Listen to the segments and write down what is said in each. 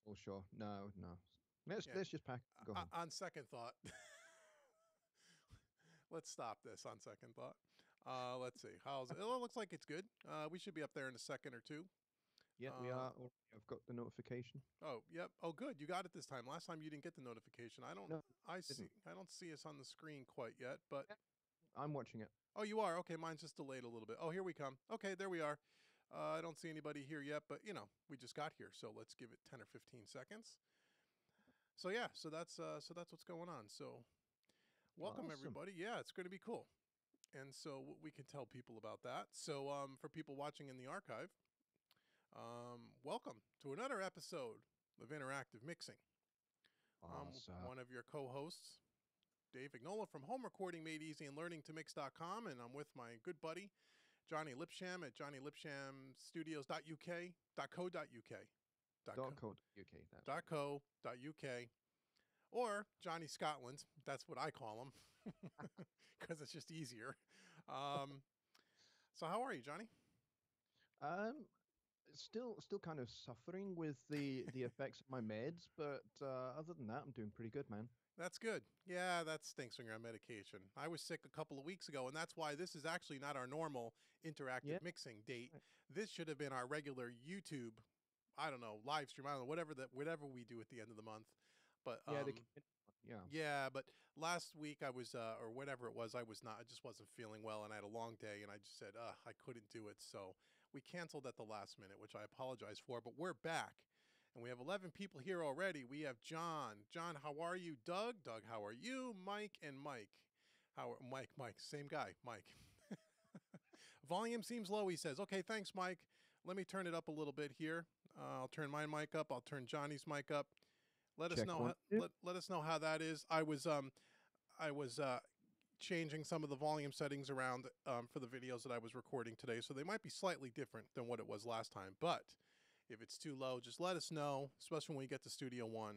Oh, sure. No, no. Let's Yeah. let's just pack and go home. On second thought, let's stop this on second thought. Let's see. How's it? It looks like it's good. We should be up there in a second or two. Yeah, we Uh, are. I've got the notification. oh, yep. Oh, good. You got it this time. Last time you didn't get the notification. I don't. No, I see. didn't. I don't see us on the screen quite yet. But Yeah, I'm watching it. oh, you are. Okay, mine's just delayed a little bit. Oh, here we come. Okay, there we are. I don't see anybody here yet, but we just got here, so let's give it 10 or 15 seconds. So yeah, so that's what's going on. So welcome Awesome. everybody. Yeah, it's going to be cool. And so we can tell people about that. So for people watching in the archive, welcome to another episode of Interactive Mixing. I'm Awesome. one of your co-hosts, Dave Ignola from Home Recording Made Easy and Learning to Mix.com, and I'm with my good buddy Johnny Lipsham at johnnylipshamstudios.uk, .co.uk, Dot code UK. That's right. .co.uk, or Johnny Scotland. That's what I call him because it's just easier. Um, so how are you, Johnny? Um, still kind of suffering with the effects of my meds, but other than that, I'm doing pretty good, man. That's good. Yeah, that stinks when you're on medication. I was sick a couple of weeks ago, and that's why this is actually not our normal Yeah. interactive mixing date. Right. This should have been our regular YouTube, I don't know, live stream, I don't know, whatever we do at the end of the month. But Yeah. Yeah. yeah, but last week I was, or whatever it was, I was not, I just wasn't feeling well, and I had a long day, and I just said, I couldn't do it. So we canceled at the last minute, which I apologize for, but we're back. And we have 11 people here already. We have John. John, how are you? Doug. Doug, how are you? Mike and Mike. Mike, same guy, Mike. Volume seems low, he says. Okay, thanks, Mike. Let me turn it up a little bit here. I'll turn my mic up. I'll turn Johnny's mic up. Let us Check know. one, two. Let us know how that is. I was changing some of the volume settings around for the videos that I was recording today, so they might be slightly different than what it was last time. But if it's too low, just let us know. Especially when we get to Studio One,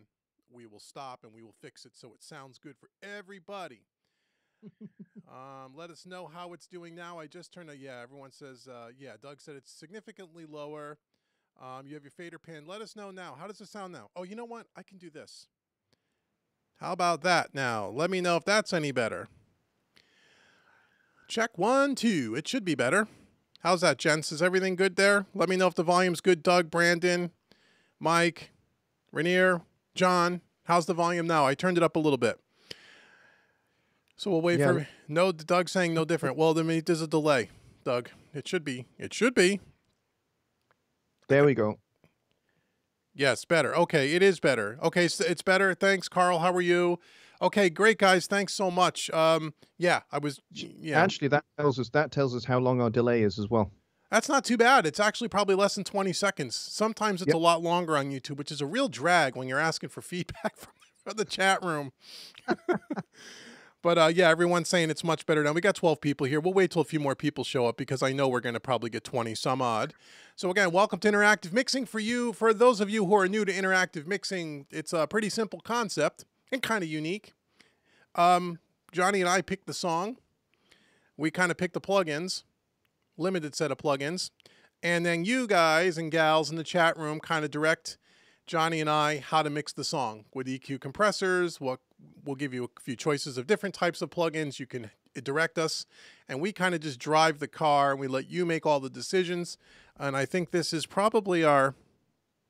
we will stop and we will fix it so it sounds good for everybody. Let us know how it's doing now. I just turned a yeah. Everyone says yeah. Doug said it's significantly lower. You have your fader pin. Let us know now. How does it sound now? Oh, you know what? I can do this. How about that now? Let me know if that's any better. Check 1, 2. It should be better. How's that, gents? Is everything good there? Let me know if the volume's good. Doug, Brandon, Mike, Rainier, John. How's the volume now? I turned it up a little bit. So we'll wait Yeah. for no. Doug saying no different. Well, then there's a delay. Doug, it should be. It should be. There we go. Yes, better. Okay, it is better. Okay, so it's better. Thanks, Carl. How are you? Okay, great, guys. Thanks so much. Yeah, I was. Yeah, Actually, that tells us how long our delay is as well. that's not too bad. It's actually probably less than 20 seconds. Sometimes it's a Yep. lot longer on YouTube, which is a real drag when you're asking for feedback from the chat room. But yeah, everyone's saying it's much better now. We got 12 people here. We'll wait till a few more people show up because I know we're going to probably get 20 some odd. So again, welcome to Interactive Mixing. For those of you who are new to Interactive Mixing, it's a pretty simple concept and kind of unique. Johnny and I picked the song. We kind of picked the plugins, limited set of plugins. And then you guys and gals in the chat room kind of direct Johnny and I how to mix the song with EQ compressors. We'll give you a few choices of different types of plugins. You can direct us, and we kind of just drive the car and we let you make all the decisions. And I think this is probably our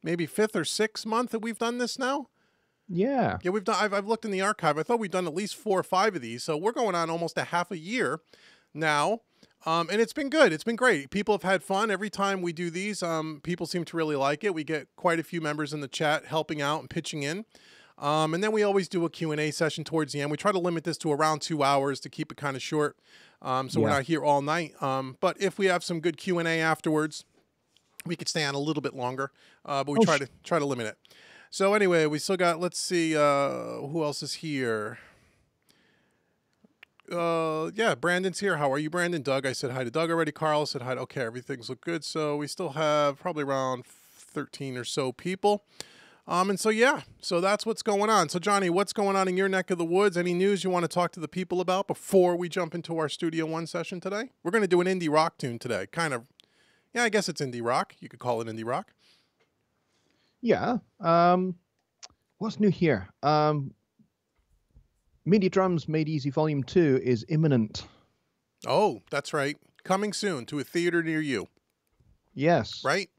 maybe 5th or 6th month that we've done this now. Yeah. Yeah, we've done. I've looked in the archive. I thought we'd done at least 4 or 5 of these. So we're going on almost a half a year now. And it's been good. It's been great. People have had fun every time we do these. People seem to really like it. We get quite a few members in the chat helping out and pitching in. And then we always do a Q&A session towards the end. We try to limit this to around 2 hours to keep it kind of short, so we're Yeah. not here all night. But if we have some good Q&A afterwards, we could stay on a little bit longer. But we Oh, try to limit it. So anyway, we still got. Let's see who else is here. Yeah, Brandon's here. How are you, Brandon? Doug, I said hi to Doug already. Carl said hi. Okay, everything's look good. So we still have probably around 13 or so people. And so, yeah, so that's what's going on. So, Johnny, what's going on in your neck of the woods? Any news you want to talk to the people about before we jump into our Studio One session today? We're going to do an indie rock tune today. Kind of, yeah, I guess it's indie rock. You could call it indie rock. Yeah. What's new here? MIDI Drums Made Easy Volume 2 is imminent. Oh, that's right. Coming soon to a theater near you, Yes. right?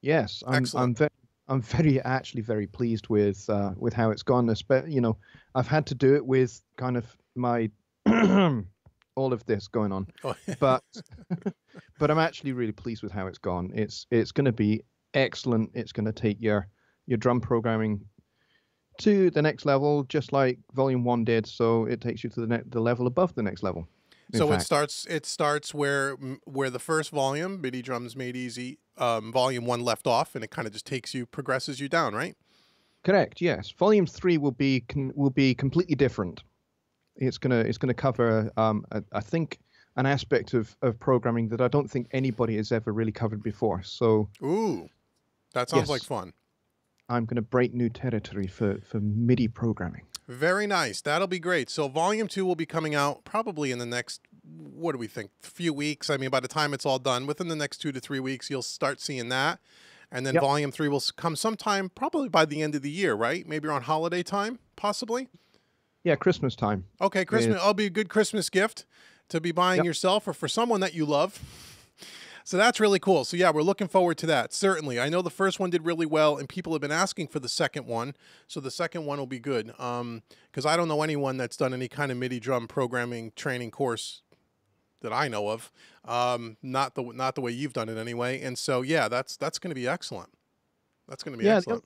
Yes. Excellent. I'm very actually very pleased with how it's gone. You know, I've had to do it with kind of my all of this going on. Oh, But but I'm actually really pleased with how it's gone. It's going to be excellent. It's going to take your drum programming to the next level, just like Volume 1 did. So it takes you to the level above the next level. In so fact, it starts where the first volume, MIDI Drums Made Easy, volume 1 left off, and it kind of just progresses you down, right? correct. Yes, Volume 3 will be completely different. It's gonna cover I think an aspect of programming that I don't think anybody has ever really covered before. So Ooh, that sounds like yes, fun. I'm gonna break new territory for MIDI programming. Very nice. That'll be great. So volume 2 will be coming out probably in the next, what do we think, few weeks. I mean, by the time it's all done, within the next 2 to 3 weeks, you'll start seeing that. And then Yep. volume 3 will come sometime probably by the end of the year, right? Maybe around holiday time, possibly. Yeah, Christmas time Okay, is Christmas. I'll be a good Christmas gift to be buying yep. yourself or for someone that you love. So that's really cool. So yeah, we're looking forward to that. Certainly. I know the first one did really well and people have been asking for the second one. So the second one will be good. Cuz I don't know anyone that's done any kind of MIDI drum programming training course that I know of. Not the way you've done it anyway. And so yeah, that's going to be excellent. That's going to be Yeah. excellent.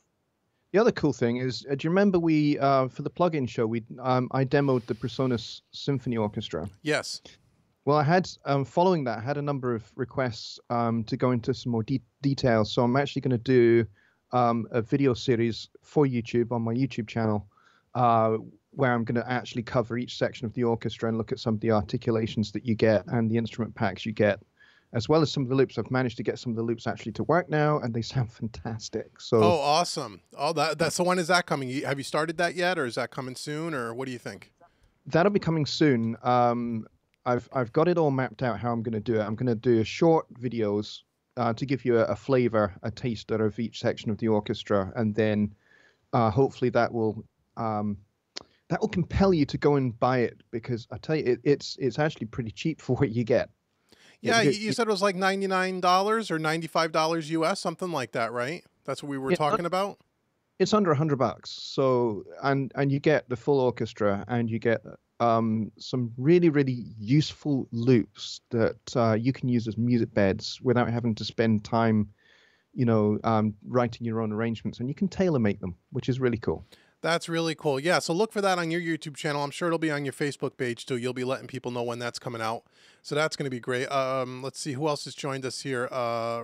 The other cool thing is, do you remember we for the plugin show we I demoed the Presonus Symphony Orchestra. Yes. Well, I had following that, I had a number of requests to go into some more details. So I'm actually going to do a video series for YouTube on my YouTube channel, uh, where I'm going to actually cover each section of the orchestra and look at some of the articulations that you get and the instrument packs you get, as well as some of the loops. I've managed to get some of the loops actually to work now, and they sound fantastic. Oh, So awesome. Oh, that so when is that coming? Have you started that yet or is that coming soon or what do you think? that'll be coming soon. I've got it all mapped out how I'm going to do it. I'm going to do short videos to give you a flavor, a taster of each section of the orchestra, and then hopefully that will compel you to go and buy it, because I tell you, it's actually pretty cheap for what you get. Yeah, It, you it, said it was like $99 or $95 US, something like that, right? That's what we were it, talking about. it's under $100. So and you get the full orchestra, and you get some really useful loops that you can use as music beds without having to spend time, writing your own arrangements, and you can tailor make them, which is really cool. That's really cool. Yeah, so look for that on your YouTube channel. I'm sure it'll be on your Facebook page too. You'll be letting people know when that's coming out. So that's going to be great. Let's see who else has joined us here.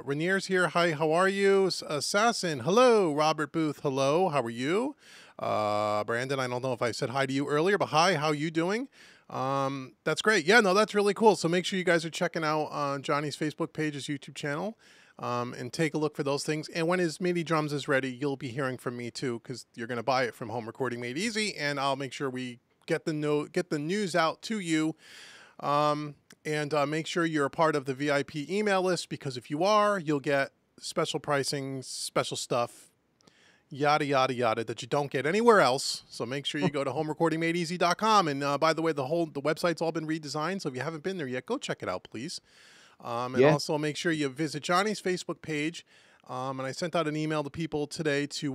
Rainier's here. Hi, how are you? Assassin, hello. Robert Booth, hello. How are you? Brandon, I don't know if I said hi to you earlier, but hi, how you doing? That's great. Yeah, no, that's really cool. So make sure you guys are checking out Johnny's Facebook page, his YouTube channel. And take a look for those things. And when his MIDI drums is ready, you'll be hearing from me too, because you're going to buy it from Home Recording Made Easy, and I'll make sure we get the news out to you. And make sure you're a part of the VIP email list, because if you are, you'll get special pricing, special stuff, yada yada yada, that you don't get anywhere else. So make sure you go to homerecordingmadeeasy.com. And by the way, the website's all been redesigned, so if you haven't been there yet, go check it out, please. And Yeah, also make sure you visit Johnny's Facebook page. And I sent out an email to people today to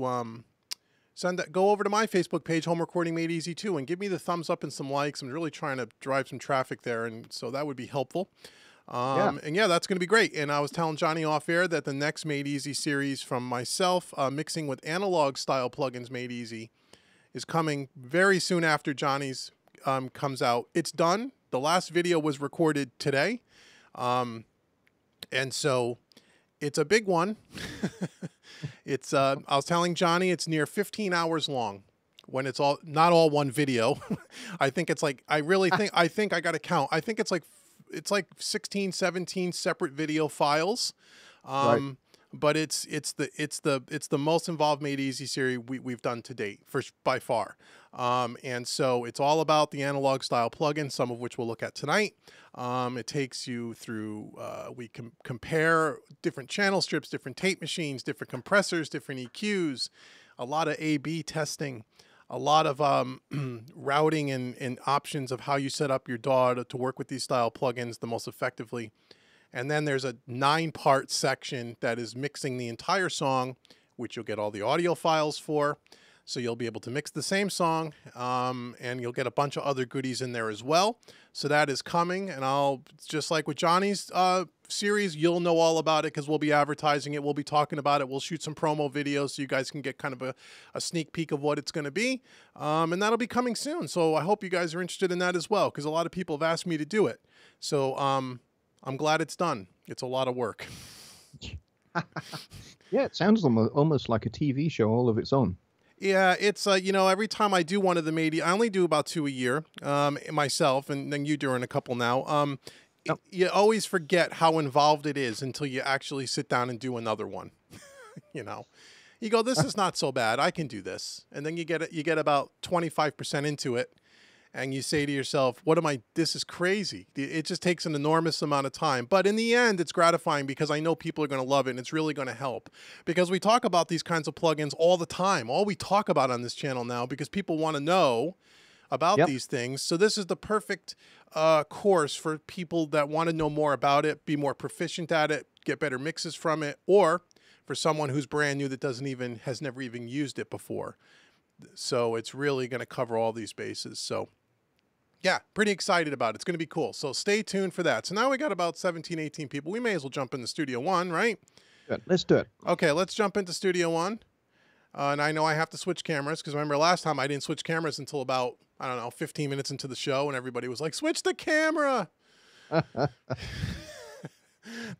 go over to my Facebook page, Home Recording Made Easy too, and give me the thumbs up and some likes. I'm really trying to drive some traffic there, and so that would be helpful. yeah. And yeah, that's going to be great. And I was telling Johnny off air that the next Made Easy series from myself, mixing with analog style plugins Made Easy, is coming very soon after Johnny's comes out. It's done. The last video was recorded today. And so it's a big one. It's, I was telling Johnny, it's near 15 hours long when it's not all one video. I think it's like, I think I got to count. I think it's like 16, 17 separate video files. Right. but it's the most involved Made Easy series we've done to date, by far. And so it's all about the analog style plugins, some of which we'll look at tonight. It takes you through, we can compare different channel strips, different tape machines, different compressors, different EQs, a lot of A/B testing, a lot of routing and options of how you set up your DAW to work with these style plugins the most effectively. And then there's a 9-part section that is mixing the entire song, which you'll get all the audio files for. So you'll be able to mix the same song, and you'll get a bunch of other goodies in there as well. So that is coming, and just like with Johnny's series, you'll know all about it because we'll be advertising it. We'll be talking about it. We'll shoot some promo videos so you guys can get kind of a sneak peek of what it's going to be. And that'll be coming soon. So I hope you guys are interested in that as well, because a lot of people have asked me to do it. So I'm glad it's done. It's a lot of work. Yeah, it sounds almost like a TV show all of its own. Yeah, it's, every time I do one of the Made, I only do about 2 a year myself, and then you doing a couple now. Yep. You always forget how involved it is until you actually sit down and do another one. You go, this is not so bad. I can do this. And then you get about 25% into it. And you say to yourself, this is crazy. It just takes an enormous amount of time. But in the end, it's gratifying because I know people are going to love it and it's really going to help. Because we talk about these kinds of plugins all the time. All we talk about on this channel now because people want to know about these things. So this is the perfect course for people that want to know more about it, be more proficient at it, get better mixes from it, or for someone who's brand new that has never even used it before. So it's really going to cover all these bases. So yeah, pretty excited about it. It's going to be cool. So stay tuned for that. So now we got about 17, 18 people. We may as well jump into Studio One, right? Good. Let's do it. Okay, let's jump into Studio One. And I know I have to switch cameras because remember last time I didn't switch cameras until about, 15 minutes into the show, and everybody was like, switch the camera. That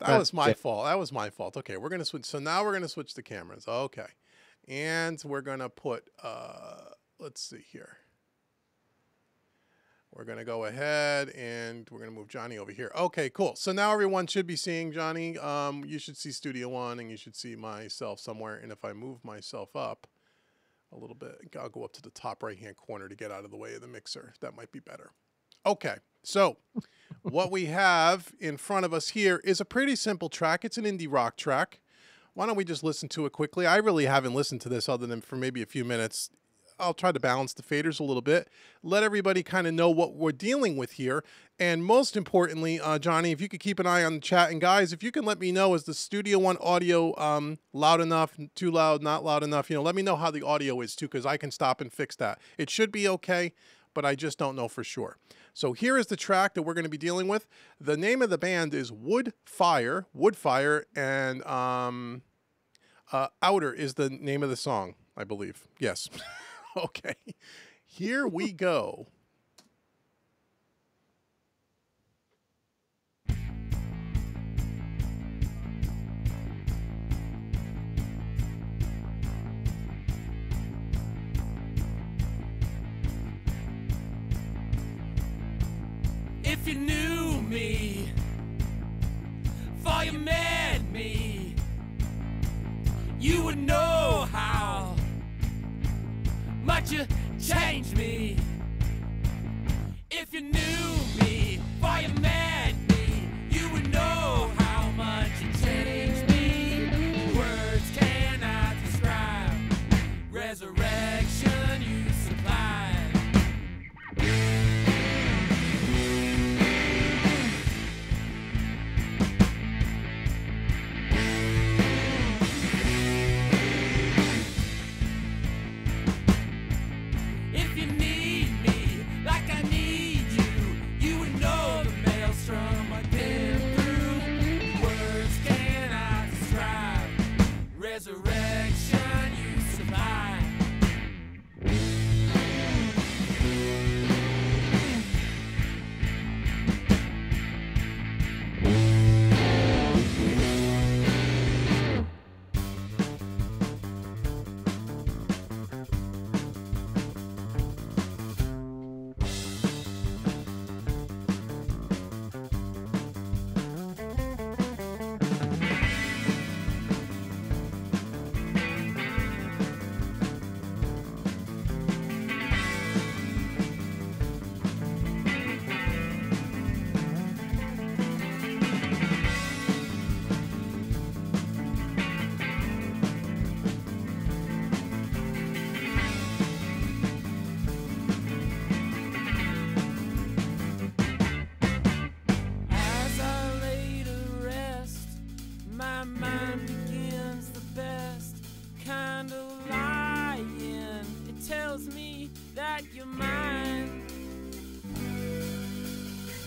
was my fault. That was my fault. Okay, we're going to switch. So now we're going to switch the cameras. Okay. And we're going to put, let's see here. We're going to go ahead and we're going to move Johnny over here. Okay, cool. So now everyone should be seeing Johnny. You should see Studio One and you should see myself somewhere. And if I move myself up a little bit, I'll go up to the top right-hand corner to get out of the way of the mixer. That might be better. Okay, so what we have in front of us here is a pretty simple track. It's an indie rock track. Why don't we just listen to it quickly? I really haven't listened to this other than for maybe a few minutes. I'll try to balance the faders a little bit, let everybody kind of know what we're dealing with here. And most importantly, Johnny, if you could keep an eye on the chat. And guys, if you can let me know, is the Studio One audio loud enough, too loud, not loud enough? Let me know how the audio is too, because I can stop and fix that. It should be okay, but I just don't know for sure. So here is the track that we're going to be dealing with. The name of the band is Woodfire, and Outer is the name of the song, I believe. Yes. Okay. Here we go. If you knew me, for you met me, you would know how much you changed me. If you knew me, for you met me, you would know how much you changed me. Words cannot describe resurrection you supplied. Resurrection you survive. your mind.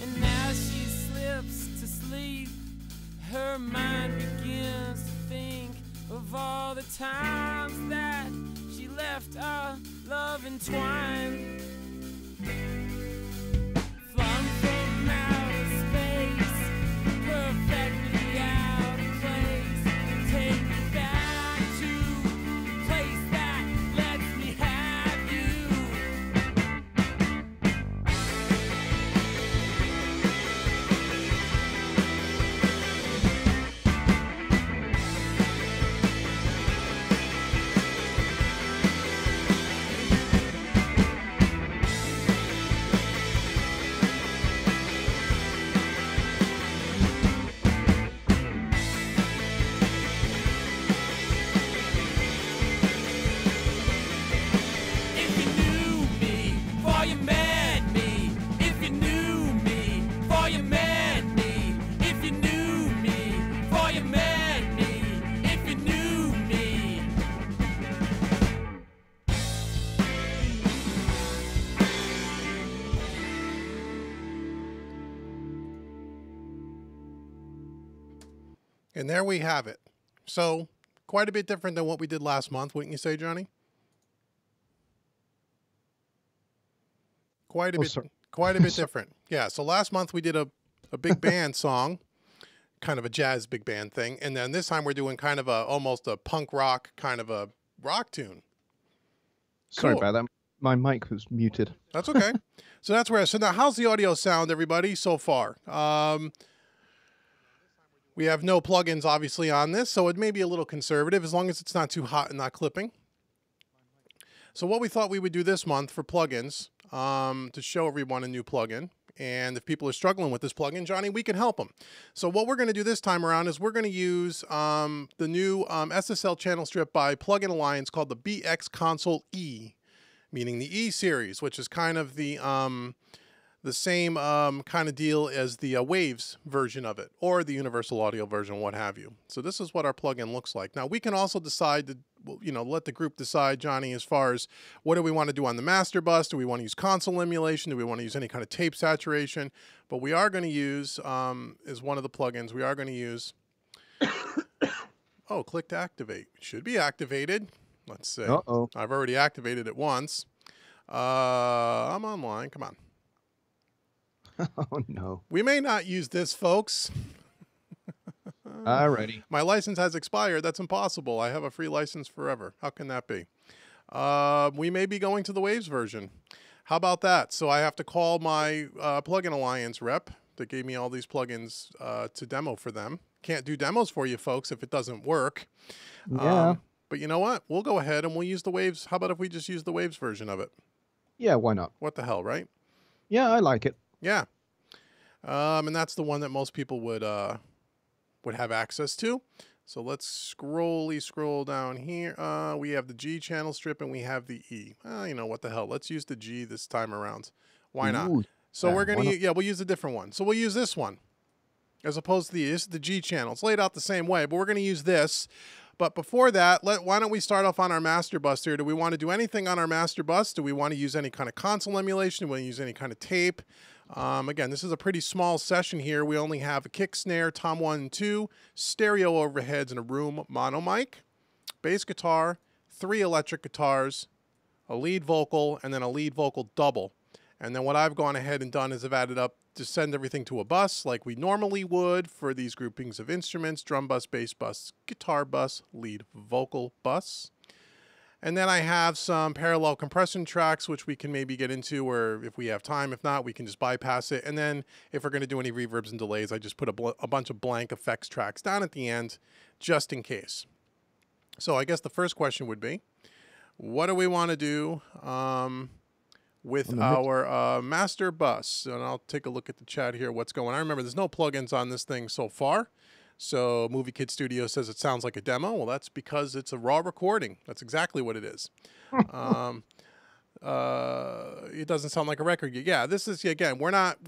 And as she slips to sleep, her mind begins to think of all the times that she left our love entwined. Flung from outer space, perfectly out of place. Take me back to the place that lets me have you. If you knew me, before you met me. If you knew me, before you met me. If you knew me, before you met me. If you knew me. And there we have it. So quite a bit different than what we did last month, wouldn't you say, Johnny? Quite a Oh, bit, sorry. quite a bit different. Yeah. So last month we did a big band song, kind of a jazz big band thing, and then this time we're doing kind of a almost a punk rock kind of a rock tune. Sorry Cool. about that. My mic was muted. That's okay. So that's where. So now, how's the audio sound, everybody, so far? We have no plugins, obviously, on this, so it may be a little conservative as long as it's not too hot and not clipping. So what we thought we would do this month for plugins, to show everyone a new plugin, and if people are struggling with this plugin, Johnny, we can help them. So what we're going to do this time around is we're going to use the new SSL channel strip by Plugin Alliance called the BX Console E, meaning the E series, which is kind of the same kind of deal as the Waves version of it, or the Universal Audio version, what have you. So this is what our plugin looks like. Now we can also decide to, let the group decide, Johnny, as far as what do we want to do on the master bus? Do we want to use console emulation? Do we want to use any kind of tape saturation? But we are going to use, as one of the plugins, we are going to use, oh, click to activate. It should be activated. Let's see. Uh-oh. I've already activated it once. I'm online. Come on. Oh, no. We may not use this, folks. Alrighty. My license has expired. That's impossible. I have a free license forever. How can that be? We may be going to the Waves version. How about that? So I have to call my Plugin Alliance rep that gave me all these plugins to demo for them. Can't do demos for you, folks, if it doesn't work. Yeah. But you know what? We'll go ahead and we'll use the Waves. How about if we just use the Waves version of it? Yeah, why not? What the hell, right? Yeah, I like it. Yeah. And that's the one that most people would have access to. So let's scroll down here. We have the G channel strip and we have the E. You know what the hell? Let's use the G this time around. Why not? Ooh, So yeah, we're going why to, we'll use a different one. So we'll use this one as opposed to this is the G channel. It's laid out the same way, but we're going to use this. But before that, why don't we start off on our master bus here? Do we want to do anything on our master bus? Do we want to use any kind of console emulation? Do we want to use any kind of tape? Again, this is a pretty small session here. We only have a kick, snare, tom 1 and 2, stereo overheads, and a room mono mic, bass guitar, 3 electric guitars, a lead vocal, and then a lead vocal double. And then what I've gone ahead and done is I've added up to send everything to a bus like we normally would for these groupings of instruments: drum bus, bass bus, guitar bus, lead vocal bus. And then I have some parallel compression tracks, which we can maybe get into, or if we have time. If not, we can just bypass it. And then if we're going to do any reverbs and delays, I just put a bunch of blank effects tracks down at the end, just in case. So I guess the first question would be, what do we want to do with our master bus? And I'll take a look at the chat here, what's going on. Remember, there's no plugins on this thing so far. So Movie Kid Studio says it sounds like a demo. Well, that's because it's a raw recording. That's exactly what it is. It doesn't sound like a record. Yeah, this is, again, we're not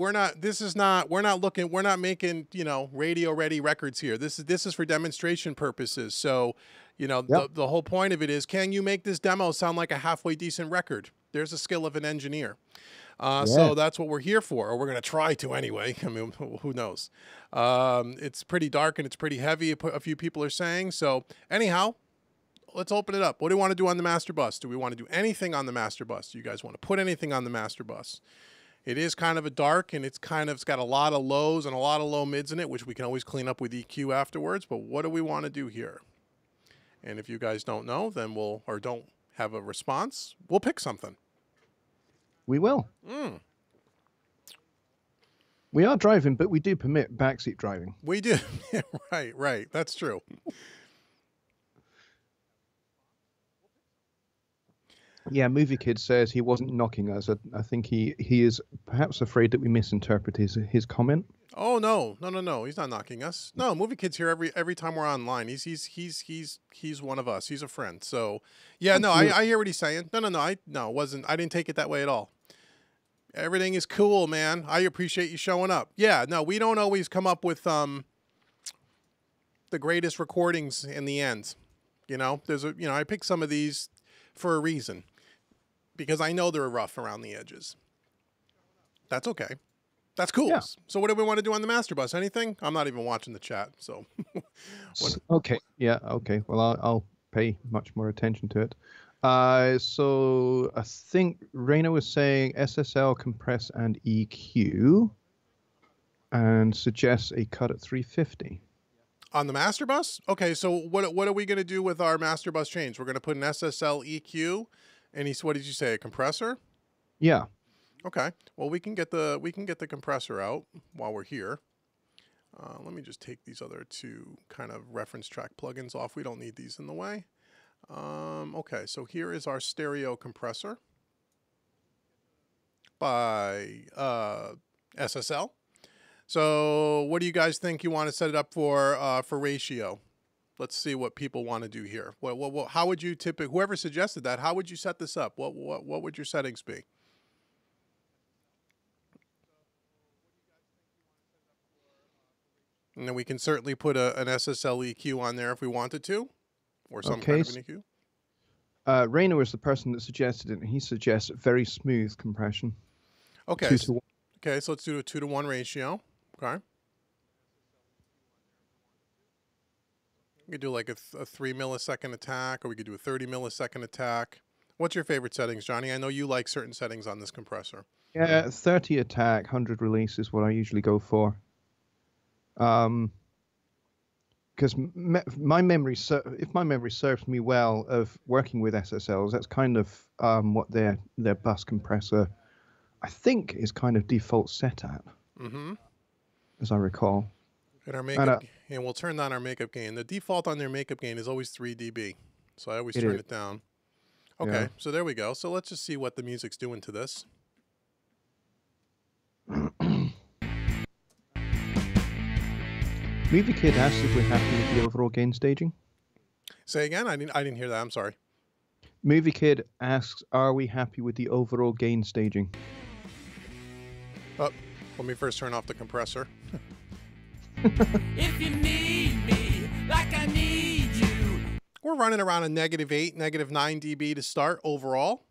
making, radio ready records here. This is for demonstration purposes. So You know, the whole point of it is, can you make this demo sound like a halfway decent record? There's a skill of an engineer. So that's what we're here for, or we're going to try to anyway. I mean, who knows? It's pretty dark and it's pretty heavy, a few people are saying. So anyhow, let's open it up. What do we want to do on the master bus? Do we want to do anything on the master bus? Do you guys want to put anything on the master bus? It is kind of a dark, and it's got a lot of lows and a lot of low mids in it, which we can always clean up with EQ afterwards. But what do we want to do here? And if you guys don't know, then or don't have a response, we'll pick something. We will. We are driving, but we do permit backseat driving. We do. Right. That's true. Yeah, Movie Kid says he wasn't knocking us. I think he is perhaps afraid that we misinterpret his comment. Oh no. He's not knocking us. No, Movie Kid's here every time we're online. He's one of us. He's a friend. So yeah, no, I hear what he's saying. I didn't take it that way at all. Everything is cool, man. I appreciate you showing up. Yeah, no, we don't always come up with the greatest recordings in the end. You know, I picked some of these for a reason, because I know they're rough around the edges. That's okay. That's cool. Yeah. So what do we want to do on the master bus? Anything? I'm not even watching the chat. So okay. Yeah. Okay. Well, I'll pay much more attention to it. So I think Raina was saying SSL, compress, and EQ, and suggests a cut at 350. On the master bus? Okay, so what are we going to do with our master bus change? We're going to put an SSL EQ, and what did you say, a compressor? Yeah. Okay. Well, we can get the compressor out while we're here. Let me just take these other two kind of reference track plugins off. We don't need these in the way. Okay, so here is our stereo compressor by SSL. So what do you guys think you want to set it up for ratio? Let's see what people want to do here. How would you whoever suggested that, how would you set this up? What would your settings be? And then we can certainly put an SSL EQ on there if we wanted to, or some kind of an EQ. Rainer was the person that suggested it, and he suggests very smooth compression. Okay. 2 to 1. Okay, so let's do a 2-to-1 ratio. Okay. We could do like a 3 millisecond attack, or we could do a 30 millisecond attack. What's your favorite settings, Johnny? I know you like certain settings on this compressor. Yeah, 30 attack, 100 release is what I usually go for. Because my memory, if my memory serves me well of working with SSLs, that's kind of what their bus compressor, I think, is kind of default set at. Mm-hmm. As I recall. And our makeup, and we'll turn down our makeup gain. The default on their makeup gain is always 3 dB, so I always turn it down. Okay, yeah. So there we go. So let's just see what the music's doing to this. Movie Kid asked if we're happy with the overall gain staging. Say again? I didn't hear that. I'm sorry. Movie Kid asks, are we happy with the overall gain staging? Oh, let me first turn off the compressor. If you need me like I need you. We're running around a -8, -9 dB to start overall,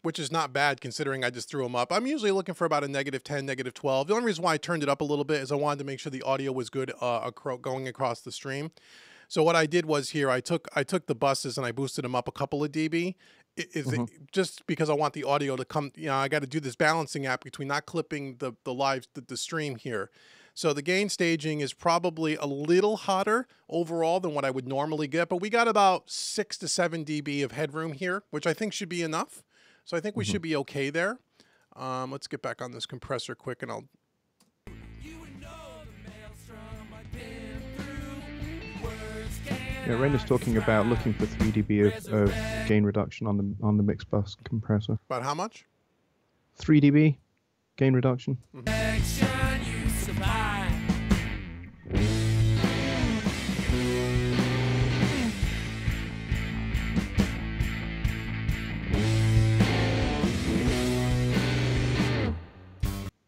which is not bad considering I just threw them up. I'm usually looking for about a -10, -12. The only reason why I turned it up a little bit is I wanted to make sure the audio was good going across the stream. So what I did was here, I took the buses and I boosted them up a couple of dB. Just because I want the audio to come, I got to do this balancing act between not clipping the stream here. So the gain staging is probably a little hotter overall than what I would normally get, but we got about 6 to 7 dB of headroom here, which I think should be enough. So I think we should be okay there. Let's get back on this compressor quick, and I'll. Yeah, Raina's talking about looking for 3 dB of gain reduction on the mix bus compressor. About how much? 3 dB gain reduction.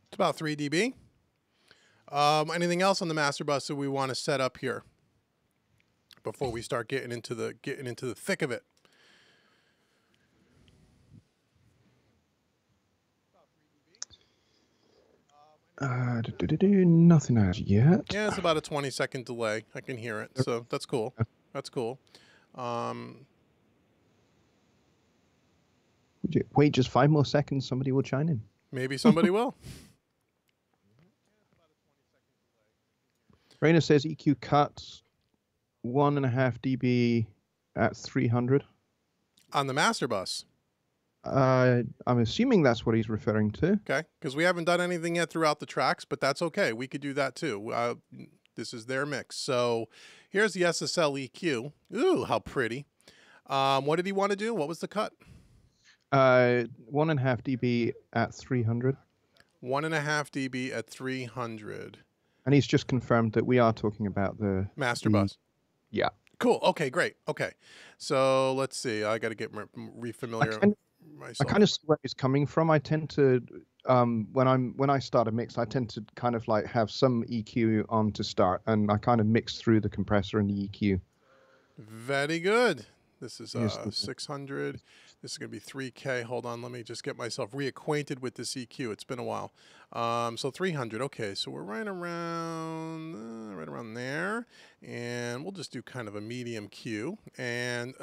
It's about 3 dB. Anything else on the master bus that we want to set up here? before we start getting into the thick of it. Nothing as yet. Yeah, it's about a 20-second delay. I can hear it, so that's cool. That's cool. Wait just 5 more seconds, somebody will chime in. Maybe somebody will. Rainer says EQ cuts 1.5 dB at 300. On the master bus. I'm assuming that's what he's referring to. Okay, because we haven't done anything yet throughout the tracks, but that's okay. We could do that too. This is their mix. So here's the SSL EQ. Ooh, how pretty. What did he want to do? What was the cut? 1.5 dB at 300. 1.5 dB at 300. And he's just confirmed that we are talking about the master bus. Yeah. Cool. Okay, great. Okay. So let's see. I got to get re-familiar myself. I kind of see where he's coming from. I tend to, when I start a mix, I tend to kind of like have some EQ on to start, and I kind of mix through the compressor and the EQ. Very good. This is 600. This is going to be 3K. Hold on. Let me just get myself reacquainted with this EQ. It's been a while. So 300. Okay. So we're right around there. And we'll just do kind of a medium Q. And he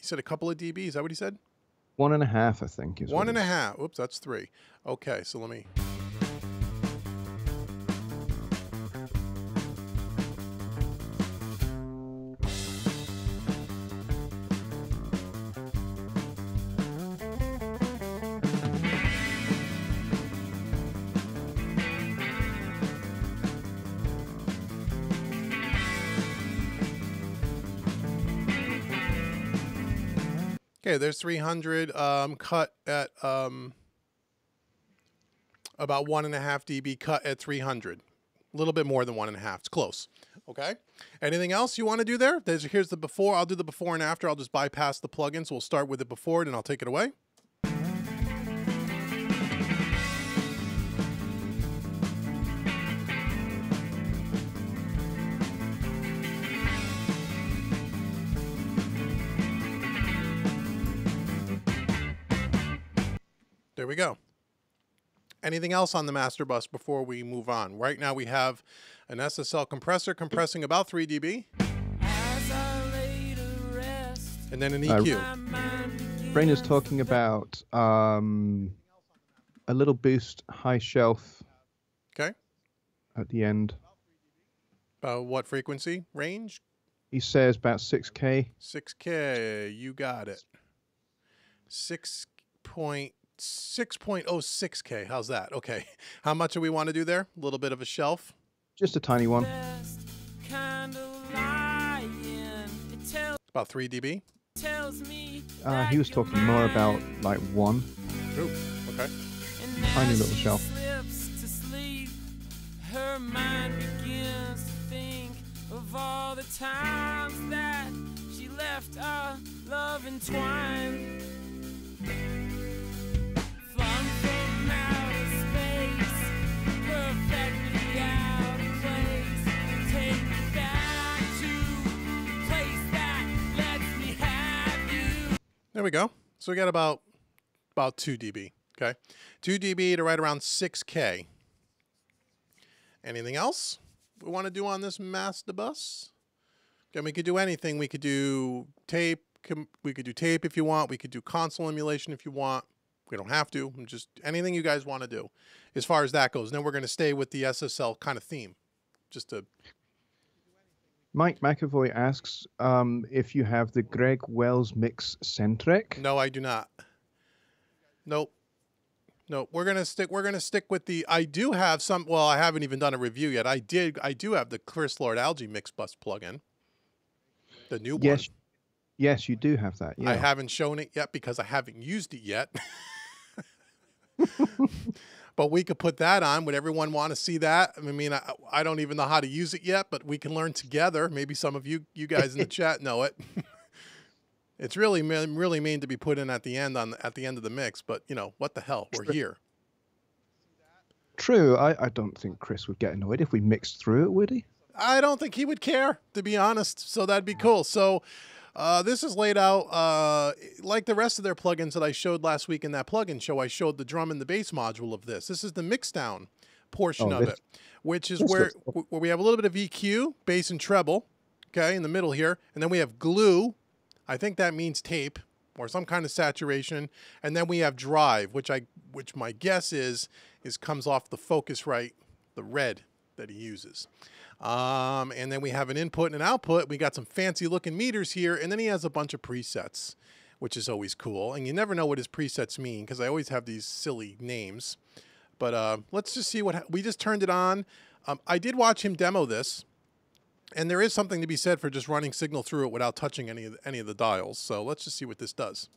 said a couple of dB. Is that what he said? 1.5, I think. Is 1.5. Oops, that's 3. Okay. So let me... Okay, there's 300 cut at about 1.5 dB cut at 300. A little bit more than 1.5. It's close. Okay. Anything else you want to do there? Here's the before. I'll do the before and after. I'll just bypass the plugins. We'll start with the before, and I'll take it away. There we go. Anything else on the master bus before we move on? Right now we have an SSL compressor compressing about 3 dB. And then an EQ. Brain is talking about a little boost, high shelf. Okay. At the end. About what frequency range? He says about 6K. 6K. You got it. 6.06K. How's that? Okay. How much do we want to do there? A little bit of a shelf? Just a tiny one. About 3 dB. He was talking more about like 1. Ooh, okay. Tiny little shelf. Her mind begins to think of all the times that she left our love entwined. Flung from outer space, perfectly out of place. Take me back to a place that lets me have you. There we go. So we got about 2 dB. Okay. 2 dB to right around 6K. Anything else we want to do on this master bus? Again, we could do anything. We could do tape. We could do tape if you want. We could do console emulation if you want. We don't have to. Just anything you guys want to do as far as that goes. And then we're going to stay with the SSL kind of theme. Just to... Mike McAvoy asks if you have the Greg Wells mix centric. No, I do not. Nope. No, we're gonna stick with the. I do have some. Well, I haven't even done a review yet. I do have the Chris Lord Algae Mix Bus plugin, the new one. Yes, you do have that. Yeah. I haven't shown it yet because I haven't used it yet. But we could put that on. Would everyone want to see that? I mean, I don't even know how to use it yet, but we can learn together. Maybe some of you guys in the chat know it. It's really mean to be put in at the end of the mix, but you know what the hell, we're here. True. I don't think Chris would get annoyed if we mixed through it, would he? I don't think he would care, to be honest. So that'd be cool. So this is laid out like the rest of their plugins that I showed last week in that plugin show. I showed the drum and the bass module of this. This is the mixdown portion of it, which is where we have a little bit of EQ, bass and treble, okay, in the middle here. And then we have glue. I think that means tape or some kind of saturation. And then we have drive, which my guess is comes off the Focusrite, the red that he uses. And then we have an input and an output. We got some fancy looking meters here. And then he has a bunch of presets, which is always cool. And you never know what his presets mean because I always have these silly names. But let's just see what we just turned it on. I did watch him demo this. And there is something to be said for just running signal through it without touching any of the dials. So let's just see what this does.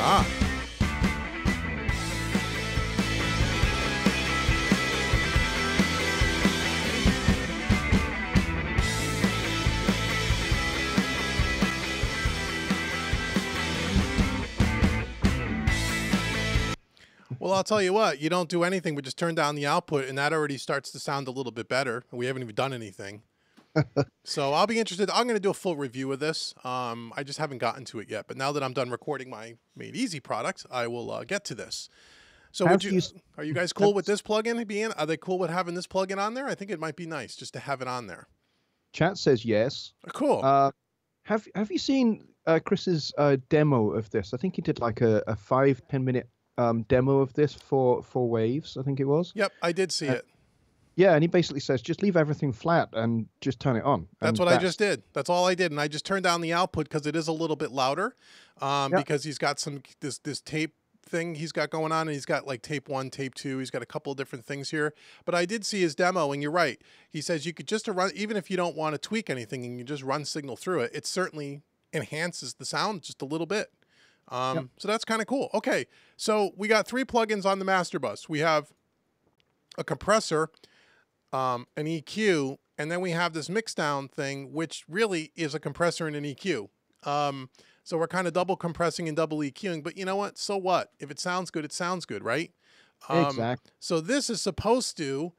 Ah. Well, I'll tell you what, you don't do anything but just turn down the output, and that already starts to sound a little bit better. We haven't even done anything. So I'll be interested. I'm going to do a full review of this. I just haven't gotten to it yet. But now that I'm done recording my Made Easy product, I will get to this. So are you guys cool with this plugin being? Are they cool with having this plugin on there? I think it might be nice just to have it on there. Chat says yes. Cool. Have you seen Chris's demo of this? I think he did like a 5-10 minute demo of this for Waves, I think it was. Yep, I did see it. Yeah, and he basically says, just leave everything flat and just turn it on. That's what I just did. That's all I did. And I just turned down the output because it is a little bit louder because he's got this tape thing he's got going on, and he's got like tape 1, tape 2. He's got a couple of different things here. But I did see his demo, and you're right. He says you could just run, even if you don't want to tweak anything and you just run signal through it, it certainly enhances the sound just a little bit. So that's kind of cool. Okay, so we got 3 plugins on the master bus. We have a compressor, an EQ, and then we have this mixdown thing, which really is a compressor and an EQ. So we're kind of double compressing and double EQing, but you know what? So what? If it sounds good, it sounds good, right? Exactly. So this is supposed to,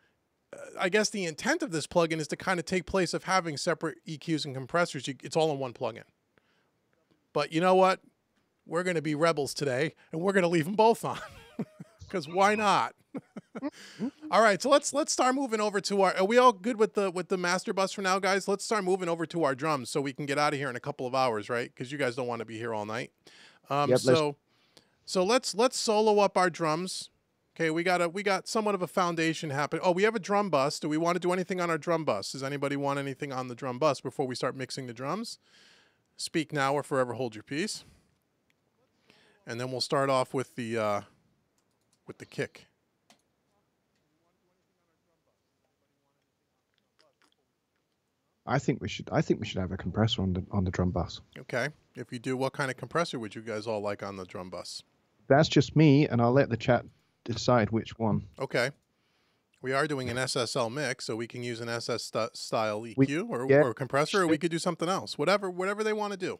I guess the intent of this plugin is to kind of take place of having separate EQs and compressors. It's all in one plugin. But you know what? We're going to be rebels today, and we're going to leave them both on. Because why not? All right, so let's start moving over to our. Are we all good with the master bus for now, guys? Let's start moving over to our drums so we can get out of here in a couple of hours, right? Because you guys don't want to be here all night. So let's solo up our drums. Okay, we got somewhat of a foundation happening. Oh, we have a drum bus. Do we want to do anything on our drum bus? Does anybody want anything on the drum bus before we start mixing the drums? Speak now or forever hold your peace. And then we'll start off with the kick. I think we should have a compressor on the drum bus. Okay. If you do, what kind of compressor would you guys all like on the drum bus? That's just me, and I'll let the chat decide which one. Okay. We are doing an SSL mix, so we can use an SS style EQ or compressor, or we could do something else. Whatever they want to do.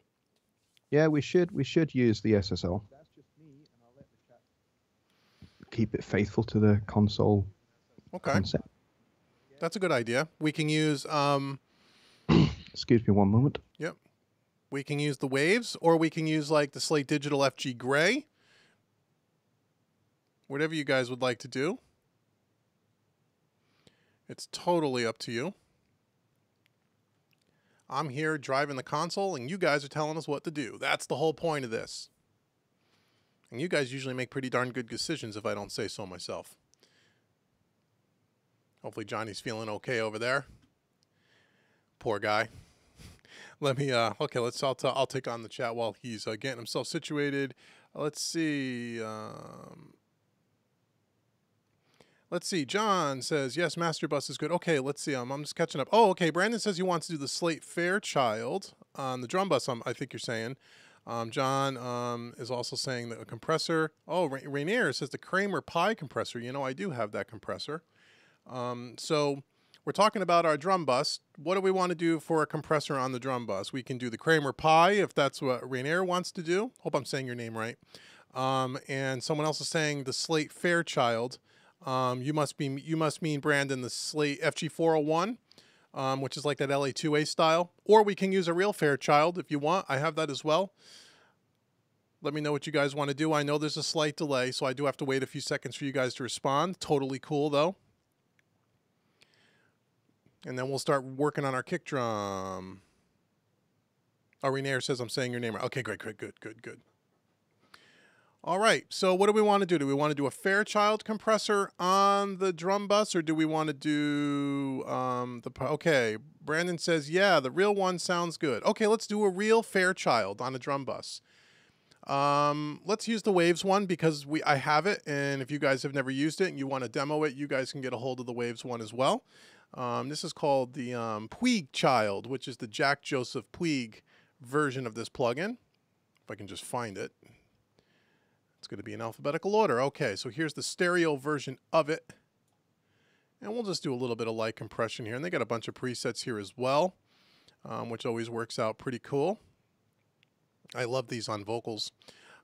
Yeah, we should use the SSL. That's just me, and I'll let the chat keep it faithful to the console concept. That's a good idea. We can use excuse me one moment. Yep. We can use the Waves, or we can use like the Slate Digital FG Gray. Whatever you guys would like to do. It's totally up to you. I'm here driving the console, and you guys are telling us what to do. That's the whole point of this. And you guys usually make pretty darn good decisions if I don't say so myself. Hopefully Johnny's feeling okay over there. Poor guy. Let me, okay, I'll take on the chat while he's getting himself situated. Let's see. Let's see. John says, yes, Master Bus is good. Okay, let's see. I'm just catching up. Oh, okay. Brandon says he wants to do the Slate Fairchild on the drum bus, I think you're saying. John is also saying that a compressor. Oh, Rainier says the Kramer Pi compressor. You know, I do have that compressor. So we're talking about our drum bus. What do we want to do for a compressor on the drum bus? We can do the Kramer Pi if that's what Rainier wants to do. Hope I'm saying your name right. And someone else is saying the Slate Fairchild. You must mean, Brandon, the Slate FG401, which is like that LA2A style. Or we can use a real Fairchild if you want. I have that as well. Let me know what you guys want to do. I know there's a slight delay, so I do have to wait a few seconds for you guys to respond. Totally cool, though. And then we'll start working on our kick drum. Oh, Renair says I'm saying your name right. Okay, great, good. All right, so what do we want to do? Do we want to do a Fairchild compressor on the drum bus, or do we want to do okay, Brandon says, yeah, the real one sounds good. Okay, let's do a real Fairchild on a drum bus. Let's use the Waves one because I have it, and if you guys have never used it and you want to demo it, you guys can get a hold of the Waves one as well. This is called the Puig Child, which is the Jack Joseph Puig version of this plugin. If I can just find it. It's going to be in alphabetical order. Okay, so here's the stereo version of it. And we'll just do a little bit of light compression here. And they got a bunch of presets here as well, which always works out pretty cool. I love these on vocals.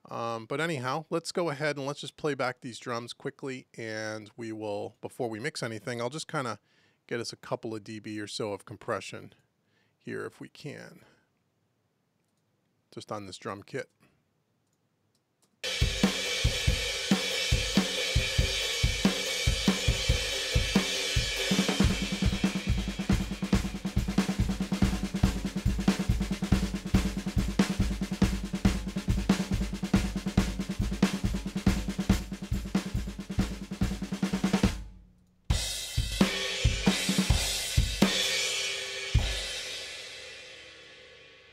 But anyhow, let's go ahead and let's just play back these drums quickly. And we will, before we mix anything, I'll just kind of get us a couple of dB or so of compression here if we can. Just on this drum kit.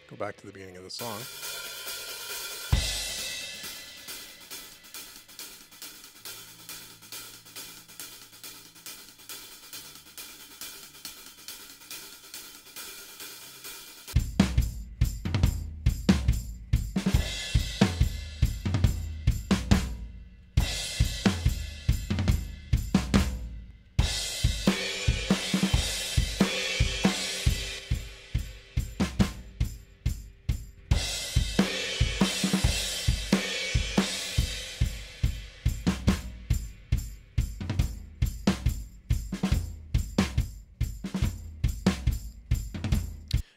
Go back to the beginning of the song.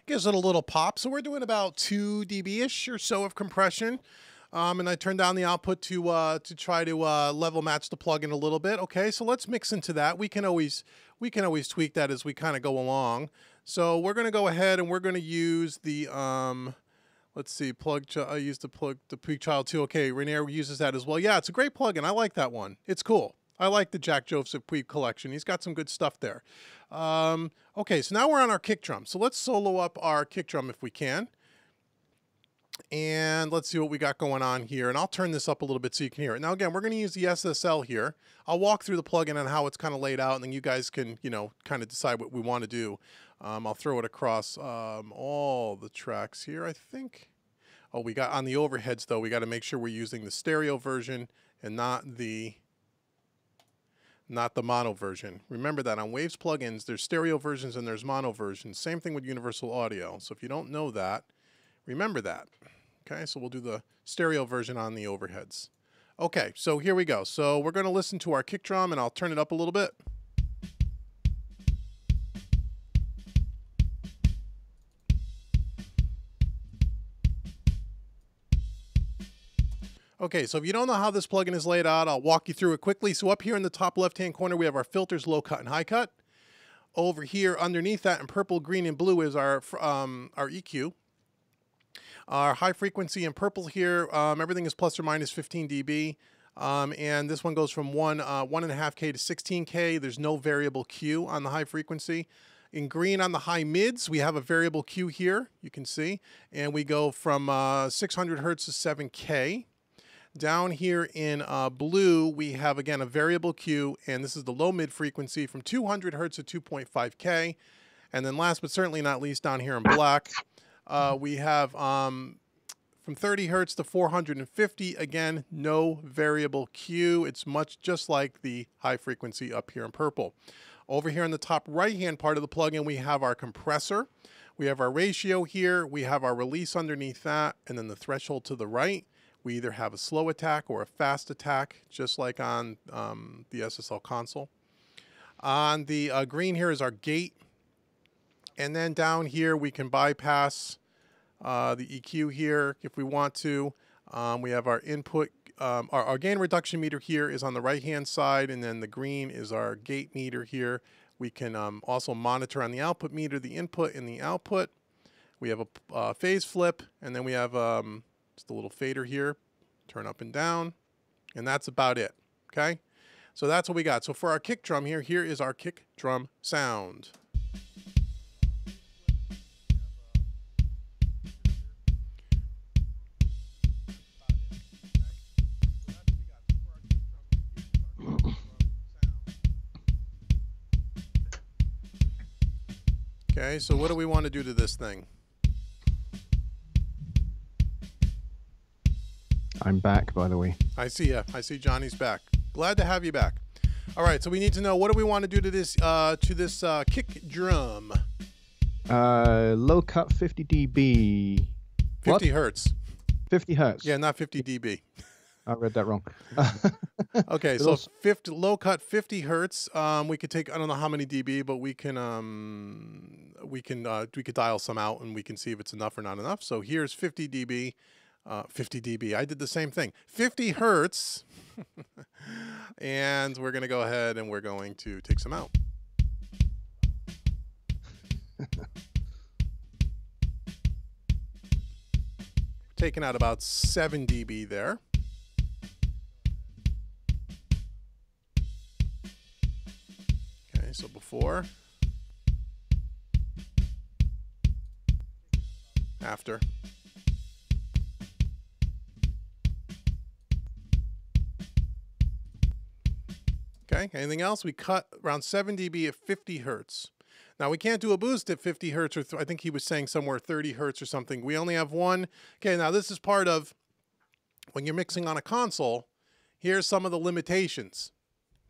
Gives it a little pop. So we're doing about 2 dB-ish or so of compression. And I turned down the output to try to level match the plugin a little bit. Okay, so let's mix into that. We can always tweak that as we kind of go along. So we're going to go ahead and we're going to use the let's see, I used the Puig Child too. Okay, Rainier uses that as well. Yeah, it's a great plugin. I like that one. It's cool. I like the Jack Joseph Puig collection. He's got some good stuff there. Okay, so now we're on our kick drum. So let's solo up our kick drum if we can. And let's see what we got going on here. And I'll turn this up a little bit so you can hear it. Now, again, we're going to use the SSL here. I'll walk through the plugin and how it's kind of laid out, and then you guys can, you know, kind of decide what we want to do. I'll throw it across all the tracks here, I think. Oh, we got on the overheads, though, we got to make sure we're using the stereo version and not the mono version. Remember that on Waves plugins, there's stereo versions and there's mono versions. Same thing with Universal Audio. So if you don't know that, remember that. Okay, so we'll do the stereo version on the overheads. Okay, so here we go. So we're going to listen to our kick drum, and I'll turn it up a little bit. Okay, so if you don't know how this plugin is laid out, I'll walk you through it quickly. So up here in the top left-hand corner, we have our filters, low cut and high cut. Over here, underneath that in purple, green, and blue is our EQ. Our high frequency in purple here, everything is plus or minus 15 dB. And this one goes from 1.5K to 16K. There's no variable Q on the high frequency. In green on the high mids, we have a variable Q here, you can see. And we go from 600 hertz to 7K. Down here in blue, we have, again, a variable Q, and this is the low-mid frequency from 200 hertz to 2.5K. And then last but certainly not least, down here in black, we have from 30 hertz to 450. Again, no variable Q. It's much just like the high frequency up here in purple. Over here in the top right-hand part of the plugin, we have our compressor. We have our ratio here. We have our release underneath that, and then the threshold to the right. We either have a slow attack or a fast attack, just like on the SSL console. On the green here is our gate. And then down here, we can bypass the EQ here if we want to. We have our input. Our gain reduction meter here is on the right-hand side, and then the green is our gate meter here. We can also monitor on the output meter the input and the output. We have a phase flip, and then we have just a little fader here, turn up and down, and that's about it, okay? So that's what we got. So for our kick drum here is our kick drum sound. Okay, so what do we want to do to this thing? I'm back, by the way. I see ya. I see Johnny's back. Glad to have you back. All right, so we need to know, what do we want to do to this kick drum? Low cut 50 dB. 50 hertz. 50 hertz. Yeah, not 50 dB. I read that wrong. Okay, so 50 low cut 50 hertz. We could take, I don't know how many dB, but we could dial some out and we can see if it's enough or not enough. So here's 50 dB. 50 dB. I did the same thing. 50 hertz. And we're going to go ahead and we're going to take some out. Taking out about 7 dB there. Okay, so before, after. Okay, anything else? We cut around 7 dB at 50 hertz. Now, we can't do a boost at 50 hertz, or I think he was saying somewhere 30 hertz or something. We only have one. Okay, now this is part of, when you're mixing on a console, here's some of the limitations,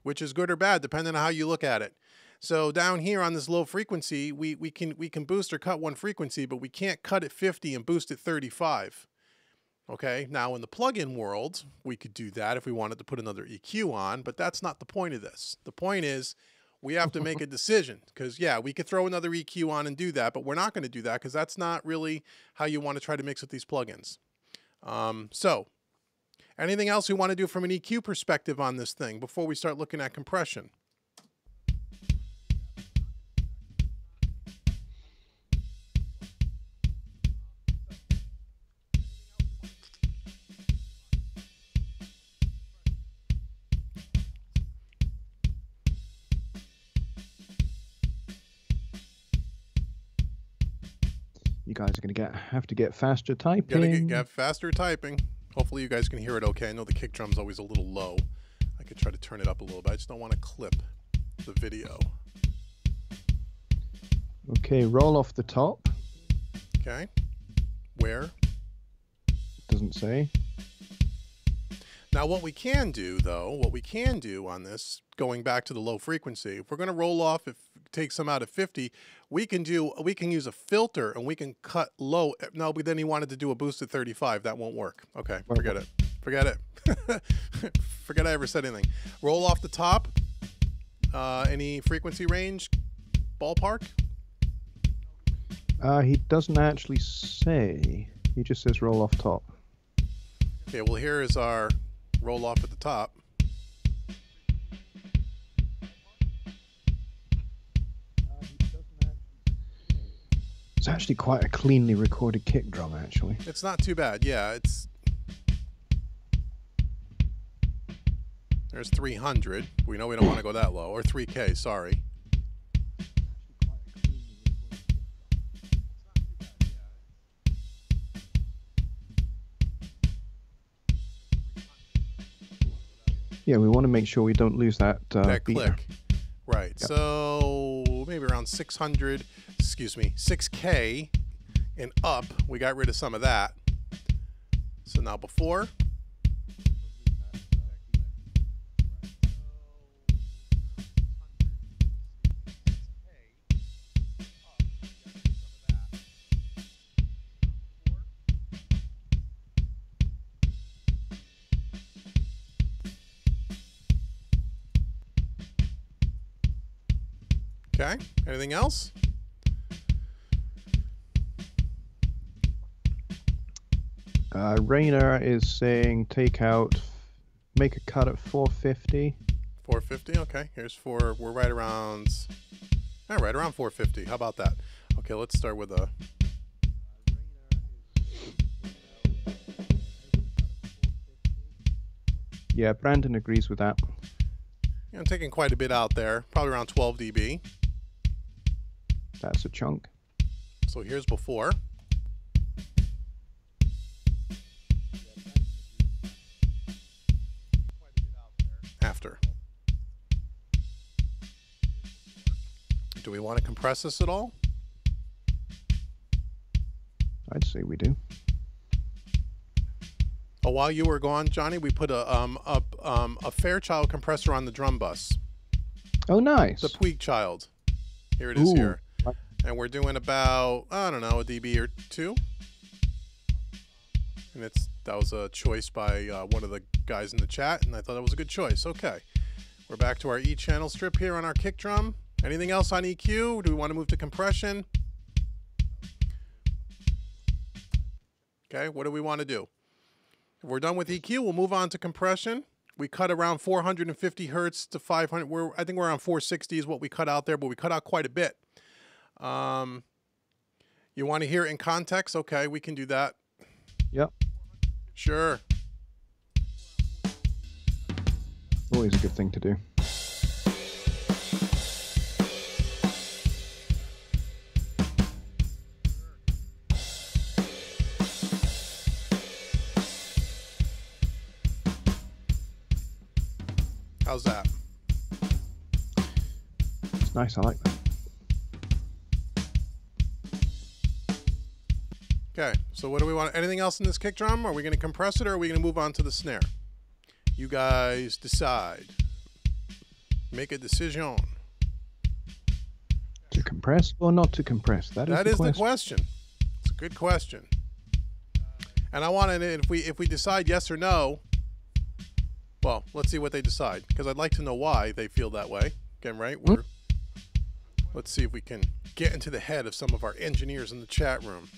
which is good or bad, depending on how you look at it. So down here on this low frequency, we can boost or cut one frequency, but we can't cut at 50 and boost at 35. Okay, now in the plug-in world, we could do that if we wanted to put another EQ on, but that's not the point of this. The point is, we have to make a decision, because yeah, we could throw another EQ on and do that, but we're not going to do that because that's not really how you want to try to mix with these plugins. So, anything else we want to do from an EQ perspective on this thing before we start looking at compression? You guys are going to have to get faster typing. Gotta get faster typing. Hopefully you guys can hear it okay. I know the kick drum's always a little low. I could try to turn it up a little bit. I just don't want to clip the video. Okay, roll off the top. Okay. Where? Doesn't say. Now what we can do, though, on this, going back to the low frequency, if we're going to roll off, if it takes some out at 50, we can use a filter and we can cut low. No, but then he wanted to do a boost at 35. That won't work. Okay, forget it. Forget it. Forget I ever said anything. Roll off the top. Any frequency range? Ballpark? He doesn't actually say. He just says roll off top. Okay, well here is our roll off at the top. It's actually quite a cleanly recorded kick drum, actually. It's not too bad. Yeah, there's 300. We know we don't want to go that low. Or 3K, sorry. Yeah, we want to make sure we don't lose that that beater. click. Right. Yep. So maybe around 600, excuse me, 6K and up, we got rid of some of that. So now before. Okay. Anything else? Rainer is saying take out, make a cut at 450. 450. Okay. Here's four. We're right around. Right around 450. How about that? Okay. Let's start with a. Yeah, Brandon agrees with that. I'm taking quite a bit out there. Probably around 12 dB. That's a chunk. So here's before. After. Do we want to compress this at all? I'd say we do. Oh, while you were gone, Johnny, we put a Fairchild compressor on the drum bus. Oh, nice. The Puig Child. Here it is. Ooh. Here. And we're doing about, I don't know, a dB or two. And that was a choice by one of the guys in the chat, and I thought that was a good choice. Okay. We're back to our E channel strip here on our kick drum. Anything else on EQ? Do we want to move to compression? Okay, what do we want to do? If we're done with EQ, we'll move on to compression. We cut around 450 hertz to 500. I think we're around 460 is what we cut out there, but we cut out quite a bit. You want to hear it in context? Okay, we can do that. Yep. Sure. Always a good thing to do. How's that? It's nice. I like that. Okay, so what do we want? Anything else in this kick drum? Are we going to compress it or are we going to move on to the snare? You guys decide. Make a decision. To compress or not to compress? That is the question. It's a good question. And I want to, if we decide yes or no, well, let's see what they decide, because I'd like to know why they feel that way. Again, right? Let's see if we can get into the head of some of our engineers in the chat room.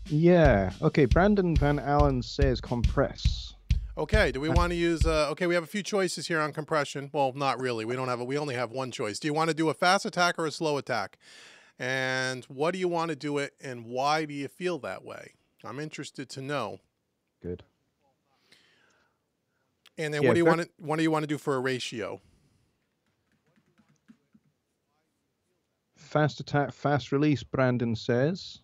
Yeah. Okay. Brandon Van Allen says compress. Okay. Do we want to use? Okay, we have a few choices here on compression. Well, not really. We don't have. We only have one choice. Do you want to do a fast attack or a slow attack? And what do you want to do it? And why do you feel that way? I'm interested to know. Good. And then what do you want to? What do you want to do for a ratio? Fast attack, fast release. Brandon says.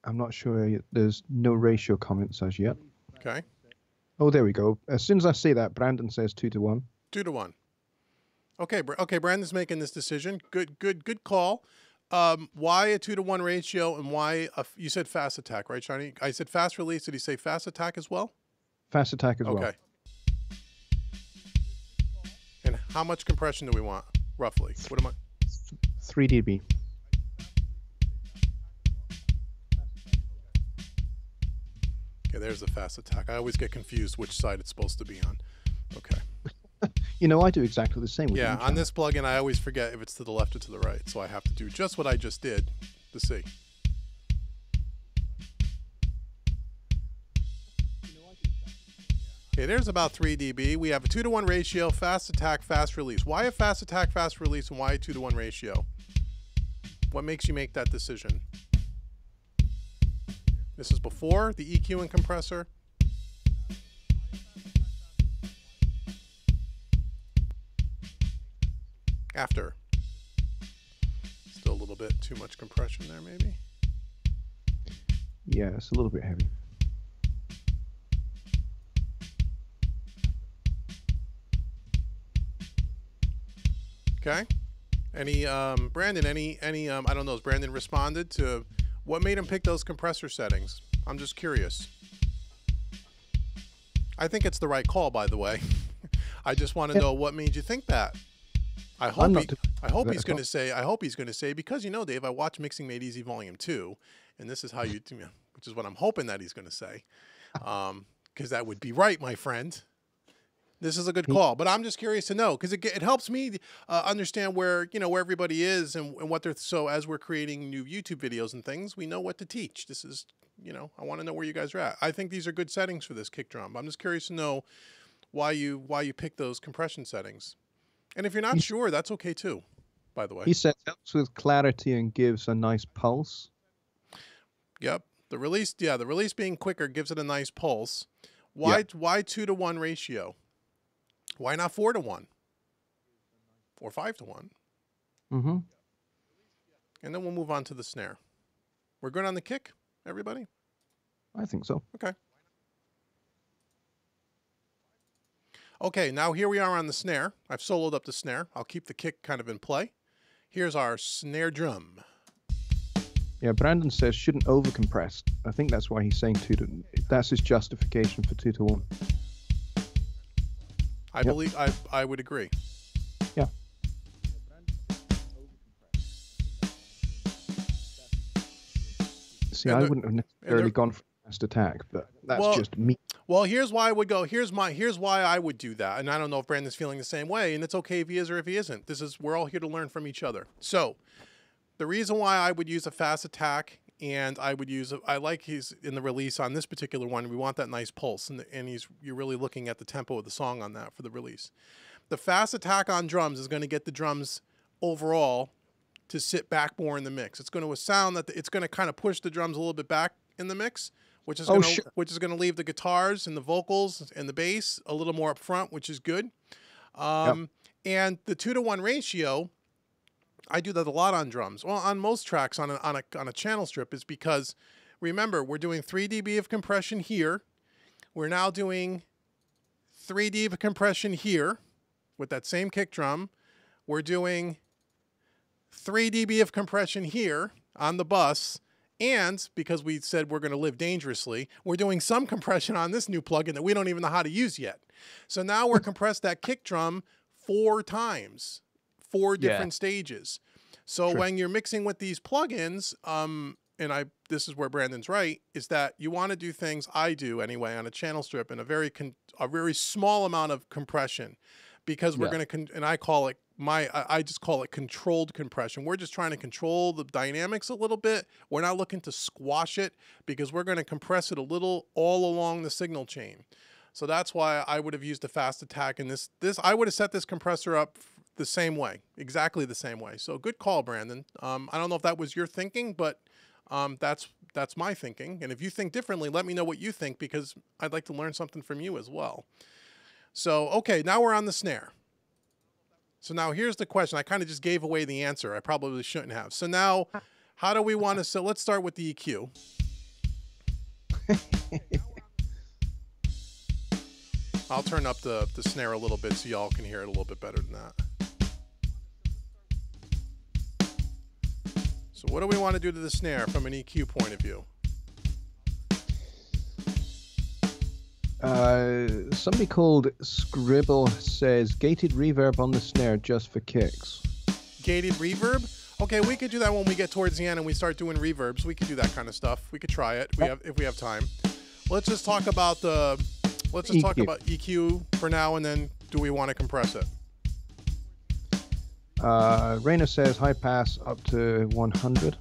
I'm not sure. There's no ratio comments as yet. Okay. Oh, there we go. As soon as I say that, Brandon says 2-1. 2-1. Okay. Okay. Brandon's making this decision. Good call. Why a 2-1 ratio and why you said fast attack, right, Shiny? I said fast release. Did he say fast attack as well? Fast attack as well. Okay. And how much compression do we want, roughly? What am I? 3 dB. Okay, there's the fast attack. I always get confused which side it's supposed to be on. Okay. You know, I do exactly the same with Yeah, on this plugin, I always forget if it's to the left or to the right, so I have to do just what I just did to see. Okay, there's about 3 dB. We have a 2-1 ratio, fast attack, fast release. Why a fast attack, fast release, and why a 2-1 ratio? What makes you make that decision? This is before the EQ and compressor. After. Still a little bit too much compression there, maybe. Yeah, it's a little bit heavy. Okay. Any Brandon, any I don't know, has Brandon responded to what made him pick those compressor settings? I'm just curious. I think it's the right call, by the way. I just want to know what made you think that. I hope he's going to say because, you know, Dave, I watched Mixing Made Easy Volume 2, and this is how which is what I'm hoping that he's going to say. Because that would be right, my friend. This is a good call, but I'm just curious to know because it helps me understand where where everybody is and what they're. So as we're creating new YouTube videos and things, we know what to teach. This is I want to know where you guys are at. I think these are good settings for this kick drum. I'm just curious to know why you pick those compression settings, and if you're not sure, that's okay too. By the way, he says helps with clarity and gives a nice pulse. Yep, the release being quicker gives it a nice pulse. Why 2-to-1 ratio? Why not 4-to-1 or 5-to-1? Mm-hmm. And then we'll move on to the snare. We're good on the kick, everybody? I think so. Okay. Okay, now here we are on the snare. I've soloed up the snare. I'll keep the kick kind of in play. Here's our snare drum. Yeah, Brandon says shouldn't overcompress. I think that's why he's saying 2 to. That's his justification for 2-to-1. I believe I would agree. Yeah. See, I wouldn't have necessarily gone for fast attack, but that's just me. Well, here's why I would go. Here's why I would do that. And I don't know if Brandon's feeling the same way, and it's okay if he is or if he isn't. We're all here to learn from each other. So the reason why I would use a fast attack and I would use I like he's in the release on this particular one. We want that nice pulse, and you're really looking at the tempo of the song on that for the release. The fast attack on drums is going to get the drums overall to sit back more in the mix. It's going to sound that it's going to kind of push the drums a little bit back in the mix, which is going to leave the guitars and the vocals and the bass a little more up front, which is good. And the 2-to-1 ratio, I do that a lot on drums. Well, on most tracks on a channel strip is because, remember, we're doing 3 dB of compression here. We're now doing 3 dB of compression here with that same kick drum. We're doing 3 dB of compression here on the bus. And because we said we're going to live dangerously, we're doing some compression on this new plugin that we don't even know how to use yet. So now we're compressed that kick drum 4 times. 4 different stages. So when you're mixing with these plugins, this is where Brandon's right, is that you want to do things, I do anyway, on a channel strip in a very small amount of compression, because we're going to, and I call it I just call it controlled compression. We're just trying to control the dynamics a little bit. We're not looking to squash it because we're going to compress it a little all along the signal chain. So that's why I would have used a fast attack in this. I would have set this compressor up the same way, exactly the same way. So good call, Brandon. I don't know if that was your thinking, but that's my thinking. And if you think differently, let me know what you think, because I'd like to learn something from you as well. So, okay, now we're on the snare. So now here's the question. I kind of just gave away the answer. I probably shouldn't have. So now, how do we want to, so let's start with the EQ. I'll turn up the snare a little bit so y'all can hear it a little bit better than that. So what do we want to do to the snare from an EQ point of view? Somebody called Scribble says gated reverb on the snare just for kicks. Gated reverb? Okay, we could do that when we get towards the end and we start doing reverbs. We could do that kind of stuff. We could try it if we have time. Let's just talk about talk about EQ for now, and then do we want to compress it? Rainer says high pass up to 100.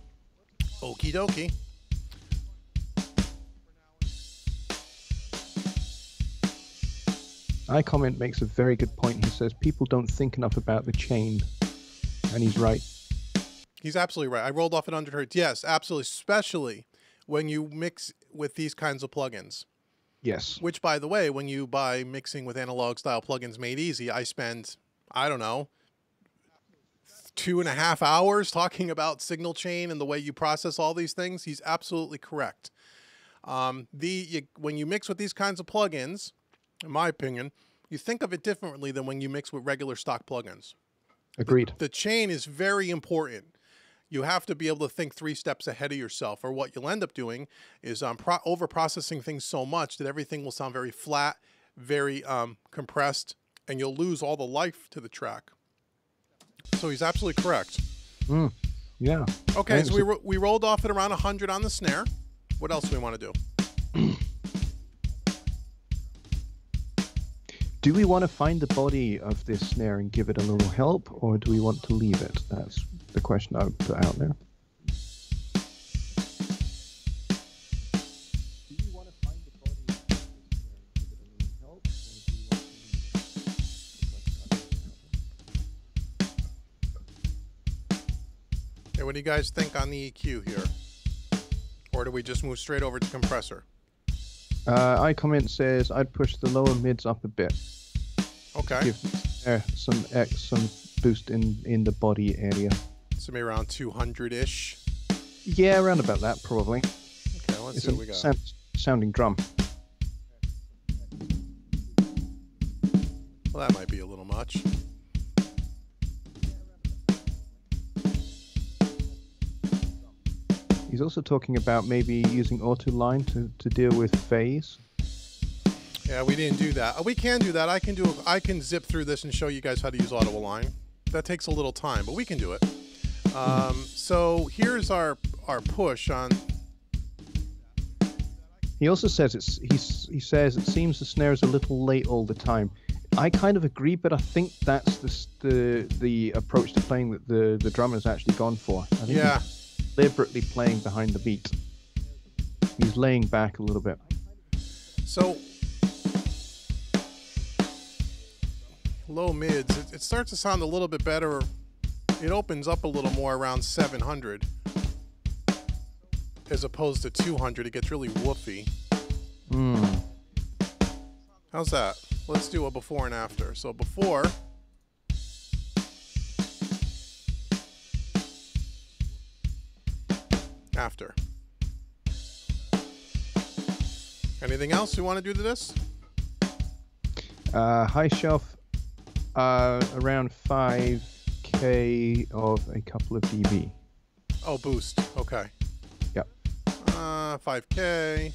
Okie dokie. iComment makes a very good point. He says people don't think enough about the chain, and he's right. He's absolutely right. I rolled off at 100 hertz. Yes, absolutely, especially when you mix with these kinds of plugins. Yes. Which, by the way, when you buy mixing with analog style plugins made easy, I spend, I don't know, 2.5 hours talking about signal chain and the way you process all these things. He's absolutely correct. When you mix with these kinds of plugins, in my opinion, you think of it differently than when you mix with regular stock plugins. Agreed. The chain is very important. You have to be able to think 3 steps ahead of yourself, or what you'll end up doing is over-processing things so much that everything will sound very flat, very compressed, and you'll lose all the life to the track. So he's absolutely correct. Yeah. Okay, so we rolled off at around 100 on the snare. What else do we want to do? Do we want to find the body of this snare and give it a little help, or do we want to leave it? That's the question I would put out there. Hey, what do you guys think on the EQ here? Or do we just move straight over to compressor? iComment says I'd push the lower mids up a bit. Okay. Give some boost in the body area. So maybe around 200-ish. Yeah, around about that probably. Okay, let's It's see what we got. Sounding drum. Well, that might be a little much. He's also talking about maybe using auto line to deal with phase. Yeah, we didn't do that. We can do that. I can zip through this and show you guys how to use auto align. That takes a little time, but we can do it. So here's our push on. He also says he says it seems the snare is a little late all the time. I kind of agree, but I think that's the approach to playing that the drummer's actually gone for. I think Yeah. he's deliberately playing behind the beat. He's laying back a little bit. So low mids, it starts to sound a little bit better. It opens up a little more around 700 as opposed to 200. It gets really woofy. How's that? Let's do a before and after. So before. After. Anything else you want to do to this? High shelf, around 5K of a couple of dB. Oh, boost. Okay. Yep. 5K.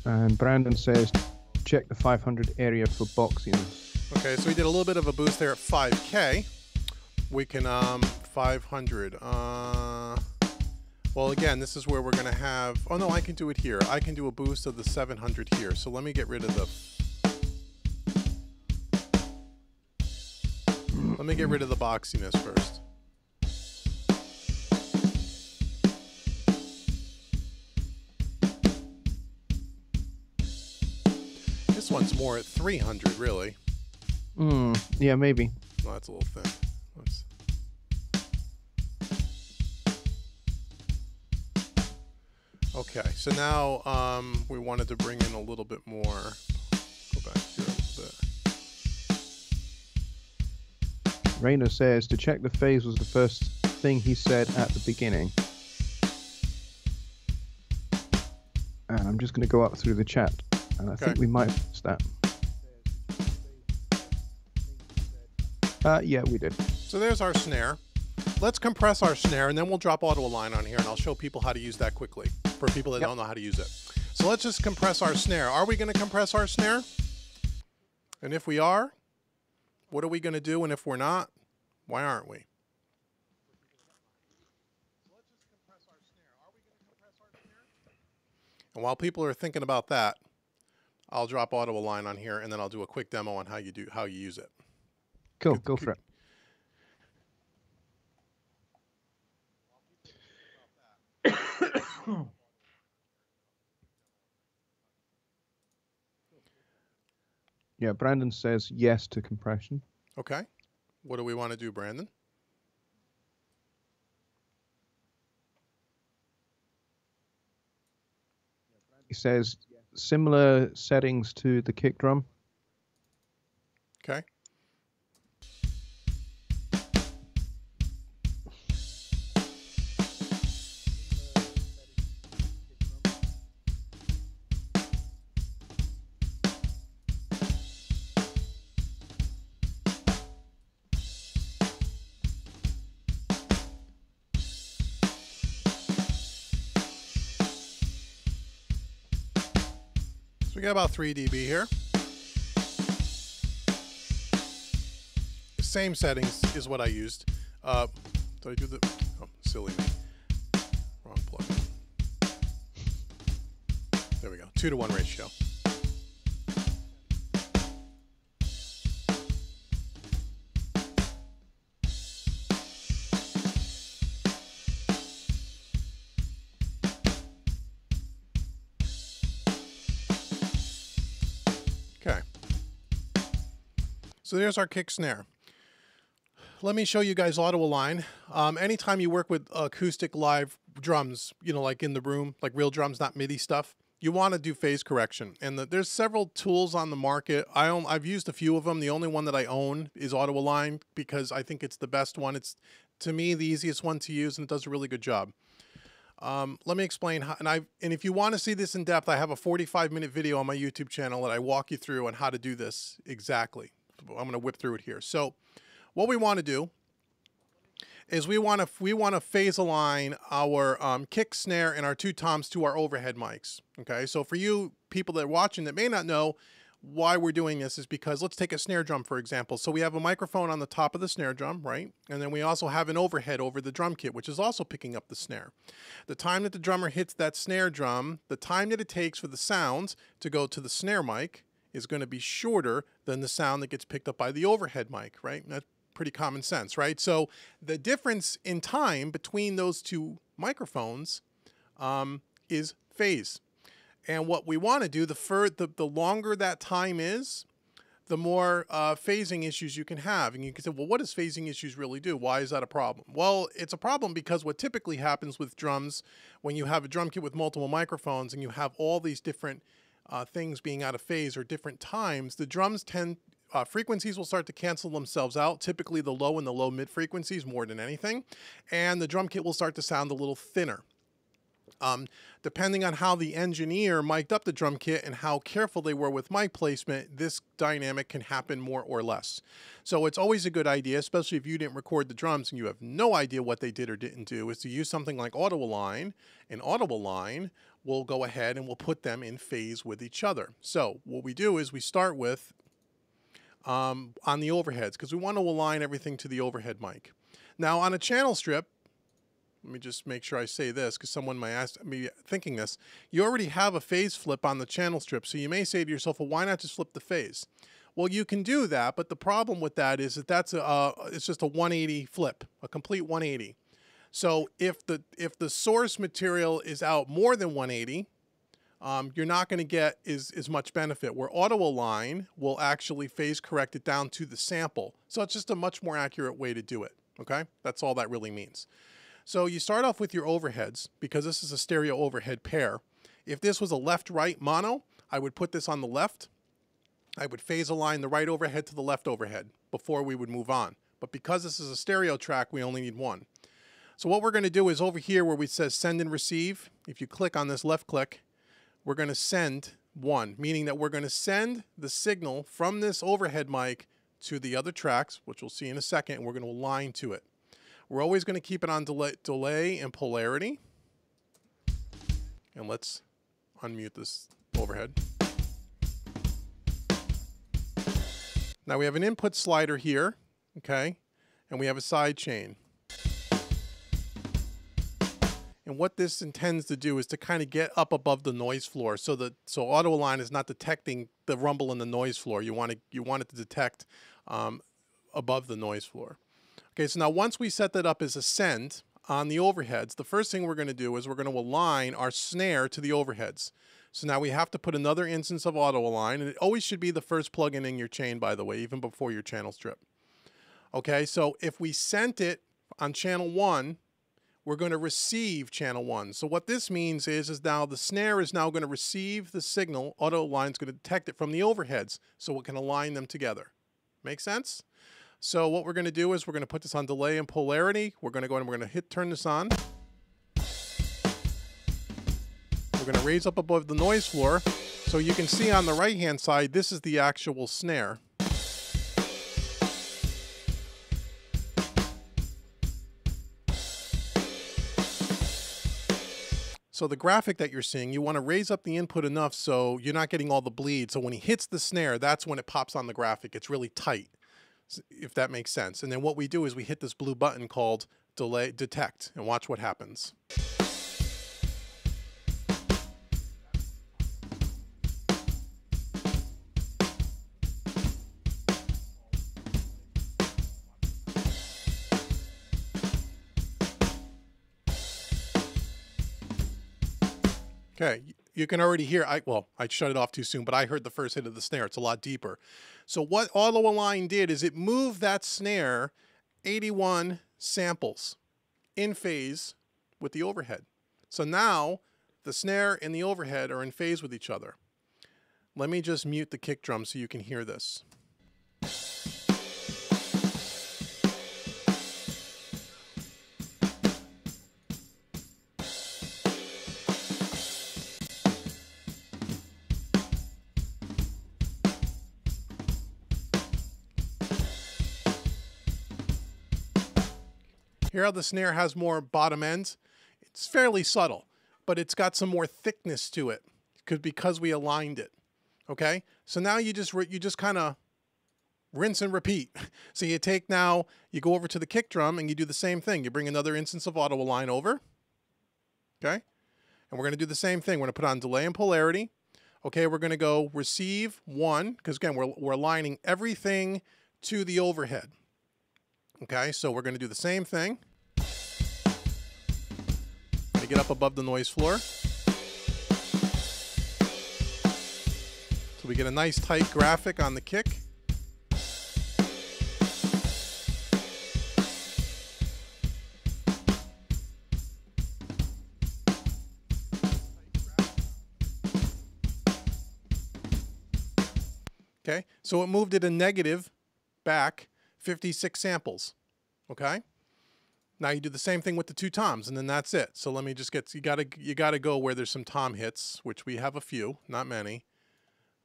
And Brandon says, check the 500 area for boxiness. Okay, so we did a little bit of a boost there at 5K. We can 500. Well, again, this is where we're gonna have. Oh no, I can do it here. I can do a boost of the 700 here. So let me get rid of the. Let me get rid of the boxiness first. This one's more at 300, really. Yeah, maybe. Well, that's a little thin. Let's... Okay, so now we wanted to bring in a little bit more. Go back here a little bit. Rainer says to check the phase was the first thing he said at the beginning. And I'm just going to go up through the chat. And I think we might have missed that. Yeah, we did. So there's our snare. Let's compress our snare, and then we'll drop auto align on here, and I'll show people how to use that quickly for people that don't know how to use it. So let's just compress our snare. Are we going to compress our snare? And if we are, what are we going to do? And if we're not, why aren't we? And while people are thinking about that, I'll drop auto align on here, and then I'll do a quick demo on how you use it. Cool, go for it. Yeah, Brandon says yes to compression. Okay. What do we want to do, Brandon? He says similar settings to the kick drum. Okay. So we got about 3 dB here. Same settings is what I used. Did I do the? Oh, silly me. Wrong plug. There we go. 2-to-1 ratio. So there's our kick snare. Let me show you guys auto align. Anytime you work with acoustic live drums, you know, like in the room, like real drums, not MIDI stuff, you want to do phase correction. And there's several tools on the market. I've used a few of them. The only one that I own is auto align because I think it's the best one. It's, to me, the easiest one to use, and it does a really good job. Let me explain how, and if you want to see this in depth, I have a 45-minute video on my YouTube channel that I walk you through on how to do this exactly. I'm going to whip through it here. So what we want to do is we want to phase align our kick, snare, and our two toms to our overhead mics. Okay, so for you people that are watching that may not know why we're doing this is because let's take a snare drum for example. So we have a microphone on the top of the snare drum, right? And then we also have an overhead over the drum kit, which is also picking up the snare. The time that the drummer hits that snare drum, the time that it takes for the sounds to go to the snare mic is going to be shorter than the sound that gets picked up by the overhead mic, right? That's pretty common sense, right? So the difference in time between those two microphones is phase. And what we want to do, the longer that time is, the more phasing issues you can have. And you can say, well, what does phasing issues really do? Why is that a problem? Well, it's a problem because what typically happens with drums, when you have a drum kit with multiple microphones and you have all these different things being out of phase or different times, the drums tend, frequencies will start to cancel themselves out, typically the low and the low mid frequencies more than anything, and the drum kit will start to sound a little thinner. Depending on how the engineer mic'd up the drum kit and how careful they were with mic placement, this dynamic can happen more or less. So it's always a good idea, especially if you didn't record the drums and you have no idea what they did or didn't do, is to use something like auto align. And auto align will go ahead and we'll put them in phase with each other. So what we do is we start with on the overheads because we want to align everything to the overhead mic. Now on a channel strip, let me just make sure I say this because someone might ask me thinking this. You already have a phase flip on the channel strip, so you may say to yourself, well, why not just flip the phase? Well, you can do that, but the problem with that is that it's just a 180 flip, a complete 180. So if the source material is out more than 180, you're not going to get as much benefit, where auto align will actually phase correct it down to the sample. So it's just a much more accurate way to do it, okay? That's all that really means. So you start off with your overheads, because this is a stereo overhead pair. If this was a left-right mono, I would put this on the left. I would phase align the right overhead to the left overhead before we would move on. But because this is a stereo track, we only need one. So what we're going to do is over here where it says send and receive, if you click on this left click, we're going to send one, meaning that we're going to send the signal from this overhead mic to the other tracks, which we'll see in a second, and we're going to align to it. We're always going to keep it on delay and polarity. And let's unmute this overhead. Now we have an input slider here, okay? And we have a side chain. And what this intends to do is to kind of get up above the noise floor, so auto align is not detecting the rumble in the noise floor. You want it to detect above the noise floor. Okay, so now once we set that up as a send on the overheads, the first thing we're going to do is we're going to align our snare to the overheads. So now we have to put another instance of auto align, and it always should be the first plugin in your chain, by the way, even before your channel strip. Okay, so if we sent it on channel 1, we're going to receive channel 1. So what this means is now the snare is now going to receive the signal. Auto align is going to detect it from the overheads, so it can align them together. Make sense? So what we're going to do is we're going to put this on delay and polarity. We're going to go and we're going to turn this on. We're going to raise up above the noise floor. So you can see on the right hand side, this is the actual snare. So the graphic that you're seeing, you want to raise up the input enough so you're not getting all the bleed. So when he hits the snare, that's when it pops on the graphic. It's really tight, if that makes sense. And then what we do is we hit this blue button called delay detect, and watch what happens. Okay, you can already hear, well, I shut it off too soon, but I heard the first hit of the snare. It's a lot deeper. So what auto align did is it moved that snare 81 samples in phase with the overhead. So now the snare and the overhead are in phase with each other. Let me just mute the kick drum so you can hear this. Hear how the snare has more bottom ends? It's fairly subtle, but it's got some more thickness to it because we aligned it. Okay, so now you just kind of rinse and repeat. So you take now, you go over to the kick drum and you do the same thing. You bring another instance of auto align over. Okay, and we're going to do the same thing. We're going to put on delay and polarity. Okay, we're going to go receive 1 because again we're aligning everything to the overhead. Okay, so we're going to do the same thing. To get up above the noise floor. So we get a nice tight graphic on the kick. Okay, so it moved it a negative back 56 samples. Okay, now you do the same thing with the 2 toms, and then that's it. So let me just get, you gotta go where there's some tom hits, which we have a few, not many.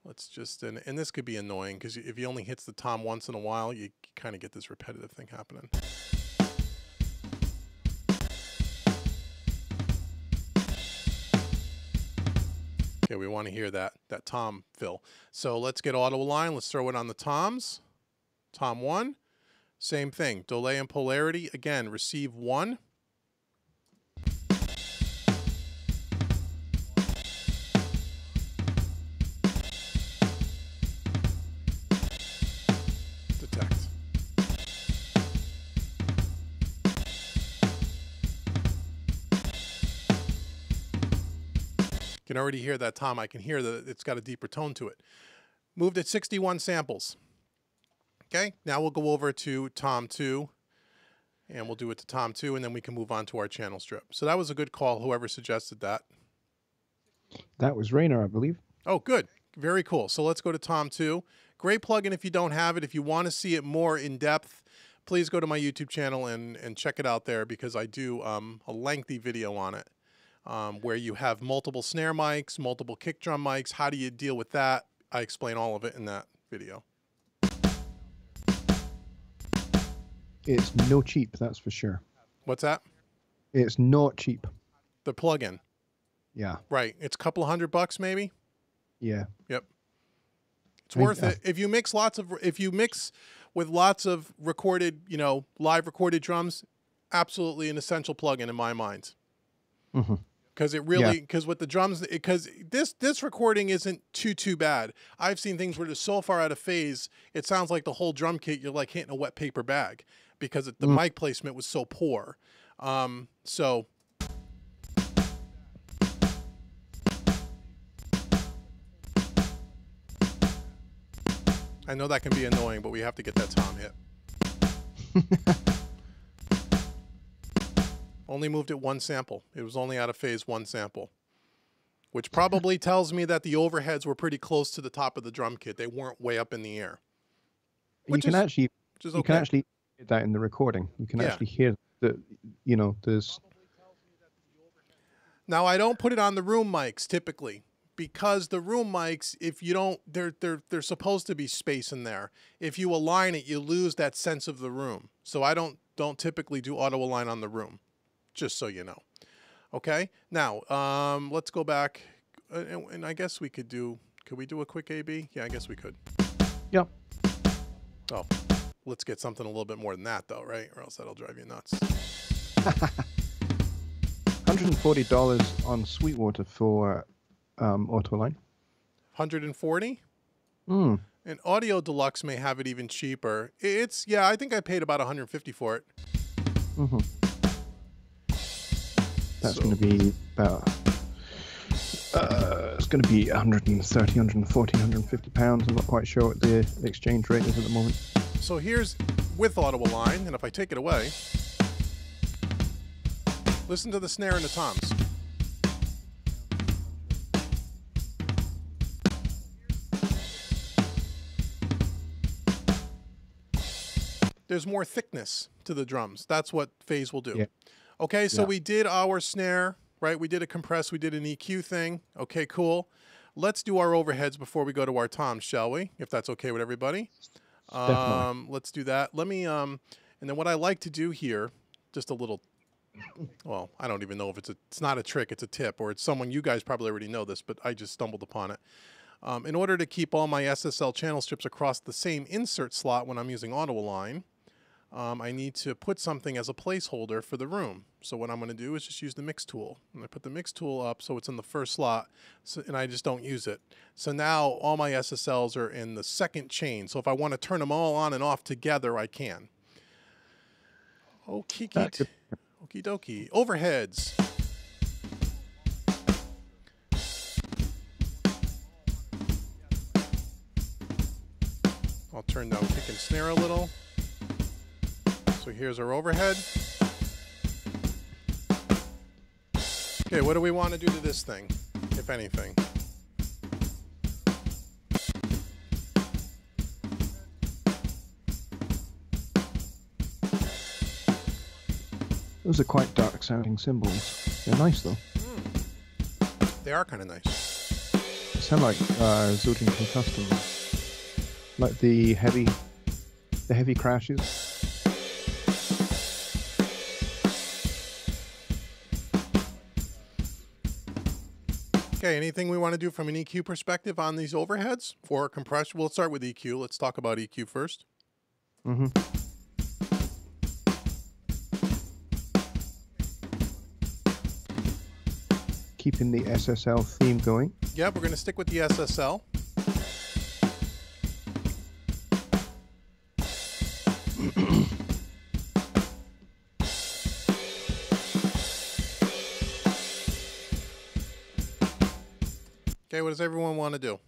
Let's just, and this could be annoying because if he only hits the tom once in a while, you kind of get this repetitive thing happening. Okay, we want to hear that tom fill. So let's get auto align. Let's throw it on the toms. Tom 1. Same thing. Delay and polarity. Again, receive 1. Detect. You can already hear that tom. I can hear that it's got a deeper tone to it. Moved at 61 samples. Okay, now we'll go over to tom 2, and we'll do it to tom 2, and then we can move on to our channel strip. So that was a good call, whoever suggested that. That was Rainer, I believe. Oh, good. Very cool. So let's go to tom 2. Great plugin if you don't have it. If you want to see it more in depth, please go to my YouTube channel and check it out there because I do a lengthy video on it where you have multiple snare mics, multiple kick drum mics. How do you deal with that? I explain all of it in that video. It's no cheap, that's for sure. What's that? It's not cheap. The plugin. Yeah. Right. It's a couple of $100 maybe. Yeah. Yep. It's worth it. If you mix with lots of recorded, live recorded drums, absolutely an essential plugin in my mind. Mm-hmm. Because it really, because with the drums, because this recording isn't too bad. I've seen things where they're so far out of phase, it sounds like the whole drum kit, you're like hitting a wet paper bag because the mic placement was so poor. So I know that can be annoying, but we have to get that tom hit. Only moved it 1 sample. It was only out of phase 1 sample, which probably tells me that the overheads were pretty close to the top of the drum kit. They weren't way up in the air. You can actually hear that in the recording. You can actually hear that, there's. Now I don't put it on the room mics typically because the room mics, if you don't, they're supposed to be space in there. If you align it, you lose that sense of the room. So I don't typically do auto align on the room. Just so you know. Okay, now let's go back, and I guess we could we do a quick A/B? Yeah, I guess we could. Yep. Oh, let's get something a little bit more than that, though, right? Or else that'll drive you nuts. $140 on Sweetwater for auto align. 140. And Audio Deluxe may have it even cheaper. I think I paid about 150 for it. That's going to be about It's going to be 130, 140, 150 pounds. I'm not quite sure what the exchange rate is at the moment. So here's with audible line, and if I take it away, listen to the snare and the toms. There's more thickness to the drums. That's what phase will do. Yeah. Okay, so Yeah. we did our snare, right? We did a compress, we did an EQ thing. Okay, cool. Let's do our overheads before we go to our toms, shall we? If that's okay with everybody. Definitely. Let's do that. Let me and then what I like to do here, just a little, well, I don't even know if it's not a trick, it's a tip, or it's someone, you guys probably already know this, but I just stumbled upon it. In order to keep all my SSL channel strips across the same insert slot when I'm using audible line, I need to put something as a placeholder for the room. So what I'm going to do is just use the mix tool. And I put the mix tool up so it's in the first slot, and I just don't use it. So now all my SSLs are in the second chain. So if I want to turn them all on and off together, I can. Okie dokie. Overheads. I'll turn down kick and snare a little. So here's our overhead. Okay, what do we want to do to this thing, if anything? Those are quite dark sounding cymbals. They're nice though. They are kind of nice. They sound like Zildjian Custom. Like the heavy crashes. Okay, anything we want to do from an EQ perspective on these overheads for compression? We'll start with EQ. Let's talk about EQ first. Mm-hmm. Keeping the SSL theme going. Yep, we're going to stick with the SSL. Okay, what does everyone want to do?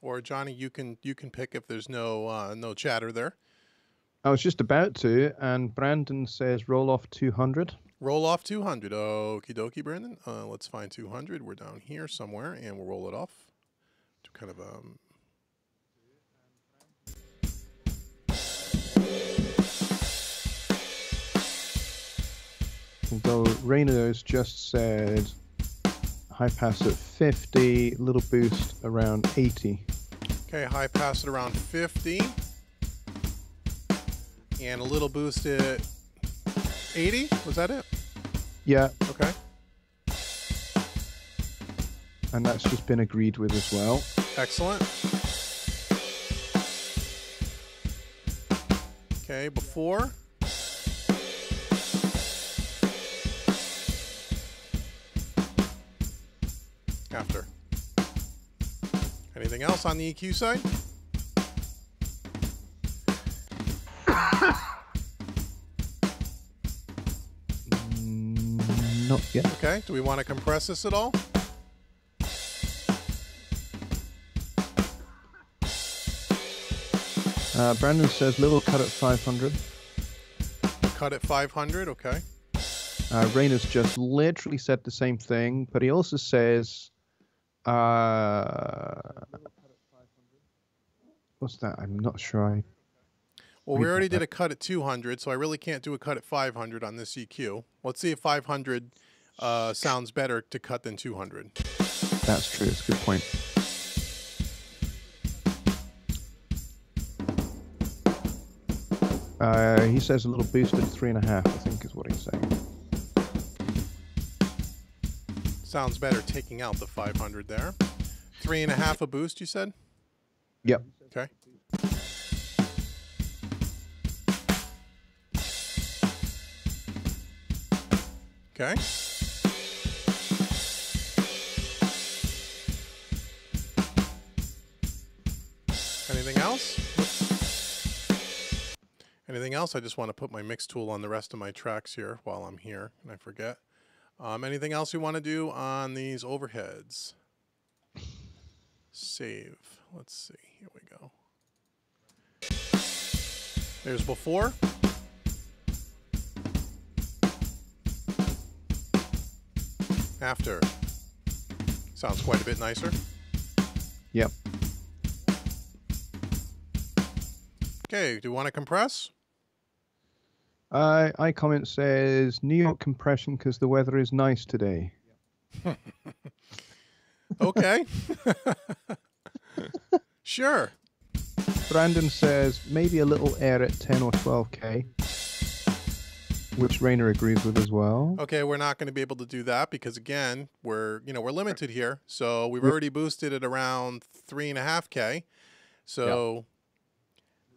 Or Johnny, you can pick if there's no chatter there. I was just about to, and Brandon says roll off 200. Roll off 200. Okie dokie, Brandon. Let's find 200. We're down here somewhere, and we'll roll it off to kind of Although Rayner's just said high pass at 50, little boost around 80. Okay, high pass at around 50. And a little boost at 80. Was that it? Yeah, Okay. and that's just been agreed with as well. Excellent. Okay, before. After. Anything else on the EQ side? Not yet. Okay, do we want to compress this at all? Brandon says little cut at 500. Cut at 500, okay. Rayner's just literally said the same thing, but he also says, what's that? I'm not sure. Well, we already did a cut at 200, so I really can't do a cut at 500 on this EQ. Let's see if 500 sounds better to cut than 200. That's true. It's a good point. He says a little boost at 3.5, I think is what he's saying. Sounds better taking out the 500 there. 3.5 a boost, you said? Yep. Okay. Okay. Anything else? Anything else? I just want to put my mix tool on the rest of my tracks here while I'm here, and I forget. Anything else we want to do on these overheads? Save. Let's see. Here we go. There's before. After. Sounds quite a bit nicer. Yep. Okay, do you want to compress? iComment says New York compression because the weather is nice today. Okay. Sure. Brandon says maybe a little air at 10 or 12K, which Rainer agrees with as well. Okay, we're not going to be able to do that because again, we're limited here. So we've already boosted at around 3.5K. So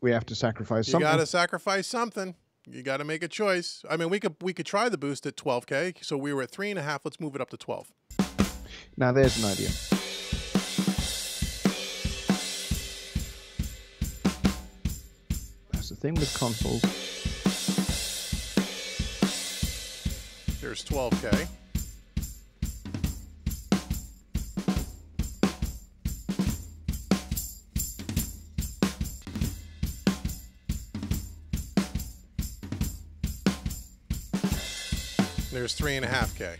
we have to sacrifice you something. got to sacrifice something. You got to make a choice. I mean, we could try the boost at 12K. So we were at 3.5. Let's move it up to 12. Now there's an idea. That's the thing with consoles. There's 12K. There's 3.5K.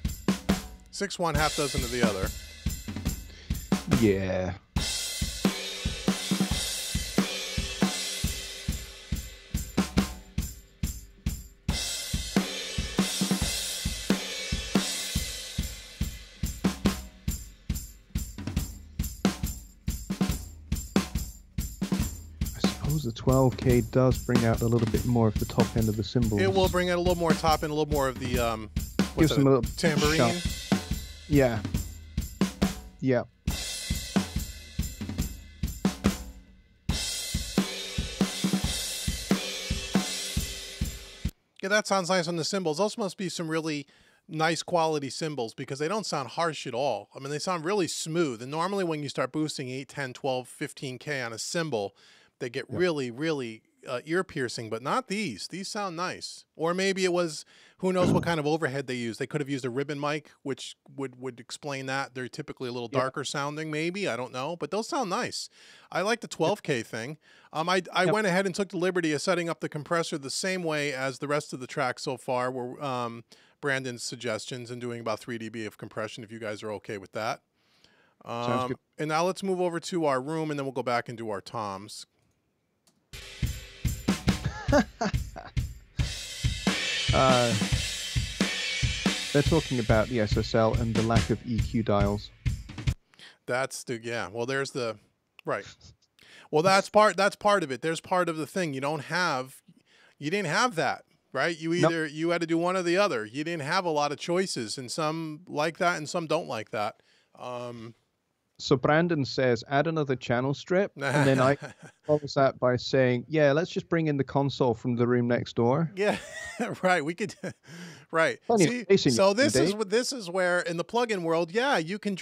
6 one, half dozen of the other. Yeah. I suppose the 12K does bring out a little bit more of the top end of the cymbals. It will bring out a little more top and a little more of the Gives them a little tambourine. sharp. Yeah. Yeah. Yeah, that sounds nice on the cymbals. Those must be some really nice quality cymbals because they don't sound harsh at all. I mean, they sound really smooth. And normally when you start boosting 8, 10, 12, 15K on a cymbal, they get really, really ear piercing, but not these. These sound nice. Or maybe it was, who knows what kind of overhead they used. They could have used a ribbon mic, which would explain that. They're typically a little darker sounding, maybe. I don't know. But those sound nice. I like the 12K thing. I went ahead and took the liberty of setting up the compressor the same way as the rest of the tracks so far were Brandon's suggestions and doing about 3 dB of compression if you guys are okay with that. Sounds good. And now let's move over to our room and then we'll go back and do our toms. They're talking about the SSL and the lack of EQ dials. That's the well. There's the right. Well, that's part of it. There's part of the thing you didn't have that, right? You either you had to do one or the other. You didn't have a lot of choices, and some like that, and some don't like that. So Brandon says, add another channel strip, and then I follows that by saying, yeah, let's just bring in the console from the room next door. Yeah, right. We could, right. Plenty of See, space in so your this is where in the plugin world, yeah, you can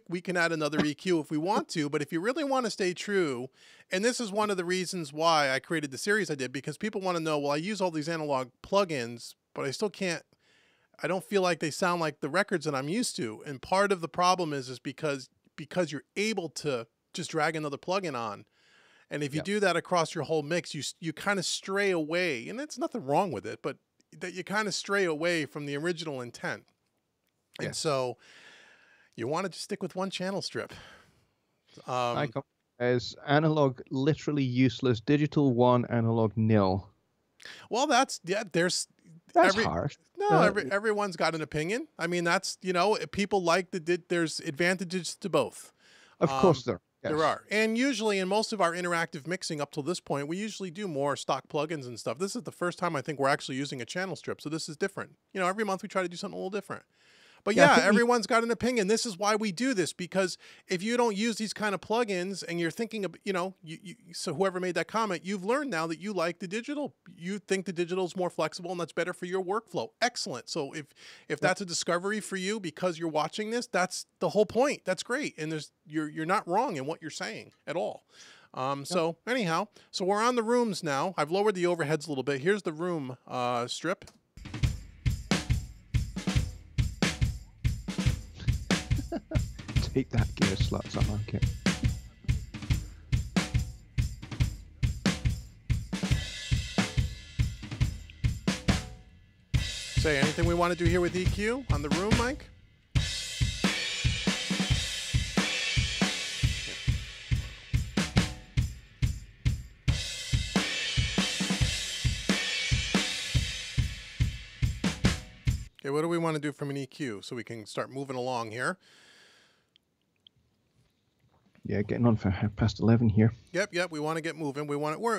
we can add another EQ if we want to, but if you really want to stay true, and this is one of the reasons why I created the series I did, because people want to know, well, I use all these analog plugins, but I still can't. I don't feel like they sound like the records that I'm used to, and part of the problem is because you're able to just drag another plugin on. And if you do that across your whole mix, you kind of stray away, and there's nothing wrong with it, but that you kind of stray away from the original intent. And so you want to just stick with one channel strip. As analog literally useless, digital 1, analog nil. Well, that's harsh. No, everyone's got an opinion. I mean, that's, people like there's advantages to both. Of course there are. Yes. There are. And usually in most of our interactive mixing up till this point, we usually do more stock plugins and stuff. This is the first time I think we're actually using a channel strip. So this is different. Every month we try to do something a little different. But yeah, everyone's got an opinion. This is why we do this, because if you don't use these kind of plugins and you're thinking of, so whoever made that comment, you've learned now that you like the digital. You think the digital is more flexible and that's better for your workflow. Excellent. So if that's a discovery for you because you're watching this, that's the whole point. That's great. And you're not wrong in what you're saying at all. So anyhow, so we're on the rooms now. I've lowered the overheads a little bit. Here's the room strip. hate that gear slots. I like it. Say, anything we want to do here with EQ on the room, Mike? Okay, what do we want to do from an EQ so we can start moving along here? Yeah, getting on for 11:30 here. Yep. We want to get moving.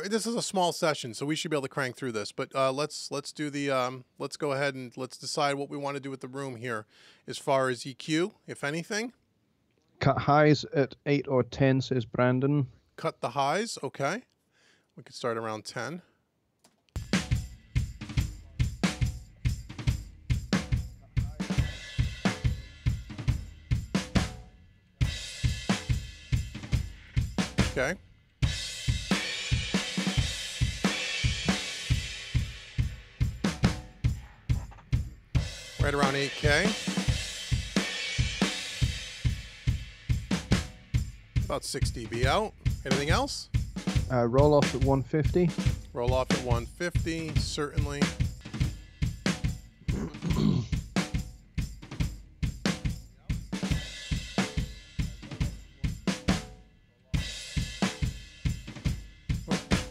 This is a small session, so we should be able to crank through this. But let's do the let's go ahead and let's decide what we want to do with the room here, as far as EQ, if anything. Cut highs at 8 or 10, says Brandon. Cut the highs. Okay, we could start around 10. Okay. Right around 8K. About 6 dB out. Anything else? Roll off at 150. Roll off at 150, certainly.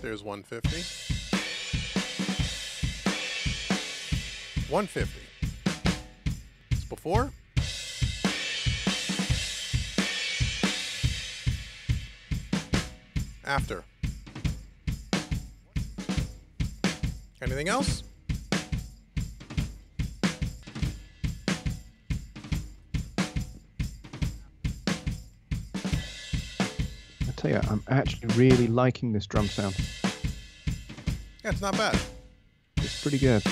There's 150. 150. It's before. After. Anything else? I tell you, I'm actually really liking this drum sound. Yeah, it's not bad. It's pretty good.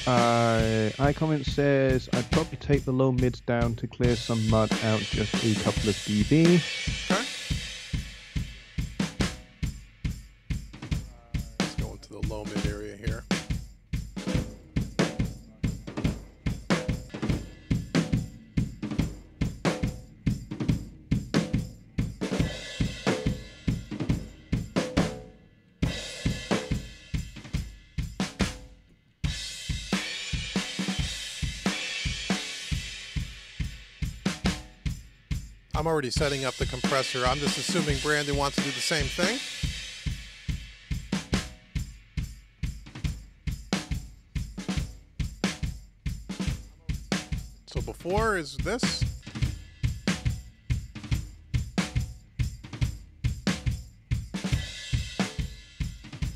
iComment says, I'd probably take the low mids down to clear some mud out just a couple of dB. Okay. Let's go into the low mid area here. I'm already setting up the compressor. I'm just assuming Brandon wants to do the same thing. So before is this.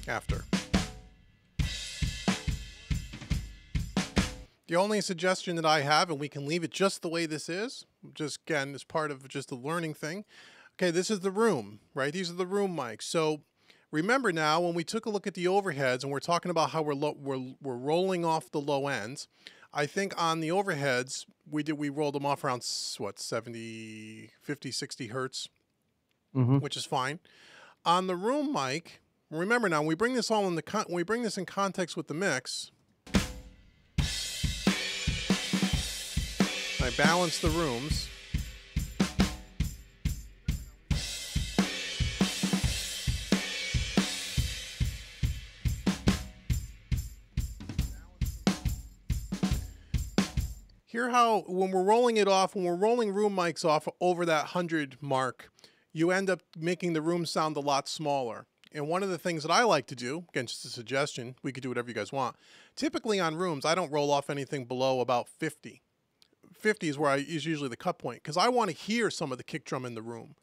After. The only suggestion that I have, and we can leave it just the way this is, just again, as part of just a learning thing. Okay, this is the room, right? These are the room mics. So remember now, when we took a look at the overheads and we're talking about how we're rolling off the low ends, I think on the overheads, we rolled them off around, what, 70, 50, 60 hertz, which is fine. On the room mic, remember now, when we bring this all in when we bring this in context with the mix, I balance the rooms. Hear how when we're rolling it off, when we're rolling room mics off over that 100 mark, you end up making the room sound a lot smaller. And one of the things that I like to do, again, just a suggestion, we could do whatever you guys want. Typically on rooms, I don't roll off anything below about 50. 50 is where is usually the cut point, because I want to hear some of the kick drum in the room.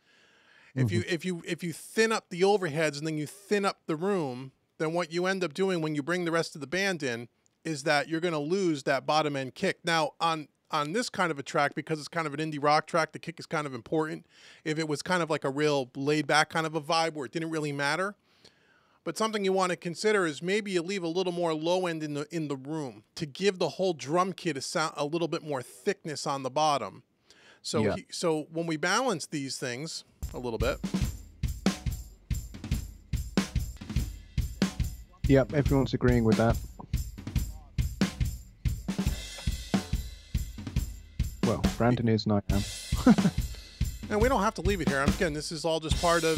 If you thin up the overheads and then you thin up the room, then what you end up doing when you bring the rest of the band in is that you're going to lose that bottom end kick. Now on this kind of a track, because it's kind of an indie rock track, the kick is kind of important. If it was kind of like a real laid back kind of a vibe where it didn't really matter. But something you want to consider is maybe you leave a little more low end in the room to give the whole drum kit a little bit more thickness on the bottom. So yeah. So when we balance these things a little bit. Yep, everyone's agreeing with that. Well, Brandon is, and I am. And we don't have to leave it here. Again, this is all just part of...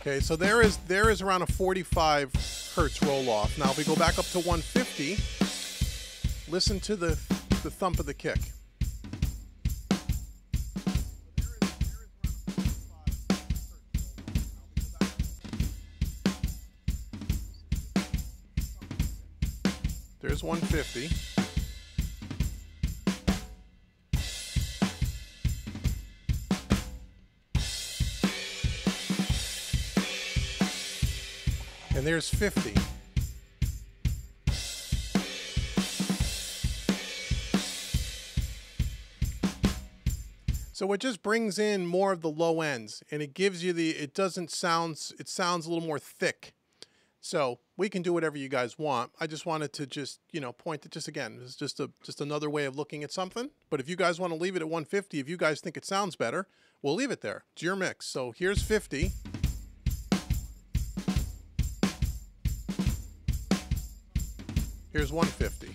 Okay, so there is around a 45 hertz roll off. Now, if we go back up to 150, listen to the thump of the kick. There's 150. And there's 50. So it just brings in more of the low ends, and it gives you it sounds a little more thick. So we can do whatever you guys want. I just wanted to just, point to again, it's just another way of looking at something. But if you guys want to leave it at 150, if you guys think it sounds better, we'll leave it there. It's your mix. So here's 50. Here's 150.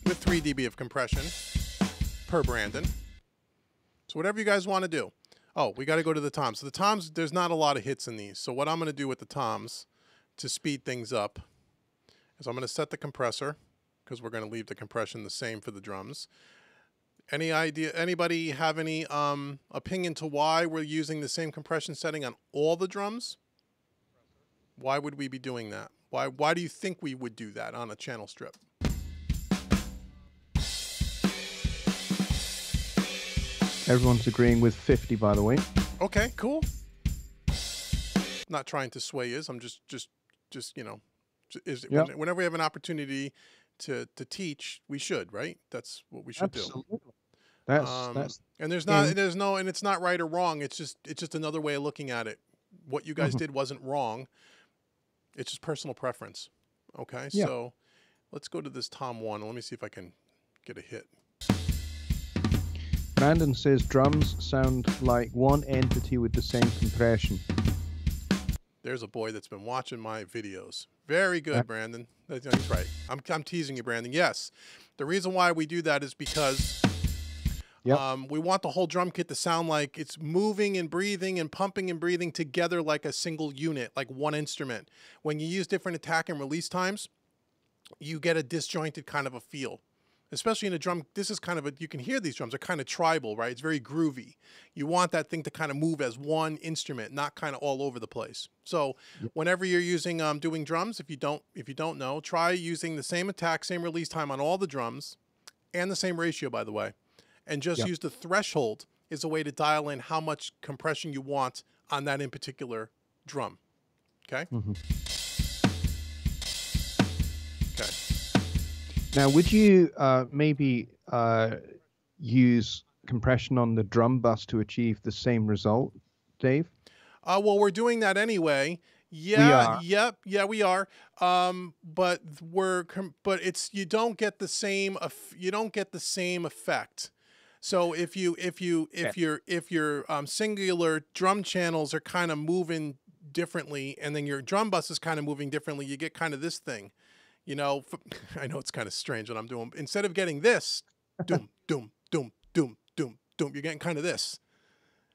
With 3 dB of compression per Brandon. So whatever you guys want to do. Oh, we got to go to the toms. So the toms, there's not a lot of hits in these. So what I'm going to do with the toms to speed things up is I'm going to set the compressor, because we're going to leave the compression the same for the drums. Any idea? Anybody have any opinion to why we're using the same compression setting on all the drums? Why would we be doing that? Why do you think we would do that on a channel strip? Everyone's agreeing with 50, by the way. Okay, cool. Not trying to sway you. I'm just whenever we have an opportunity to teach, we should, right? That's what we should do. That's and it's not right or wrong. It's just another way of looking at it. What you guys did wasn't wrong. It's just personal preference. Okay, yeah. So let's go to this tom 1. Let me see if I can get a hit. Brandon says drums sound like one entity with the same compression. There's a boy that's been watching my videos. Very good, Brandon. He's right. I'm teasing you, Brandon. Yes. The reason why we do that is because we want the whole drum kit to sound like it's moving and breathing and pumping and breathing together like a single unit, like one instrument. When you use different attack and release times, you get a disjointed kind of a feel. Especially in a drum, this is kind of you can hear these drums are kind of tribal, right? It's very groovy. You want that thing to kind of move as one instrument, not kind of all over the place. So whenever you're using, doing drums, if you don't know, try using the same attack, same release time on all the drums, and the same ratio, by the way. And just use the threshold as a way to dial in how much compression you want on that in particular drum. Okay? Okay. Now, would you maybe use compression on the drum bus to achieve the same result, Dave? Well, we're doing that anyway. Yeah, we are. Yep, yeah, we are. But you don't get the same effect. So if your singular drum channels are kind of moving differently, and then your drum bus is kind of moving differently, you get kind of this thing. I know it's kind of strange what I'm doing. Instead of getting this, doom, doom, doom, doom, doom, doom, you're getting kind of this.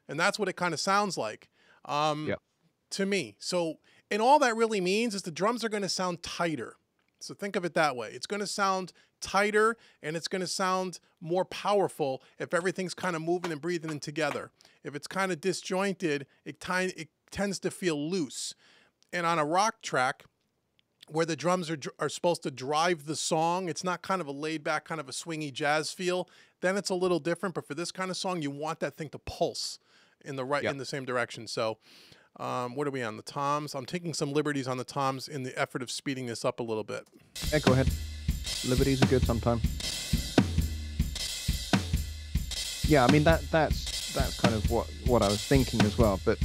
And that's what it kind of sounds like to me. So, and all that really means is the drums are going to sound tighter. So think of it that way. It's going to sound tighter, and it's going to sound more powerful if everything's kind of moving and breathing in together. If it's kind of disjointed, it tends to feel loose. And on a rock track, where the drums are supposed to drive the song, it's not kind of a laid back, kind of a swingy jazz feel, then it's a little different. But for this kind of song, you want that thing to pulse in the same direction. So what are we on the toms? I'm taking some liberties on the toms in the effort of speeding this up a little bit. Yeah, go ahead. Liberties are good sometimes. Yeah, I mean that's kind of what I was thinking as well, but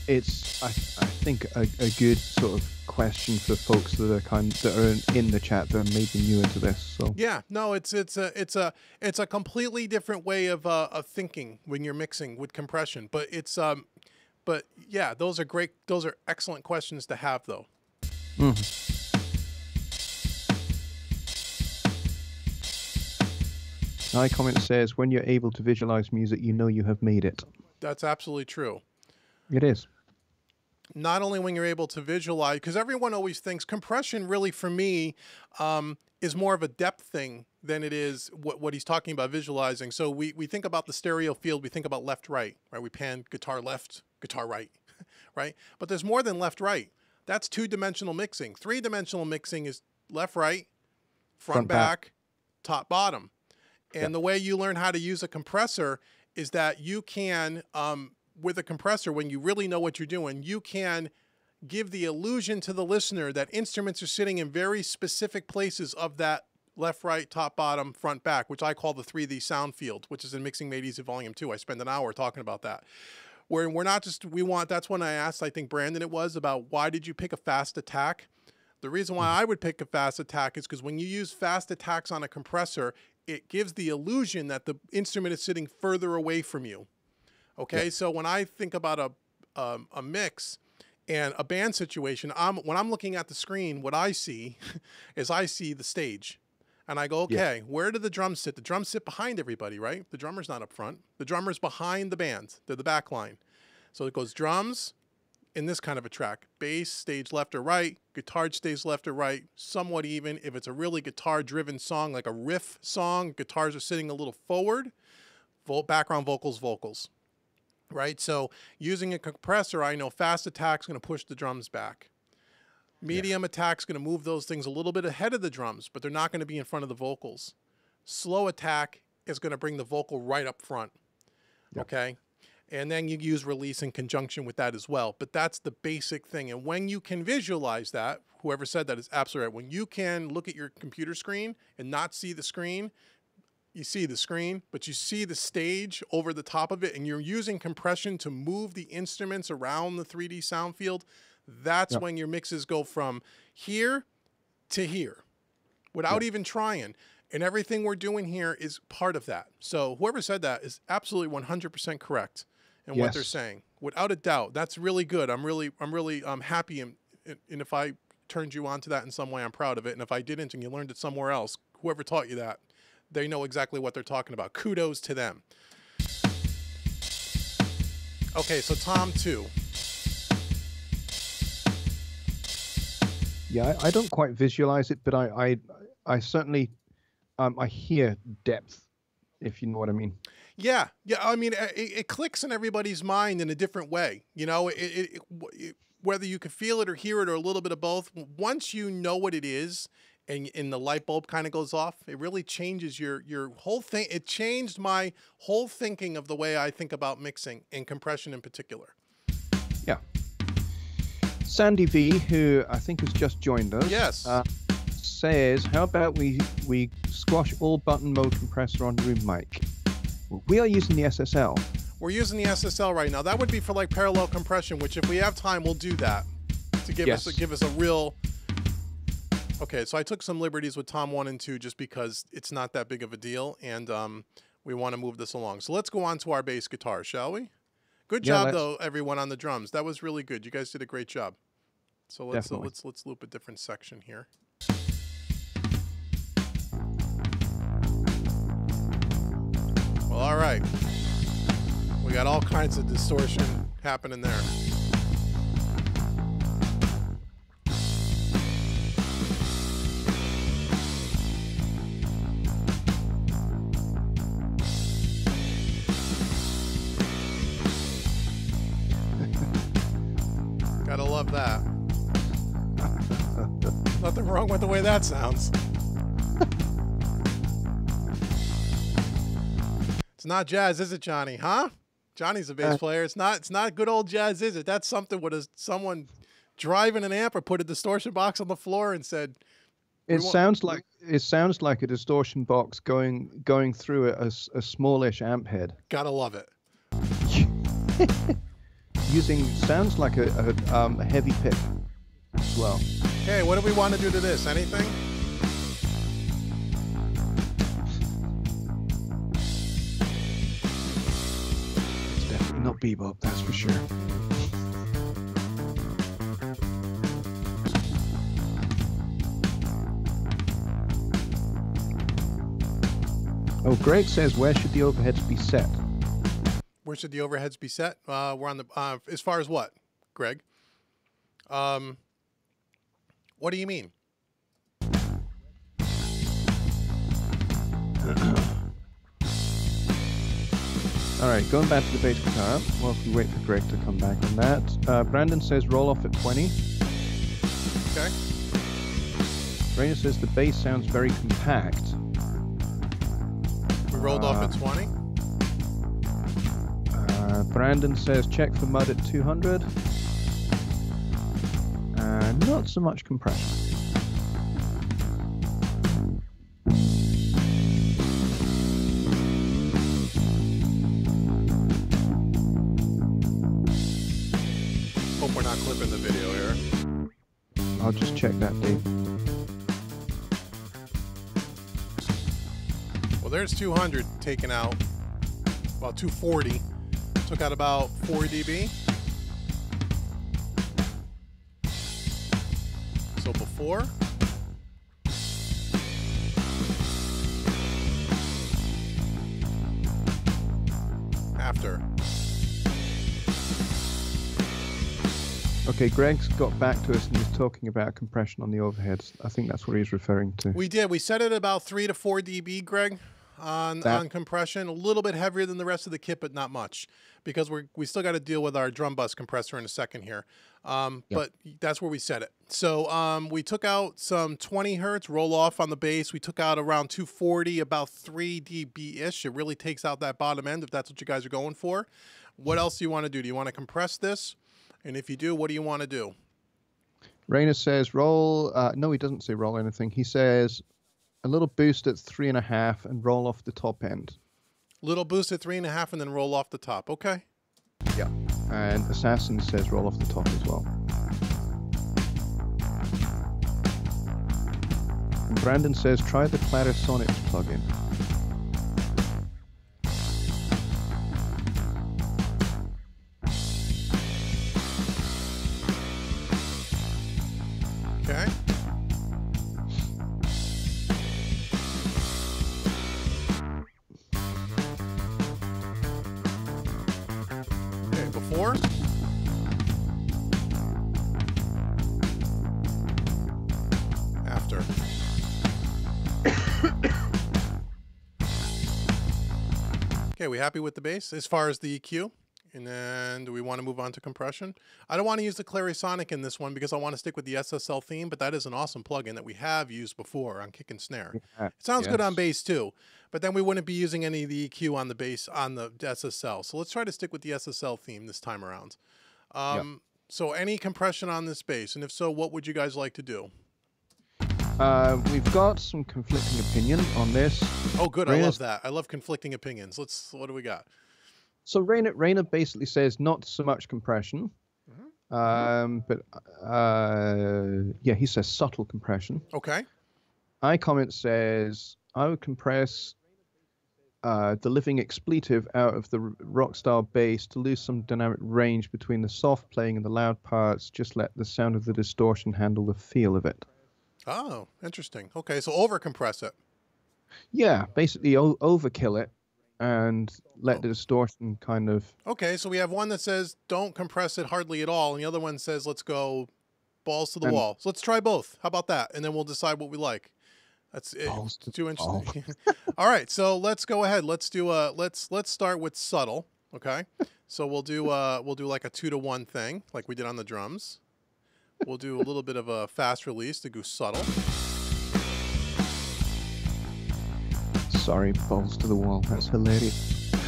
it's I think a good sort of question for folks that are in the chat that are maybe newer to this. So yeah, no, it's a completely different way of thinking when you're mixing with compression, but But yeah, those are great. Those are excellent questions to have, though. Comment says, when you're able to visualize music, you know you have made it. That's absolutely true. It is. Not only when you're able to visualize, because everyone always thinks compression really, for me, is more of a depth thing than it is what he's talking about visualizing. So we think about the stereo field, we think about left, right? We pan guitar left, guitar right, right? But there's more than left, right. That's two-dimensional mixing. Three-dimensional mixing is left, right, front, back, top, bottom. And the way you learn how to use a compressor is that you can, with a compressor, when you really know what you're doing, you can give the illusion to the listener that instruments are sitting in very specific places of that left, right, top, bottom, front, back, which I call the 3D sound field, which is in Mixing Made Easy Volume 2. I spend an hour talking about that. Where we're not just, that's when I asked, I think Brandon it was, about why did you pick a fast attack? The reason why I would pick a fast attack is because when you use fast attacks on a compressor, it gives the illusion that the instrument is sitting further away from you. Okay, so when I think about a mix and a band situation, when I'm looking at the screen, what I see is I see the stage. And I go, okay, where do the drums sit? The drums sit behind everybody, right? The drummer's not up front. The drummer's behind the band. They're the back line. So it goes drums in this kind of a track. Bass stays left or right. Guitar stays left or right, somewhat even. If it's a really guitar-driven song, like a riff song, guitars are sitting a little forward. Background vocals. Right? So using a compressor, I know fast attack's going to push the drums back. Medium attack's going to move those things a little bit ahead of the drums, but they're not going to be in front of the vocals. Slow attack is going to bring the vocal right up front. Okay? And then you use release in conjunction with that as well. But that's the basic thing. And when you can visualize that, whoever said that is absolutely right. When you can look at your computer screen and not see the screen, you see the screen, but you see the stage over the top of it, and you're using compression to move the instruments around the 3D sound field, that's when your mixes go from here to here without even trying. And everything we're doing here is part of that. So whoever said that is absolutely 100% correct in what they're saying. Without a doubt, that's really good. I'm really happy. And if I turned you on to that in some way, I'm proud of it. And if I didn't and you learned it somewhere else, whoever taught you that, they know exactly what they're talking about. Kudos to them. Okay, so Tom 2. Yeah, I don't quite visualize it, but I certainly I hear depth, if you know what I mean. Yeah. I mean, it clicks in everybody's mind in a different way. You know, whether you can feel it or hear it or a little bit of both. Once you know what it is, and the light bulb kind of goes off, it really changes your whole thing. It changed my whole thinking of the way I think about mixing and compression in particular. Yeah. Sandy V, who I think has just joined us, says, how about we squash all button mode compressor on room mic? Well, we are using the SSL. We're using the SSL right now. That would be for like parallel compression, which if we have time, we'll do that to give us a real... Okay, so I took some liberties with Tom 1 and 2 just because it's not that big of a deal, and we want to move this along. So let's go on to our bass guitar, shall we? Good job, though, everyone on the drums. That was really good. You guys did a great job. So let's loop a different section here. Well, all right. We got all kinds of distortion happening there. Gotta love that. Nothing wrong with the way that sounds. It's not jazz, is it, Johnny? Huh? Johnny's a bass player. It's not good old jazz, is it? That's something with someone driving an amp or put a distortion box on the floor and said. It sounds like a distortion box going through a smallish amp head. Gotta love it. Sounds like a heavy pick as well. Okay, what do we want to do to this? Anything? It's definitely not bebop, that's for sure. Oh, Greg says, where should the overheads be set? Where should the overheads be set? We're on the as far as what, Greg? What do you mean? All right, going back to the bass guitar whilst we wait for Greg to come back on that. Brandon says roll off at 20. Okay. Rainer says the bass sounds very compact. We rolled off at 20. Brandon says check for mud at 200. Not so much compression. Hope we're not clipping the video here. I'll just check that, Dave. Well, there's 200 taken out. About 240. Took out about 4 dB. So before. After. Okay, Greg's got back to us and he's talking about compression on the overheads. I think that's what he's referring to. We did. We set it about 3 to 4 dB, Greg, on compression. A little bit heavier than the rest of the kit, but not much, because we still got to deal with our drum bus compressor in a second here. But that's where we set it. So we took out some 20 hertz roll off on the bass. We took out around 240, about 3 dB-ish. It really takes out that bottom end if that's what you guys are going for. What else do you want to do? Do you want to compress this? And if you do, what do you want to do? Rainer says roll. No, he doesn't say roll anything. He says a little boost at 3.5 and roll off the top end. Little boost at 3.5 and then roll off the top. Okay. Yeah. And Assassin says roll off the top as well. And Brandon says try the Clarisonics plugin. Okay. Okay, before. After. Okay, we happy with the bass as far as the EQ? And then do we want to move on to compression? I don't want to use the Clarisonic in this one because I want to stick with the SSL theme, but that is an awesome plugin that we have used before on kick and snare. Yeah, it sounds good on bass too, but then we wouldn't be using any of the EQ on the bass on the SSL. So let's try to stick with the SSL theme this time around. So any compression on this bass, and if so, what would you guys like to do? We've got some conflicting opinion on this. Oh, good. I love that. I love conflicting opinions. What do we got? So Rainer basically says not so much compression, but he says subtle compression. Okay. iComment says I would compress the living expletive out of the rock style bass to lose some dynamic range between the soft playing and the loud parts. Just let the sound of the distortion handle the feel of it. Oh, interesting. Okay, so over compress it. Yeah, basically overkill it. And let the distortion kind of... Okay, so we have one that says don't compress it hardly at all, and the other one says let's go balls to the wall. So let's try both. How about that? And then we'll decide what we like. That's it. Too interesting. All right, so let's go ahead. Let's do let's start with subtle. Okay, so we'll do like a 2-to-1 thing, like we did on the drums. We'll do a little bit of a fast release to go subtle. Sorry, balls to the wall. That's hilarious.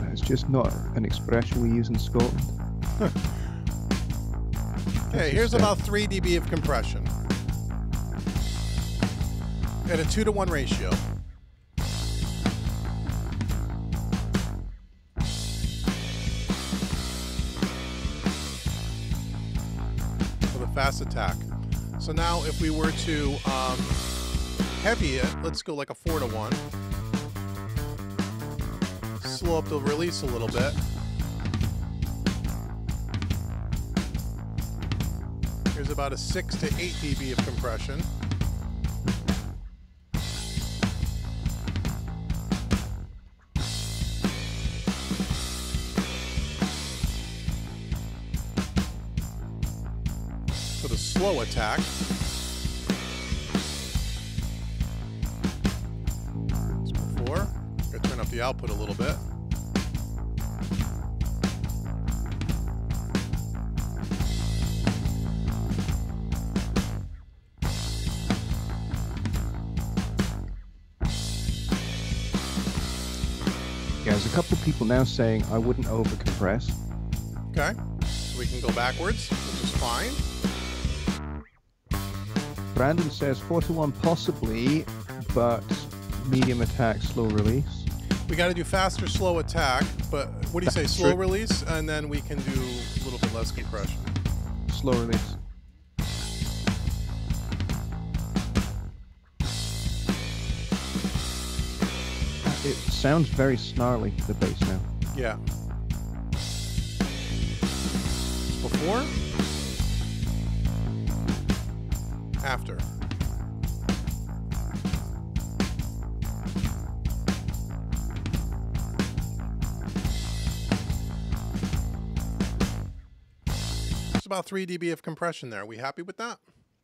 That's just not an expression we use in Scotland. Okay, here's about 3 dB of compression at a 2-to-1 ratio. For the fast attack. So now if we were to heavy it, let's go like a 4-to-1. Slow up the release a little bit. Here's about a 6 to 8 dB of compression. slow attack. As before, gotta turn up the output a little bit. Yeah, there's a couple of people now saying I wouldn't overcompress. Okay, so we can go backwards, which is fine. Brandon says 4 to 1 possibly, but medium attack, slow release. We got to do faster, slow attack, but what do you say, That's slow true. release, and then we can do a little bit less compression. Slow release. It sounds very snarly, the bass now. Yeah. Before? After. It's about 3 dB of compression there. Are we happy with that?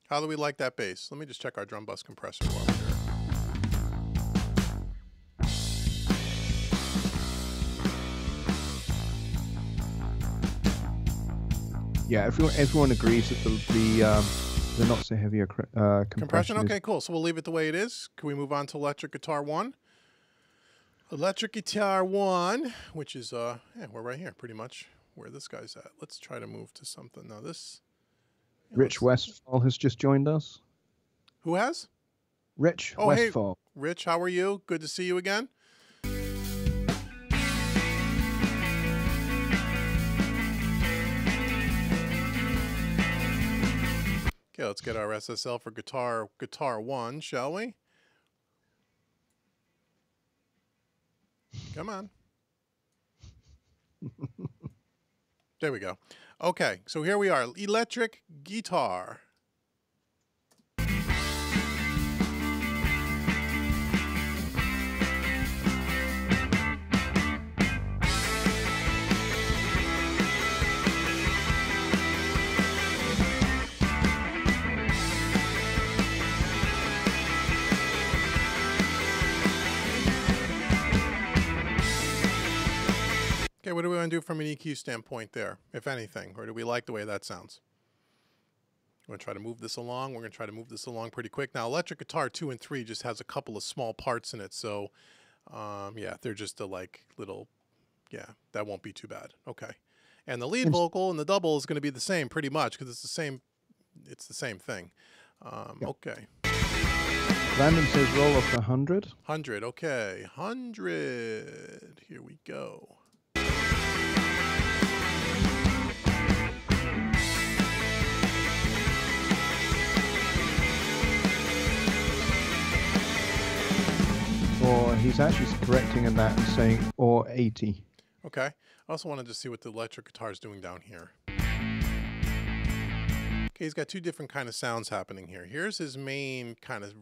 How do we like that bass? Let me just check our drum bus compressor while we're here. Yeah, everyone agrees that the not so heavier compression. Okay, cool. So we'll leave it the way it is. Can we move on to electric guitar 1? Electric guitar 1, which is yeah, we're right here, pretty much where this guy's at. Let's try to move to something. Now this. Yeah, Rich Westfall has just joined us. Who has? Rich Oh, Westfall. hey, Rich, how are you? Good to see you again. Okay, let's get our SSL for guitar 1, shall we? Come on. There we go. Okay, so here we are, electric guitar. Okay, what do we want to do from an EQ standpoint there, if anything? Or do we like the way that sounds? We're going to try to move this along. We're going to try to move this along pretty quick. Now, electric guitar 2 and 3 just has a couple of small parts in it. So, yeah, they're just a like little, yeah, that won't be too bad. Okay. And the lead vocal and the double is going to be the same pretty much because it's the same thing. Yep. Okay. Brandon says roll up 100. 100, okay. 100. Here we go. Or he's actually correcting in that and saying or 80. Okay. I also wanted to see what the electric guitar is doing down here. Okay, he's got two different kind of sounds happening here. Here's his main kind of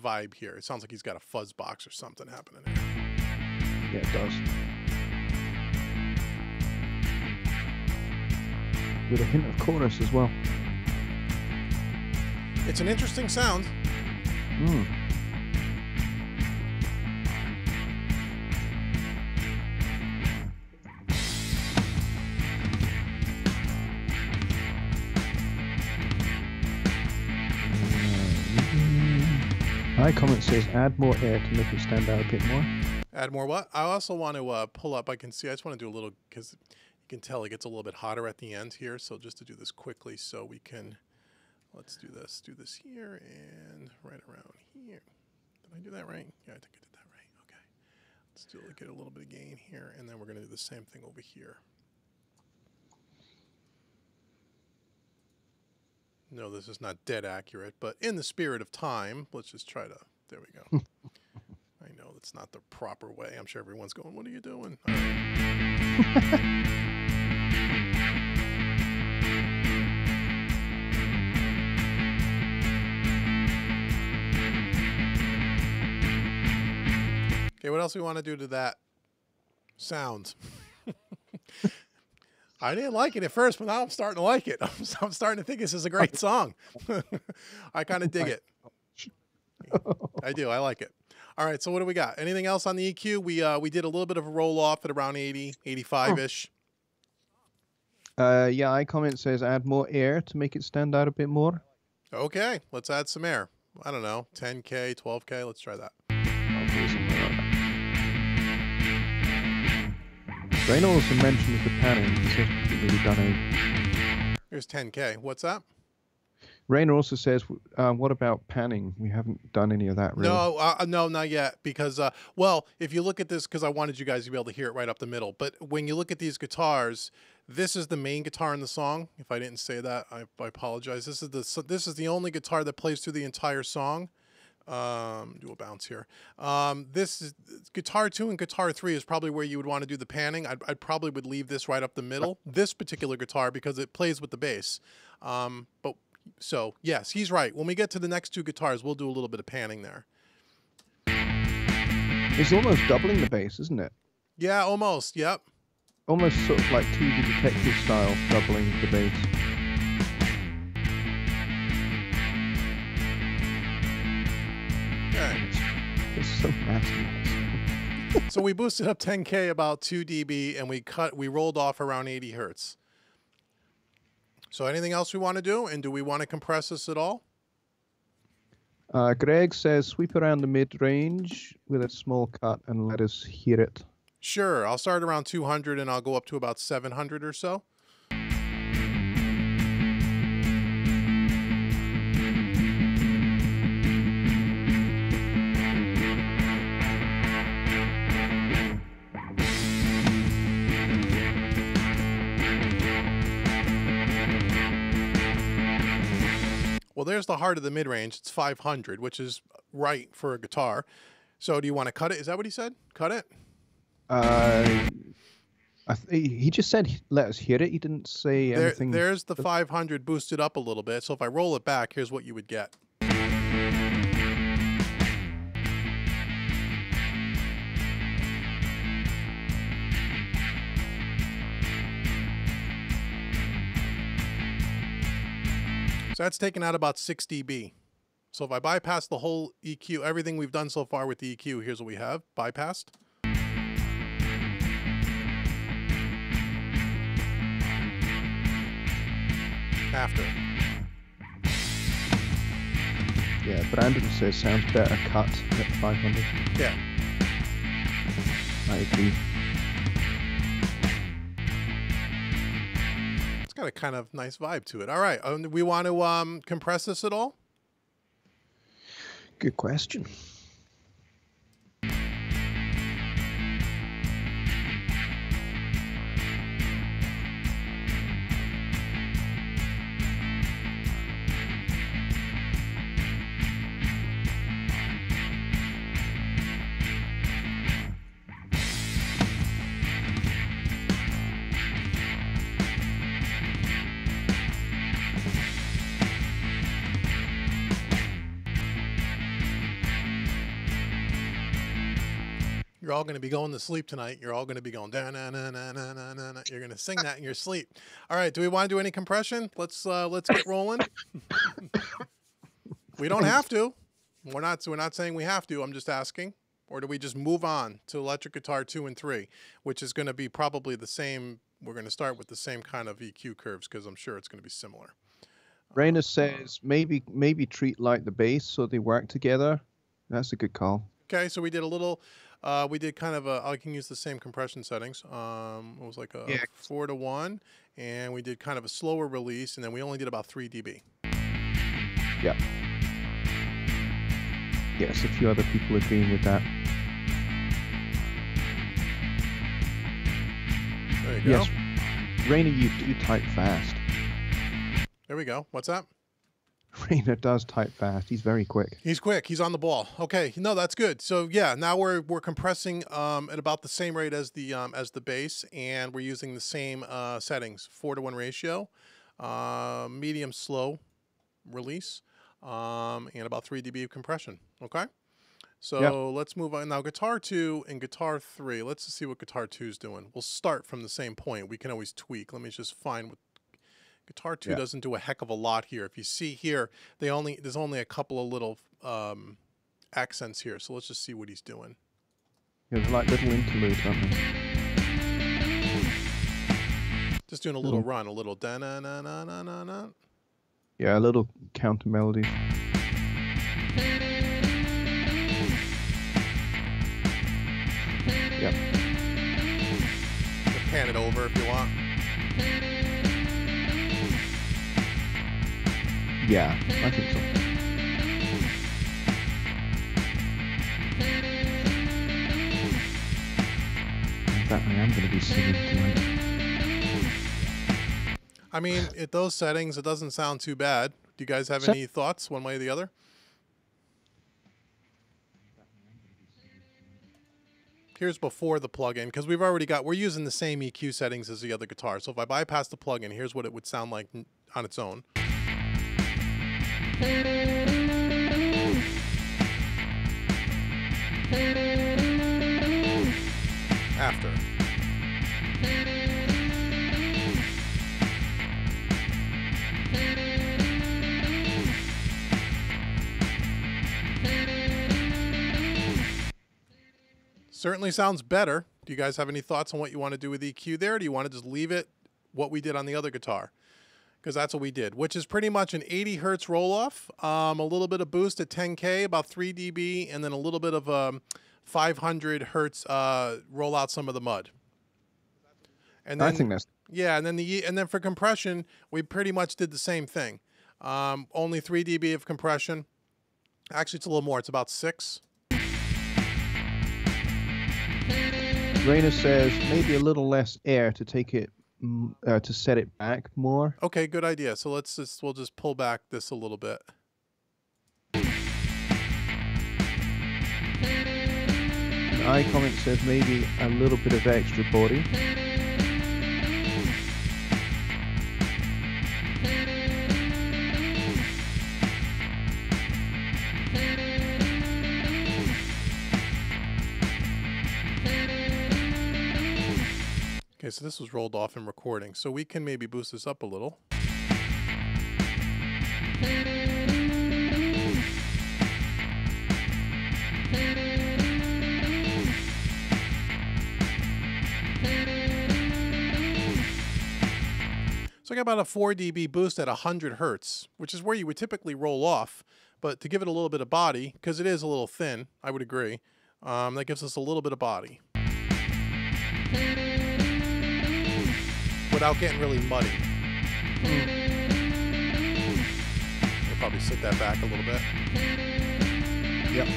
vibe here. It sounds like he's got a fuzz box or something happening here. Yeah, it does. With a hint of chorus as well. It's an interesting sound. Mm. My comment says add more air to make it stand out a bit more. Add more what? I also want to pull up. I can see. I just want to do a little because you can tell it gets a little bit hotter at the end here. So just to do this quickly, so we can. Let's do this. Do this here and right around here. Did I do that right? Yeah, I think I did that right. Okay. Let's do get a little bit of gain here, and then we're going to do the same thing over here. No, this is not dead accurate, but in the spirit of time, let's just try to. There we go. I know that's not the proper way. I'm sure everyone's going, "What are you doing?" All right. Okay, what else do we want to do to that sound? I didn't like it at first, but now I'm starting to like it. I'm starting to think this is a great song. I kind of dig it. I do. I like it. All right. So what do we got? Anything else on the EQ? We did a little bit of a roll off at around 80, 85-ish. Yeah, iComment says add more air to make it stand out a bit more. Okay. Let's add some air. I don't know. 10K, 12K. Let's try that. Okay, something like that. Rain also mentions the panning. He says we haven't really done any. Here's 10K. What's that? Rainer also says, what about panning? We haven't done any of that, really. No, no, not yet. Because, well, if you look at this, because I wanted you guys to be able to hear it right up the middle. But when you look at these guitars, this is the main guitar in the song. If I didn't say that, I apologize. This is the only guitar that plays through the entire song. Do a bounce here. This is guitar 2 and guitar 3 is probably where you would want to do the panning. I probably would leave this right up the middle. This particular guitar because it plays with the bass. But so yes, he's right. When we get to the next two guitars, we'll do a little bit of panning there. It's almost doubling the bass, isn't it? Yeah, almost. Yep. Almost sort of like TV detective style, doubling the bass. Okay. It's so nasty. So we boosted up 10K about 2 dB, and we rolled off around 80 hertz. So anything else we want to do? And do we want to compress this at all? Greg says sweep around the mid-range with a small cut and let us hear it. Sure. I'll start around 200 and I'll go up to about 700 or so. Well, there's the heart of the mid-range. It's 500, which is right for a guitar. So do you want to cut it? Is that what he said? Cut it? He just said let us hear it. He didn't say anything. There's the 500 boosted up a little bit. So if I roll it back, here's what you would get. So that's taken out about 6 dB. So if I bypass the whole EQ, everything we've done so far with the EQ, here's what we have. Bypassed. After. Yeah, Brandon says sounds better cut at 500. Yeah. I agree. It's got a kind of nice vibe to it. All right. We want to compress this at all? Good question. You're all going to be going to sleep tonight. You're all going to be going da na na na na na na. You're going to sing that in your sleep. All right. Do we want to do any compression? Let's get rolling. We don't have to. We're not saying we have to. I'm just asking. Or do we just move on to electric guitar 2 and 3, which is going to be probably the same. We're going to start with the same kind of EQ curves because I'm sure it's going to be similar. Rainer says maybe treat like the bass so they work together. That's a good call. Okay, so we did a little. We did kind of a. I can use the same compression settings. It was like a 4-to-1, and we did kind of a slower release, and then we only did about 3 dB. Yeah. Yes, a few other people agreeing with that. There you go. Yes, Rainer, you do type fast. There we go. What's that? Rainer does type fast. He's very quick. He's quick. He's on the ball. Okay. No, that's good. So yeah, now we're compressing at about the same rate as the bass, and we're using the same settings, 4-to-1 ratio, medium slow release, and about 3 dB of compression. Okay. So let's move on. Now, guitar 2 and guitar 3. Let's just see what guitar 2 is doing. We'll start from the same point. We can always tweak. Let me just find what guitar 2 doesn't do a heck of a lot here. If you see here, there's only a couple of little accents here. So let's just see what he's doing. Yeah, they're like little interludes, aren't they? Just doing a little run, a little da-na-na-na-na-na. Yeah, a little counter melodies. Yep. You pan it over if you want. Yeah, I think so. In fact, I am going to be singing tonight. I mean, at those settings, it doesn't sound too bad. Do you guys have any thoughts one way or the other? Here's before the plugin, because we're using the same EQ settings as the other guitar. So if I bypass the plugin, here's what it would sound like on its own. After. Certainly sounds better. Do you guys have any thoughts on what you want to do with EQ there? Do you want to just leave it what we did on the other guitar? Because that's what we did, which is pretty much an 80 hertz roll off, a little bit of boost at 10K, about 3 dB, and then a little bit of 500 hertz roll out some of the mud. And then, I think that's and then for compression, we pretty much did the same thing. Only 3 dB of compression. Actually, it's a little more. It's about 6. Rainer says maybe a little less air to take it to set it back more. Okay, good idea. So we'll just pull back this a little bit. An I comment says maybe a little bit of extra body. Okay, so this was rolled off in recording, so we can maybe boost this up a little. So I got about a 4 dB boost at 100 hertz, which is where you would typically roll off, but to give it a little bit of body, because it is a little thin, I would agree, that gives us a little bit of body. Without getting really muddy. We'll probably sit that back a little bit. Yep.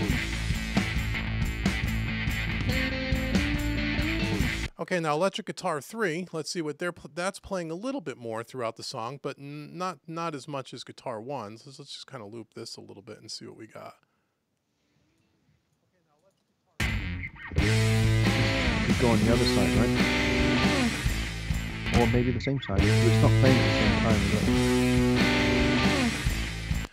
Okay, now electric guitar 3. Let's see what that's playing a little bit more throughout the song, but not as much as guitar 1. So let's just kind of loop this a little bit and see what we got. Could go on the other side, right? Or maybe the same side. It's not playing at the same time, is it?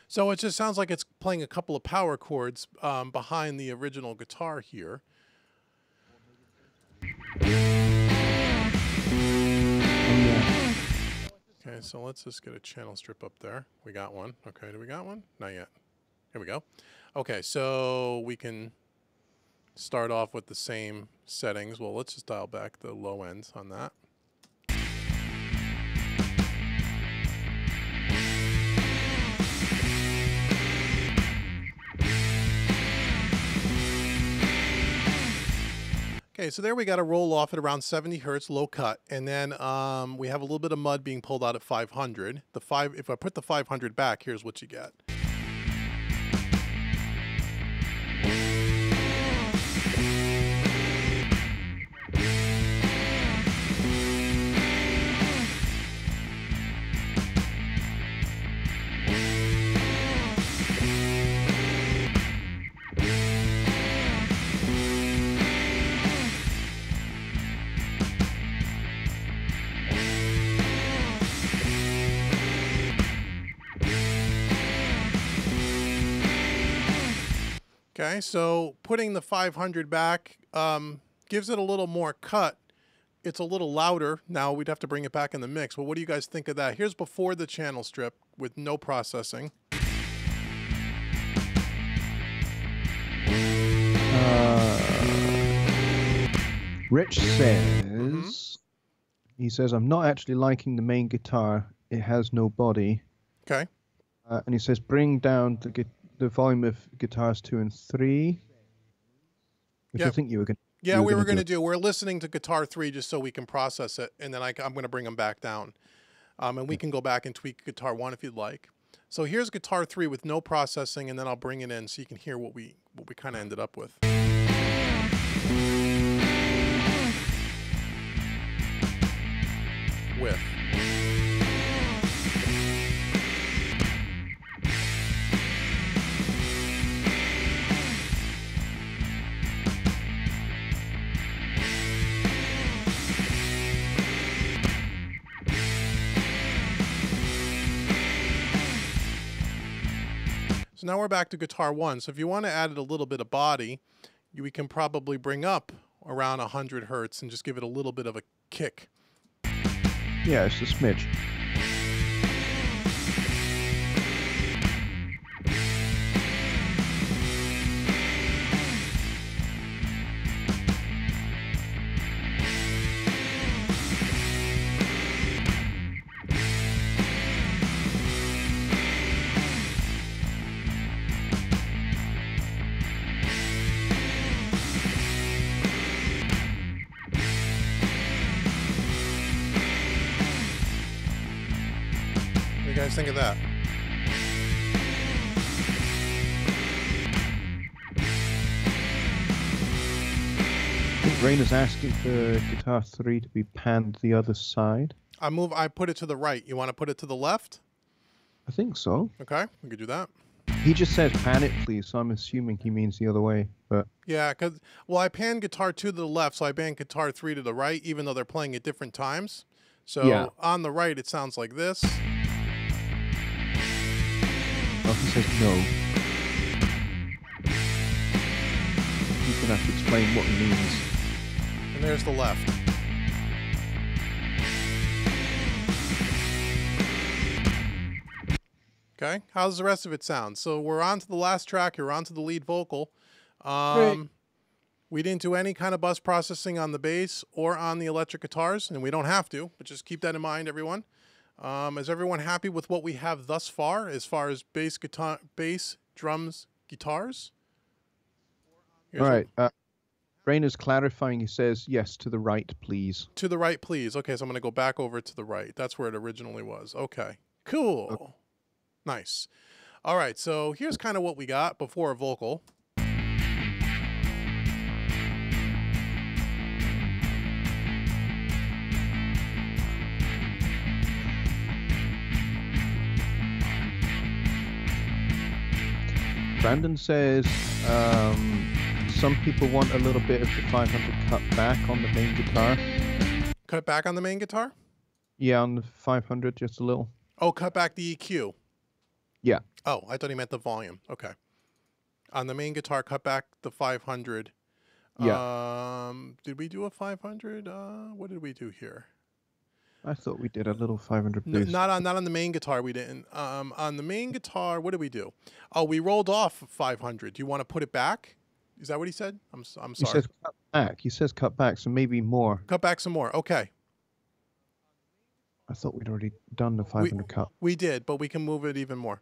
So it just sounds like it's playing a couple of power chords behind the original guitar here. Oh, yeah. Okay, so let's just get a channel strip up there. We got one. Okay, do we got one? Not yet. Here we go. Okay, so we can start off with the same settings. Well, let's just dial back the low ends on that. Okay, so there we got a roll off at around 70 hertz, low cut, and then we have a little bit of mud being pulled out at 500. If I put the 500 back, here's what you get. Okay, so putting the 500 back gives it a little more cut. It's a little louder. Now we'd have to bring it back in the mix. But what do you guys think of that? Here's before the channel strip with no processing. Rich says, he says, I'm not actually liking the main guitar. It has no body. Okay. And he says, bring down the volume of guitars 2 and 3. Which I think you were going to Yeah, we were going to do. We're listening to guitar 3 just so we can process it. And then I'm going to bring them back down. And we can go back and tweak guitar 1 if you'd like. So here's guitar 3 with no processing, and then I'll bring it in so you can hear what we kind of ended up with. So now we're back to guitar 1. So if you want to add a little bit of body, we can probably bring up around 100 hertz and just give it a little bit of a kick. Yeah, it's a smidge. What do you guys think of that? I think Rain is asking for guitar 3 to be panned the other side. I put it to the right. You want to put it to the left? I think so. Okay, we could do that. He just says pan it, please, so I'm assuming he means the other way. But Yeah, because, well, I panned guitar 2 to the left, so I panned guitar 3 to the right, even though they're playing at different times. So yeah. On the right, it sounds like this. Oh, he says no. He's going to have to explain what he means. And there's the left. Okay, how's the rest of it sound? So we're on to the last track. You're on to the lead vocal. We didn't do any kind of bus processing on the bass or on the electric guitars, and we don't have to, but just keep that in mind, everyone. Is everyone happy with what we have thus far as bass, guitar, bass, drums, guitars? All right. Rain is clarifying. He says, yes, to the right, please. To the right, please. Okay, so I'm going to go back over to the right. That's where it originally was. Okay, cool. Okay. Nice. All right, so here's kind of what we got before a vocal. Brandon says some people want a little bit of the 500 cut back on the main guitar. Cut back on the main guitar? Yeah, on the 500, just a little. Oh, cut back the EQ. Yeah. Oh, I thought he meant the volume. Okay. On the main guitar, cut back the 500. Yeah. Did we do a 500? What did we do here? I thought we did a little 500 boost. Not on the main guitar. We didn't. On the main guitar, what did we do? Oh, we rolled off 500. Do you want to put it back? Is that what he said? I'm sorry. He says cut back. He says cut back, so maybe more. Cut back some more. Okay. I thought we'd already done the 500 cut. We did, but we can move it even more.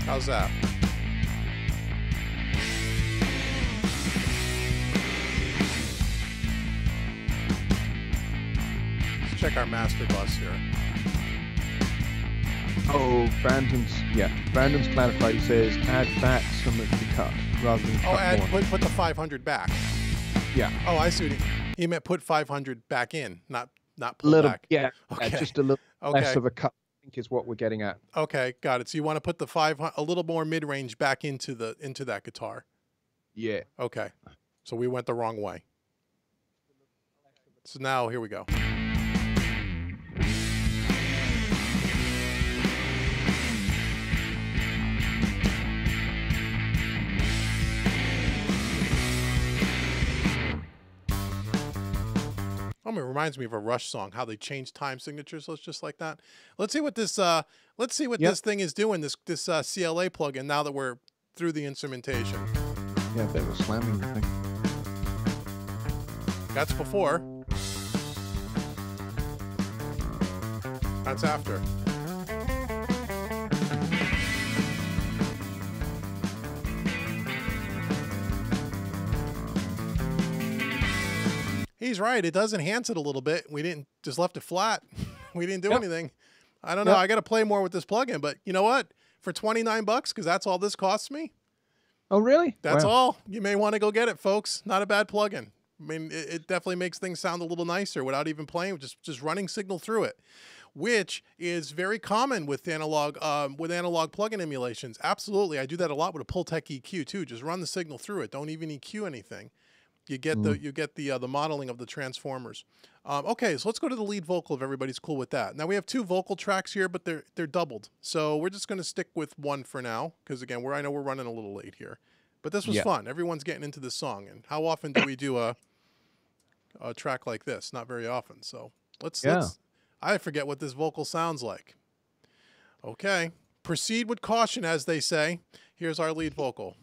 How's that? Let's check our master bus here. Oh, Brandon's clarified. He says add back some of the cut rather than cut more. Put the 500 back. Yeah. Oh, I see what he meant. Put 500 back in, not pull back. Yeah, Okay. yeah, just a little less of a cut, I think, is what we're getting at. Okay, got it. So you want to put the 500, a little more mid-range back into that guitar. Yeah. Okay. So we went the wrong way. So now here we go. It reminds me of a Rush song, how they change time signatures. Let's just like that. Let's see what this this thing is doing. This CLA plugin. Now that we're through the instrumentation. Yeah, a bit of a slamming thing. That's before. That's after. He's right. It does enhance it a little bit. We didn't just left it flat. We didn't do anything. I don't know. I got to play more with this plugin, but you know what? For $29, because that's all this costs me. Oh, really? That's all. You may want to go get it, folks. Not a bad plugin. I mean, it definitely makes things sound a little nicer without even playing, just running signal through it, which is very common with analog plugin emulations. Absolutely, I do that a lot with a Pultec EQ too. Just run the signal through it. Don't even EQ anything. You get the modeling of the transformers. Okay, so let's go to the lead vocal if everybody's cool with that. Now we have 2 vocal tracks here, but they're doubled. So we're just going to stick with 1 for now, because again, I know we're running a little late here. But this was fun. Everyone's getting into this song, and how often do we do a track like this? Not very often. So let's I forget what this vocal sounds like. Okay, proceed with caution, as they say. Here's our lead vocal.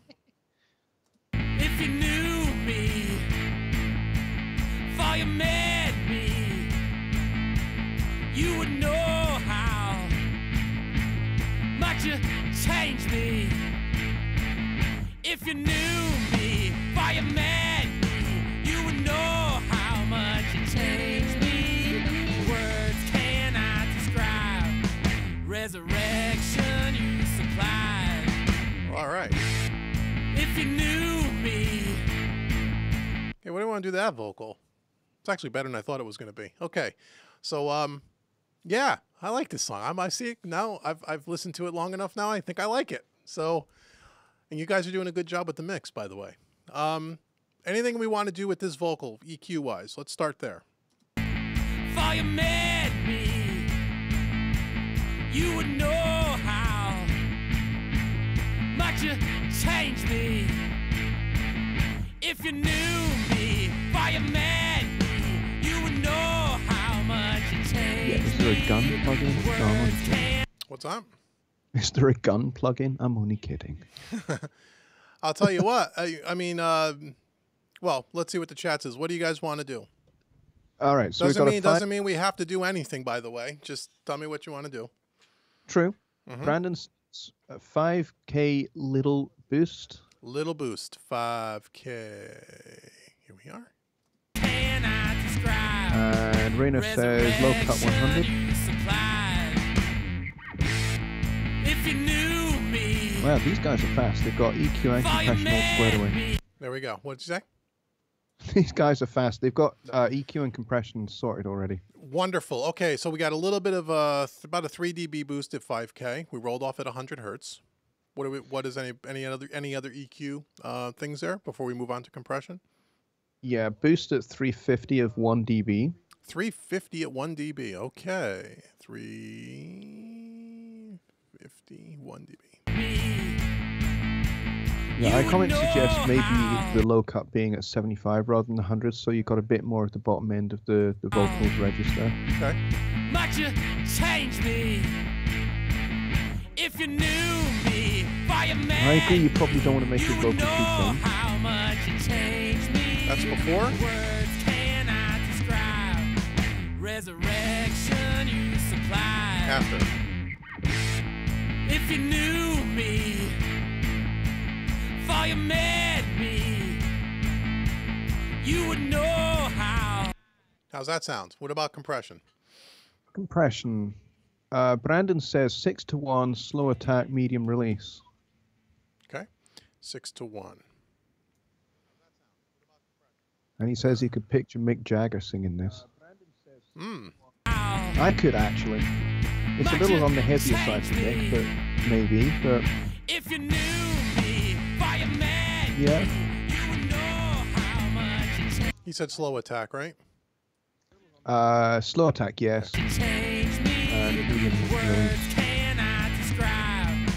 If you knew me, for you met me, you would know how much you changed me. If you knew me, for you met me, you would know how much you changed me. Words cannot describe resurrection you supplied. All right. If you knew me. Okay, what do you want to do that vocal? It's actually better than I thought it was going to be. Okay, so yeah, I like this song. I see it now. I've listened to it long enough now. I think I like it. So, and you guys are doing a good job with the mix, by the way. Anything we want to do with this vocal, EQ wise? Let's start there. For you met me, you would know how much you changed me. If you knew me, for you met me, you would know how much you changed me. Is there a gun plugin? No, I'm only kidding. What's up? Is there a gun plugin? I'm only kidding. I'll tell you what. I mean, well, let's see what the chat says. What do you guys want to do? All right. So doesn't mean we have to do anything, by the way. Just tell me what you want to do. True. Brandon's 5K little boost. Little boost, 5K. Here we are. Cannot describe And Rainer says low cut 100. If you knew me. Wow, these guys are fast. They've got EQ and compression all squared away. There we go. What did you say? These guys are fast. They've got EQ and compression sorted already. Wonderful. Okay, so we got a little bit of about a 3 dB boost at 5K. We rolled off at 100 hertz. What is any other EQ things there before we move on to compression? Yeah, boost at 350 of 1 dB. 350 at 1 dB. Okay, 350 1 dB. Yeah, I comment suggest maybe the low cut being at 75 rather than 100, so you've got a bit more at the bottom end of the vocals register. Okay. Much you changed me. If you knew me, by your man, I agree, you probably don't want to make your vocal too thin. how much you changed me. That's before? Words cannot describe resurrection you supplied. After. If you knew me, for you met me, you would know how. How's that sound? What about compression? Compression. Brandon says 6-to-1, slow attack, medium release. Okay. 6-to-1. And he says he could picture Mick Jagger singing this. I could actually. It's a little on the heavier side for Mick, but maybe. But if you knew me, by your man, yeah. you would know how much you changed. He said slow attack, right? Slow attack, yes. Change me. Words cannot describe.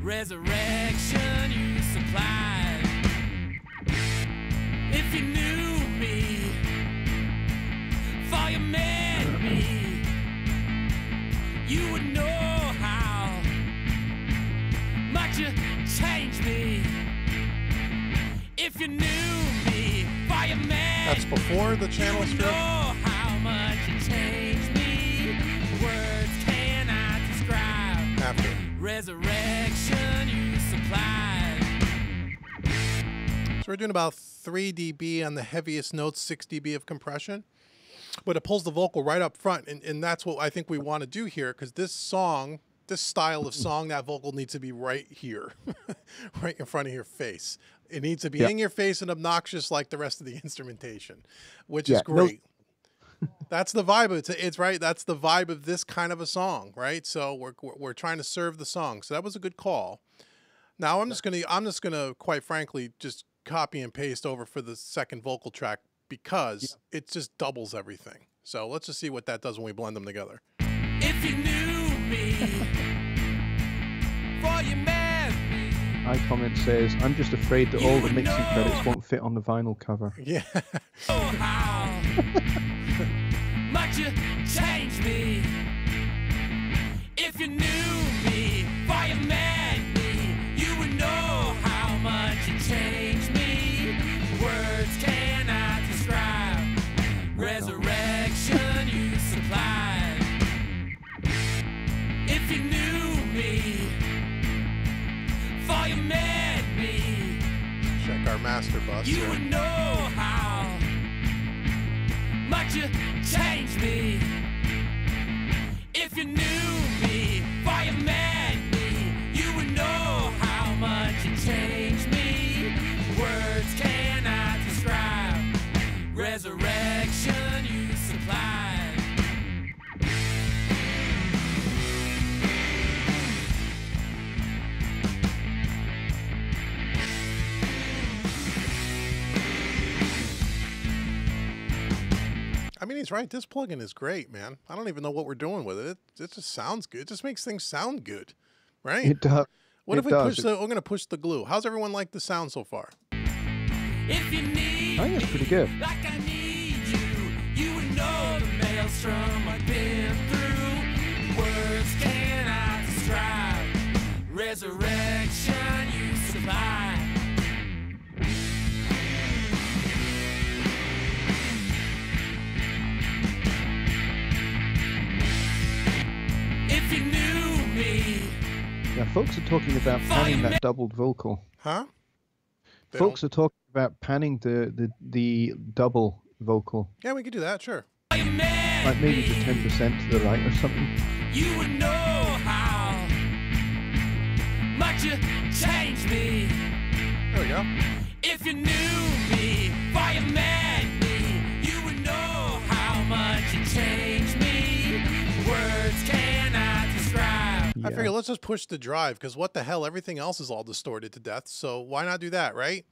Resurrection you supplied. If you knew me, for you met me, you would know how much you changed me. If you knew me, for you met That's before the channel you would strip. know how much you changed me. Words cannot describe. After. Resurrection you supplied. So we're doing about 3 dB on the heaviest notes, 6 dB of compression. But it pulls the vocal right up front, and that's what I think we want to do here, because this song, this style of song, that vocal needs to be right here, right in front of your face. It needs to be in your face and obnoxious like the rest of the instrumentation, which is great. That's the vibe. It's right. That's the vibe of this kind of a song, right? So we're trying to serve the song. So that was a good call. Now I'm just gonna quite frankly just copy and paste over for the second vocal track, because it just doubles everything. So let's just see what that does when we blend them together. If you knew me, for you met me. iComment says, I'm just afraid that all the mixing credits won't fit on the vinyl cover. Yeah. Oh, how much you changed me. If you knew me, for you met me, you would know how much you changed me. Words cannot describe. Resurrection you supplied. If you knew me, for you met me, Check our master bus. you here. would know how much you changed me. If you knew me, for you met me, you would know how much you changed me. Words cannot describe. Resurrection you supplied. I mean, he's right. This plugin is great, man. I don't even know what we're doing with it. It just sounds good. It just makes things sound good, right? It does. What it if we does. push the? We're gonna push the glue. How's everyone like the sound so far? If you need I think it's pretty good. like I need you, you would know the maelstrom I've been through. Words cannot describe. Resurrection you supply. If you knew me, Yeah, folks are talking about panning that doubled vocal. Huh? They Folks don't- are talking about panning the double vocal. Yeah, we could do that. Sure. you met Like maybe me, just 10% to the right or something. you would know how much you changed me. There we go. If you knew me, for you met me, you would know how much you changed me. Words cannot describe. I figure let's just push the drive, because what the hell? Everything else is all distorted to death. So why not do that, right?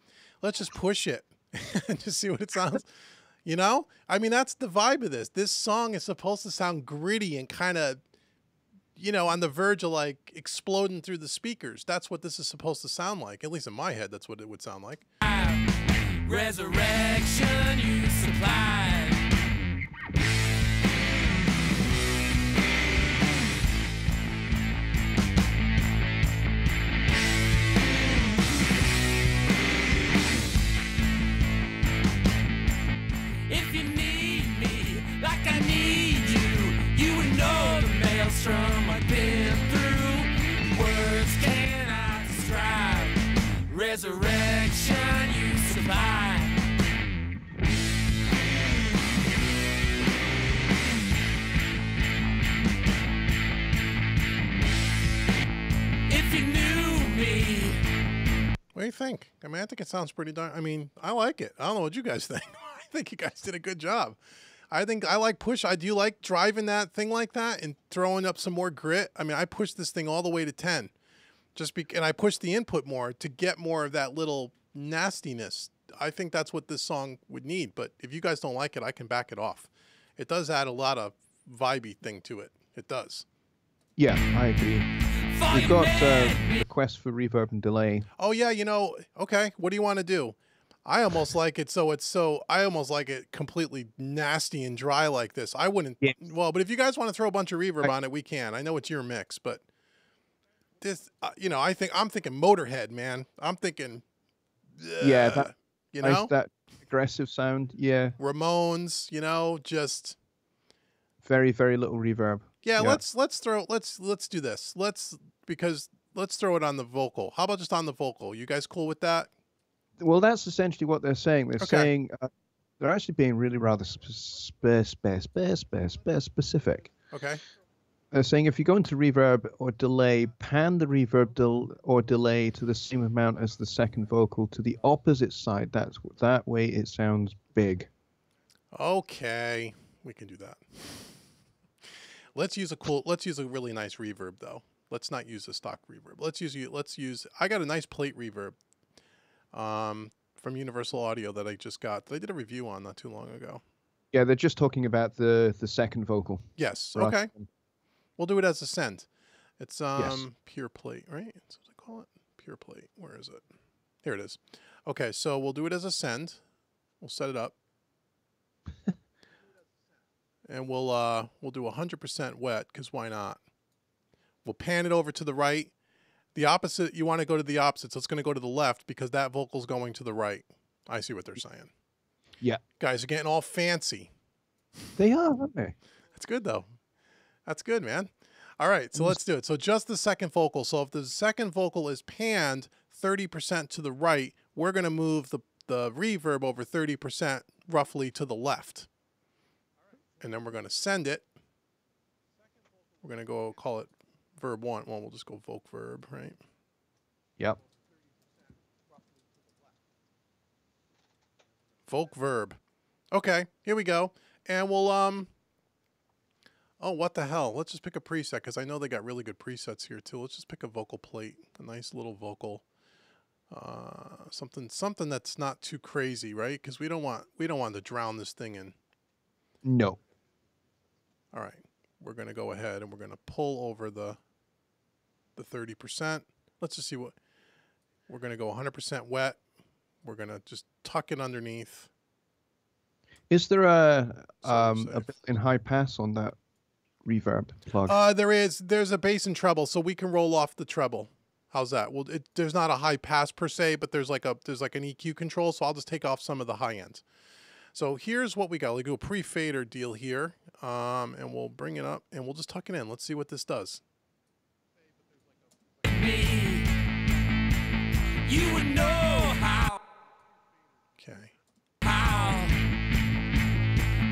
Let's just push it and just see what it sounds. You know? I mean, that's the vibe of this. This song is supposed to sound gritty and kind of, you know, on the verge of like exploding through the speakers. That's what this is supposed to sound like. At least in my head, that's what it would sound like. Resurrection you supplied. If you need me like I need you, you would know the maelstrom I've been through. Words cannot describe. Resurrection you supply. If you knew me. What do you think? I mean, I think it sounds pretty darn. I mean, I like it. I don't know what you guys think. I think you guys did a good job. I think I like push. Do you like driving that thing like that and throwing up some more grit? I mean, I pushed this thing all the way to 10, and I pushed the input more to get more of that little nastiness. I think that's what this song would need. But if you guys don't like it, I can back it off. it does add a lot of vibey thing to it. It does. Yeah, I agree. We've got requests for reverb and delay. Oh yeah, you know, okay, what do you want to do? I almost like it I almost like it completely nasty and dry like this. I wouldn't, well, but if you guys want to throw a bunch of reverb on it, we can. I know it's your mix, but this, you know, I'm thinking Motorhead, man. I'm thinking, yeah, that, you know, that aggressive sound, yeah. Ramones, you know, just very, very little reverb. Yeah, let's do this. Let's throw it on the vocal. How about just on the vocal? You guys cool with that? Well, that's essentially what they're saying. They're saying they're actually being really rather specific. Okay. They're saying if you go into reverb or delay, pan the reverb or delay to the same amount as the second vocal to the opposite side. That way it sounds big. Okay, we can do that. Let's use a really nice reverb though. Let's not use the stock reverb. Let's use. I got a nice plate reverb from Universal Audio that I just got. They did a review on not too long ago. Yeah, they're just talking about the second vocal. Yes. Okay. We'll do it as a send. It's pure plate, right? That's what they call it. Pure plate. Where is it? Here it is. Okay, so we'll do it as a send. We'll set it up. And we'll do 100% wet, because why not? We'll pan it over to the right. The opposite, you want to go to the opposite, so it's going to go to the left because that vocal's going to the right. I see what they're saying. Yeah. Guys are getting all fancy. They are, aren't they? That's good, though. That's good, man. All right, so let's do it. So just the second vocal. So if the second vocal is panned 30% to the right, we're going to move the reverb over 30% roughly to the left. And then we're going to send it. We're going to go call it verb 1. Well, we'll just go voc verb, right? Yep. Voc verb. Okay, here we go. And we'll, oh, what the hell? Let's just pick a preset because I know they got really good presets here too. Let's just pick a vocal plate, a nice little vocal. Something that's not too crazy, right? Because we don't want to drown this thing in. No. All right, we're going to go ahead and we're going to pull over the 30%. Let's just see what we're going to go 100% wet. We're going to just tuck it underneath. Is there a built-in high pass on that reverb plug? There's a bass and treble, so we can roll off the treble. How's that? Well, there's not a high pass per se, but there's like an EQ control, so I'll just take off some of the high end. So here's what we got. We'll do a pre-fader deal here, and we'll bring it up, and we'll just tuck it in. Let's see what this does. You would know how. Okay. How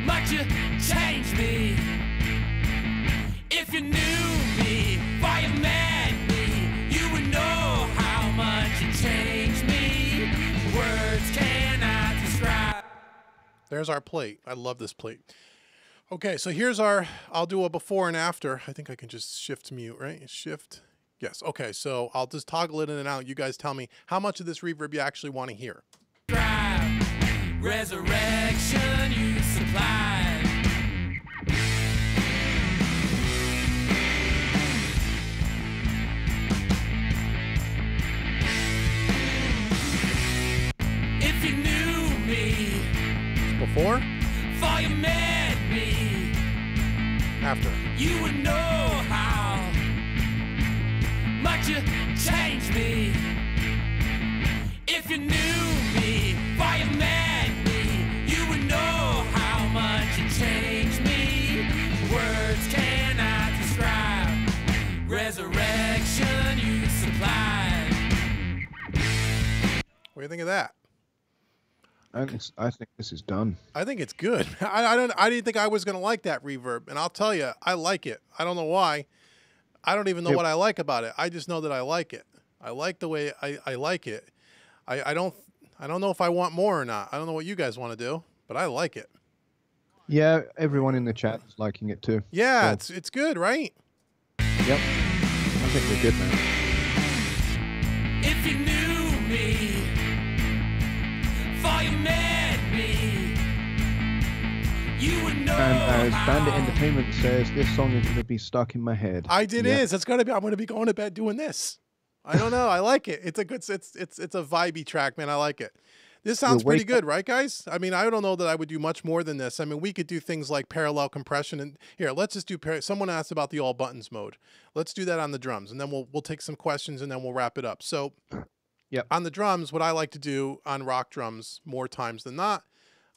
much you changed me. If you knew me, why you mad me? You would know how much you changed me. Words cannot describe. There's our plate. I love this plate. Okay, so here's I'll do a before and after. I think I can just shift mute, right? Shift. Yes. Okay, so I'll just toggle it in and out. You guys tell me how much of this reverb you actually want to hear. Resurrection you supplied. If you knew me Before? for you met me, After. you would know how much you changed me. If you knew me for you met me, you would know how much you changed me. Words cannot describe. Resurrection you supplied. What do you think of that? I think this is done. I think it's good. I didn't think I was going to like that reverb, and I'll tell you, I like it. I don't know why. I don't even know what I like about it. I just know that I like it. I like the way I like it. I don't know if I want more or not. I don't know what you guys want to do, but I like it. Yeah, everyone in the chat is liking it too. Yeah, so. it's good, right? Yep. I think we're good now. If you knew me, for you met me, you would know as Bandit Entertainment says, this song is going to be stuck in my head. It's gonna be. I'm gonna be going to bed doing this. I don't know. I like it. It's a good. It's a vibey track, man. I like it. This sounds pretty good, right, guys? I mean, I don't know that I would do much more than this. I mean, we could do things like parallel compression. And here, let's just do. Someone asked about the all buttons mode. Let's do that on the drums, and then we'll take some questions, and then we'll wrap it up. So, on the drums, what I like to do on rock drums more times than not,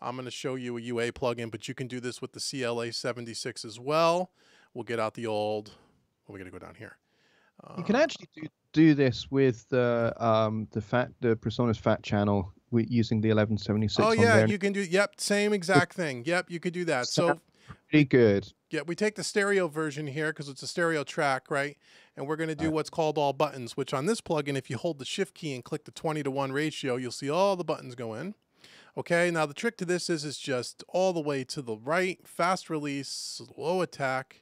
I'm going to show you a UA plugin, but you can do this with the CLA 76 as well. We'll get out the old. Well, we're going to go down here. You can actually do this with the PreSonus Fat channel using the 1176. Oh on yeah, there. you can do. Yep, same exact thing. Yep, you could do that. So pretty good. Yeah, we take the stereo version here because it's a stereo track, right? And we're going to do what's called all buttons, which on this plugin, if you hold the shift key and click the 20:1 ratio, you'll see all the buttons go in. Okay, now the trick to this is just all the way to the right, fast release, low attack.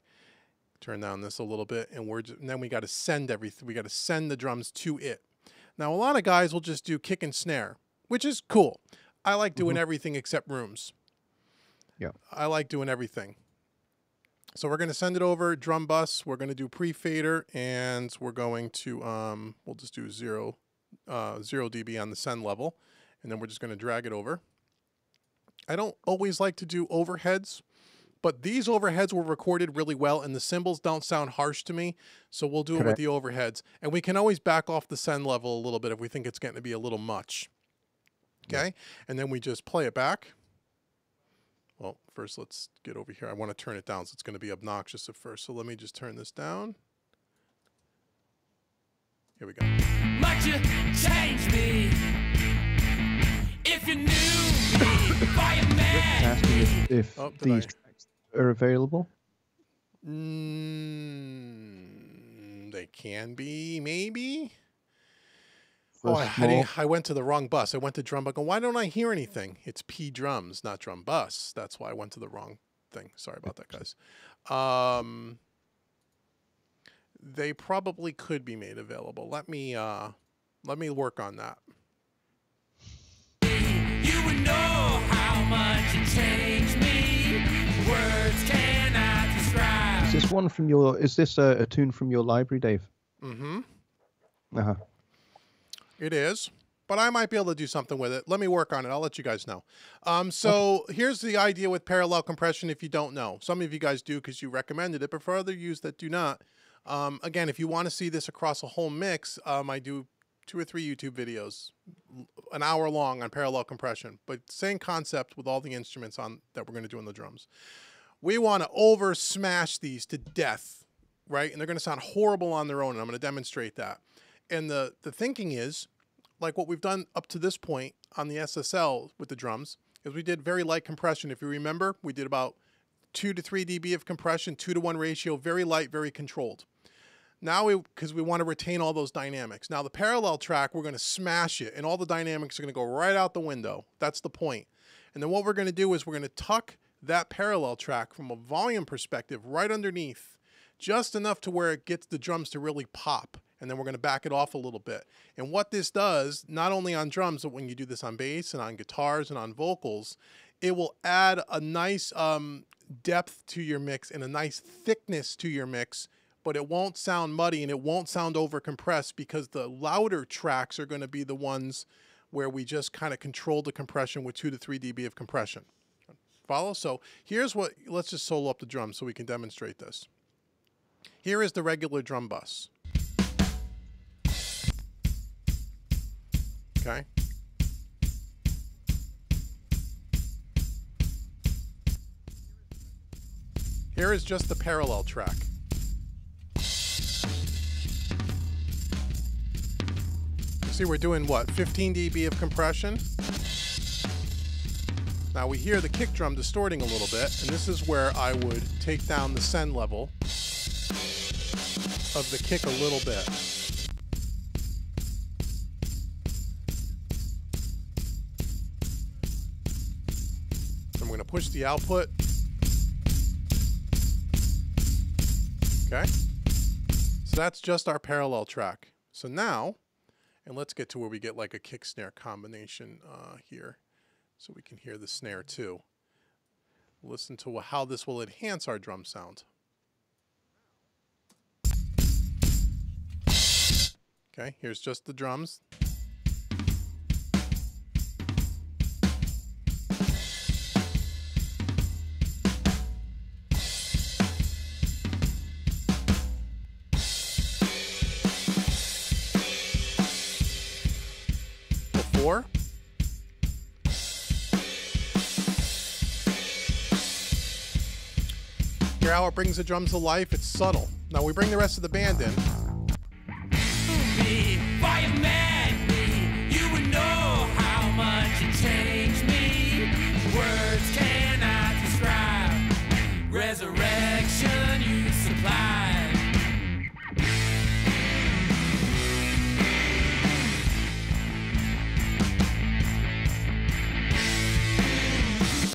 Turn down this a little bit, and then we got to send everything. We got to send the drums to it. Now, a lot of guys will just do kick and snare, which is cool. I like doing everything except rooms. Yeah, I like doing everything. So we're going to send it over drum bus. We're going to do pre-fader, and we're going to we'll just do 0 dB on the send level, and then we're just going to drag it over. I don't always like to do overheads, but these overheads were recorded really well, and the cymbals don't sound harsh to me, so we'll do it with the overheads. And we can always back off the send level a little bit if we think it's getting to be a little much. Okay? And then we just play it back. Well, first let's get over here. I want to turn it down, so it's going to be obnoxious at first. So let me just turn this down. Here we go. Might you change me if you knew me, fireman? asking if these tracks are available. They can be, maybe. I went to the wrong bus. I went to drum bus. Why don't I hear anything? It's P drums, not drum bus. That's why I went to the wrong thing. Sorry about that, guys. They probably could be made available. Let me work on that. You would know how much it changed me. Words cannot describe. Is this one from your? Is this a tune from your library, Dave? Mm-hmm. Uh-huh. It is, but I might be able to do something with it. Let me work on it. I'll let you guys know. So here's the idea with parallel compression if you don't know. Some of you guys do because you recommended it, but for other you that do not, again, if you want to see this across a whole mix, I do 2 or 3 YouTube videos, an hour long on parallel compression, but same concept with all the instruments on that we're going to do on the drums. We want to over smash these to death, right? And they're going to sound horrible on their own, and I'm going to demonstrate that. And the thinking is, like what we've done up to this point on the SSL with the drums, is we did very light compression. If you remember, we did about 2 to 3 dB of compression, 2:1 ratio, very light, very controlled. Now, because we want to retain all those dynamics. Now, the parallel track, we're going to smash it, and all the dynamics are going to go right out the window. That's the point. And then what we're going to do is we're going to tuck that parallel track from a volume perspective right underneath, just enough to where it gets the drums to really pop. And then we're going to back it off a little bit. And what this does, not only on drums, but when you do this on bass and on guitars and on vocals, it will add a nice depth to your mix and a nice thickness to your mix, but it won't sound muddy and it won't sound over compressed because the louder tracks are going to be the ones where we just kind of control the compression with 2 to 3 dB of compression. Follow? So here's what, let's just solo up the drums so we can demonstrate this. Here is the regular drum bus. Okay. Here is just the parallel track. See, we're doing what? 15 dB of compression. Now we hear the kick drum distorting a little bit, and this is where I would take down the send level of the kick a little bit. I'm going to push the output. Okay. So that's just our parallel track. So now, and let's get to where we get like a kick snare combination here so we can hear the snare too. Listen to how this will enhance our drum sound. Okay, here's just the drums. Before. Hear how it brings the drums to life? It's subtle. Now we bring the rest of the band in. Fireman, you would know how much it changed me. Words cannot describe. Resurrection you supplied.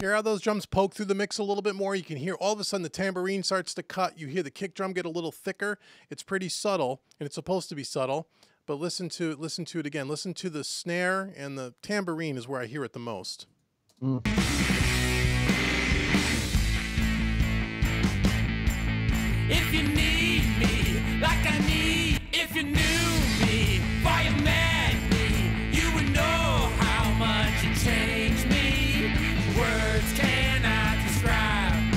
Hear how those drums poke through the mix a little bit more? You can hear all of a sudden the tambourine starts to cut. You hear the kick drum get a little thicker. It's pretty subtle, and it's supposed to be subtle. But listen to it again. Listen to the snare, and the tambourine is where I hear it the most. If you need me, like I need, if you knew me, fireman me, you would know how much it changed me. Words cannot describe.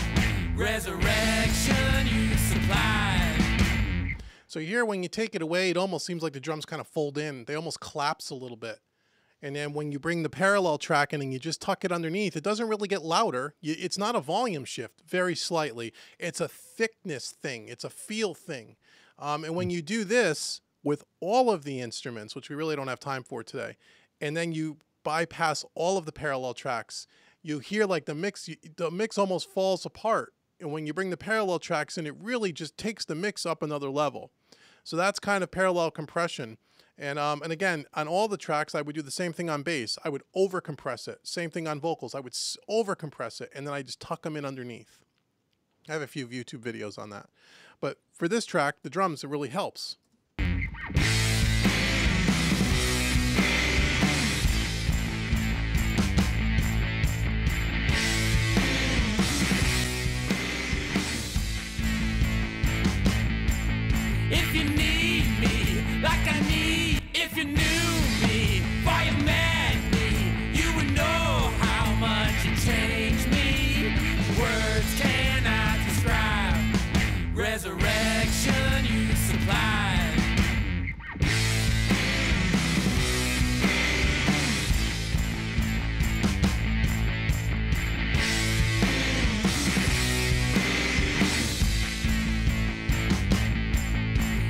Resurrection you supplied. So here, when you take it away, it almost seems like the drums kind of fold in. They almost collapse a little bit. And then when you bring the parallel track in and you just tuck it underneath, it doesn't really get louder. It's not a volume shift, very slightly. It's a thickness thing. It's a feel thing. And when you do this with all of the instruments, which we really don't have time for today, and then you bypass all of the parallel tracks, you hear like the mix almost falls apart. And when you bring the parallel tracks in, it really just takes the mix up another level. So that's kind of parallel compression. And again, on all the tracks, I would do the same thing on bass. I would over compress it. Same thing on vocals. I would over compress it, and then I just tuck them in underneath. I have a few YouTube videos on that. But for this track, the drums, it really helps. If you need me, like I need, if you knew me, fireman me, you would know how much it changed me. Words cannot describe. Resurrection you supplied.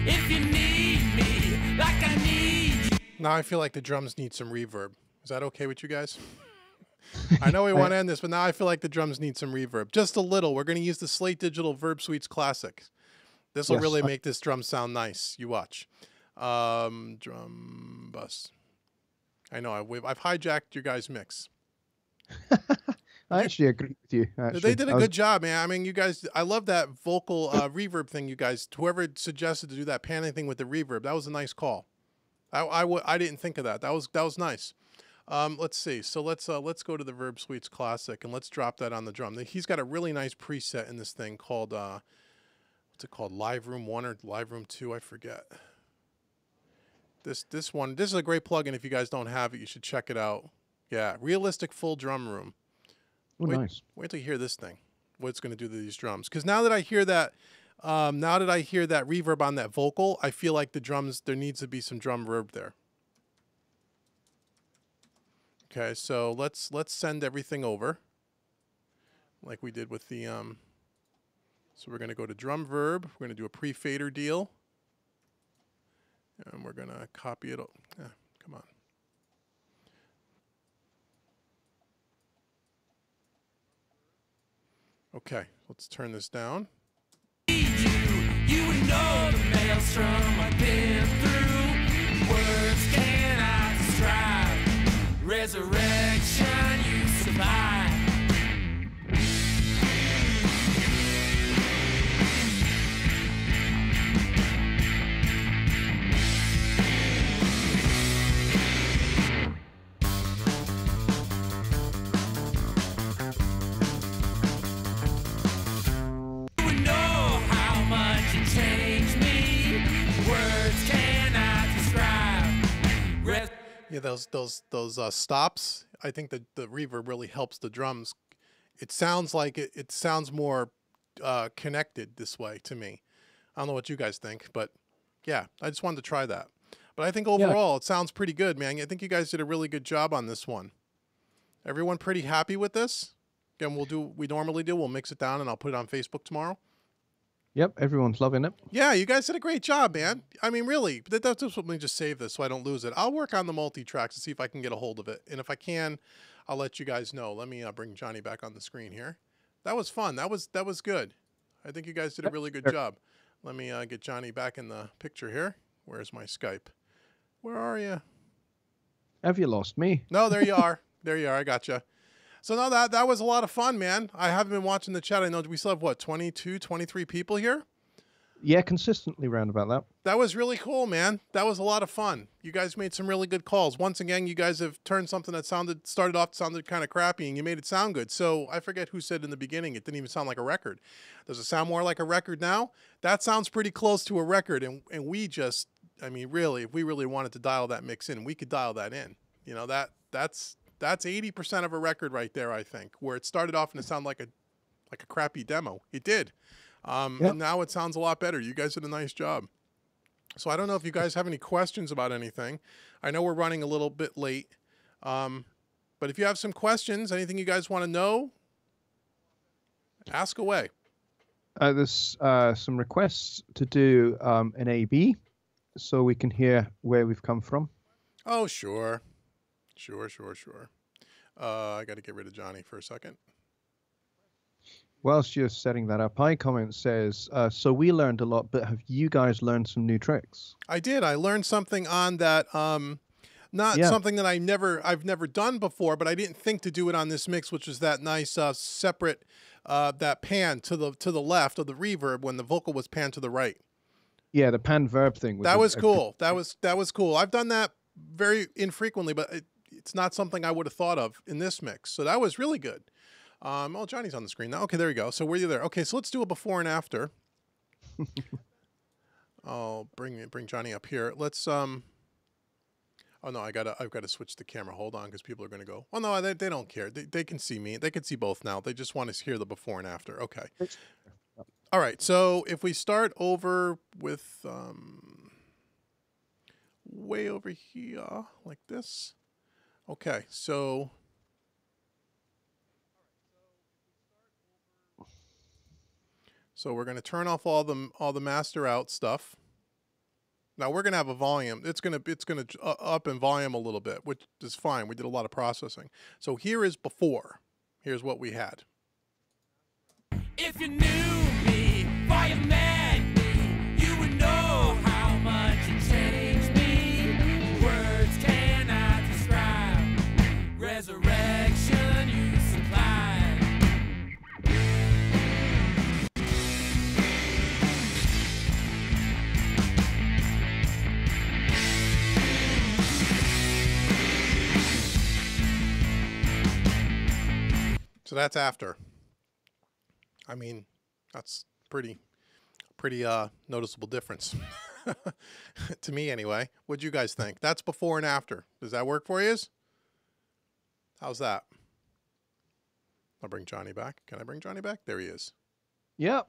If you need me, like I need you. Now I feel like the drums need some reverb. Is that okay with you guys? I know we want to end this, but now I feel like the drums need some reverb. Just a little. We're going to use the Slate Digital Verb Suites Classic. This will really make this drum sound nice. You watch. Drum bus. I know. I've hijacked your guys' mix. I actually agree with you. They did a good job, man. I mean, you guys, I love that vocal reverb thing. You guys, whoever suggested to do that panning thing with the reverb, that was a nice call. I didn't think of that. That was nice. Let's see. So let's go to the Verb Suites Classic and let's drop that on the drum. He's got a really nice preset in this thing called what's it called? Live Room 1 or Live Room 2? I forget. This is a great plugin. If you guys don't have it, you should check it out. Yeah, realistic full drum room. Oh, nice. Wait till you hear this thing. What it's going to do to these drums. Because now that I hear that, reverb on that vocal, I feel like the drums, there needs to be some drum verb there. Okay, so let's send everything over, like we did with the. So we're going to go to drum verb. We're going to do a pre-fader deal, and we're going to copy it. Come on. Okay, let's turn this down. You would know the maelstrom I've been through. Words cannot describe. Resurrection you survive. Yeah, those stops. I think that the reverb really helps the drums. It sounds like it sounds more connected this way to me. I don't know what you guys think, but yeah, I just wanted to try that. But I think overall it sounds pretty good, man. I think you guys did a really good job on this one. Everyone pretty happy with this? Again, we'll do what we normally do. We'll mix it down and I'll put it on Facebook tomorrow. Yep, everyone's loving it. Yeah, you guys did a great job, man. I mean, really, that's just let me just save this so I don't lose it. I'll work on the multi-tracks to see if I can get a hold of it. And if I can, I'll let you guys know. Let me bring Johnny back on the screen here. That was fun. That was good. I think you guys did a really good job. Let me get Johnny back in the picture here. Where's my Skype? Where are you? Have you lost me? No, there you are. There you are. I gotcha. So no, that was a lot of fun, man. I haven't been watching the chat. I know we still have, what, 22, 23 people here? Yeah, consistently round about that. That was really cool, man. That was a lot of fun. You guys made some really good calls. Once again, you guys have turned something that started off sounded kind of crappy, and you made it sound good. So I forget who said in the beginning it didn't even sound like a record. Does it sound more like a record now? That sounds pretty close to a record, and we just, I mean, really, if we really wanted to dial that mix in, we could dial that in. You know, that's 80% of a record right there, I think, where it started off and it sounded like a crappy demo. It did. And now it sounds a lot better. You guys did a nice job. So I don't know if you guys have any questions about anything. I know we're running a little bit late. But if you have some questions, anything you guys want to know, ask away. There's some requests to do an A/B so we can hear where we've come from. Oh, sure. Sure. I got to get rid of Johnny for a second. Whilst you're setting that up, iComment says, so we learned a lot, but have you guys learned some new tricks? I did. I learned something on that. Something that I've never done before, but I didn't think to do it on this mix, which was that nice separate that pan to the left of the reverb when the vocal was panned to the right. Yeah, the pan verb thing. That was cool. That was cool. I've done that very infrequently, but it's not something I would have thought of in this mix. So that was really good. Oh, Johnny's on the screen now. Okay, there you go. So were you there? Okay, so let's do a before and after. I'll bring Johnny up here. Let's Oh no, I've got to switch the camera. Hold on, because people are going to go, oh no, they don't care. They can see me. They can see both now. They just want to hear the before and after. Okay. All right. So if we start over with way over here like this. Okay, so we're going to turn off all the master out stuff. Now we're going to have a volume. It's going to up in volume a little bit, which is fine. We did a lot of processing. So here is before. Here's what we had. If you knew me, why you mad me, you would know how much it changed me. Words cannot describe resurrection you supplied. So that's after. I mean, that's pretty noticeable difference to me anyway. What'd you guys think? That's before and after. Does that work for you? How's that? I'll bring Johnny back. Can I bring Johnny back? There he is. Yep.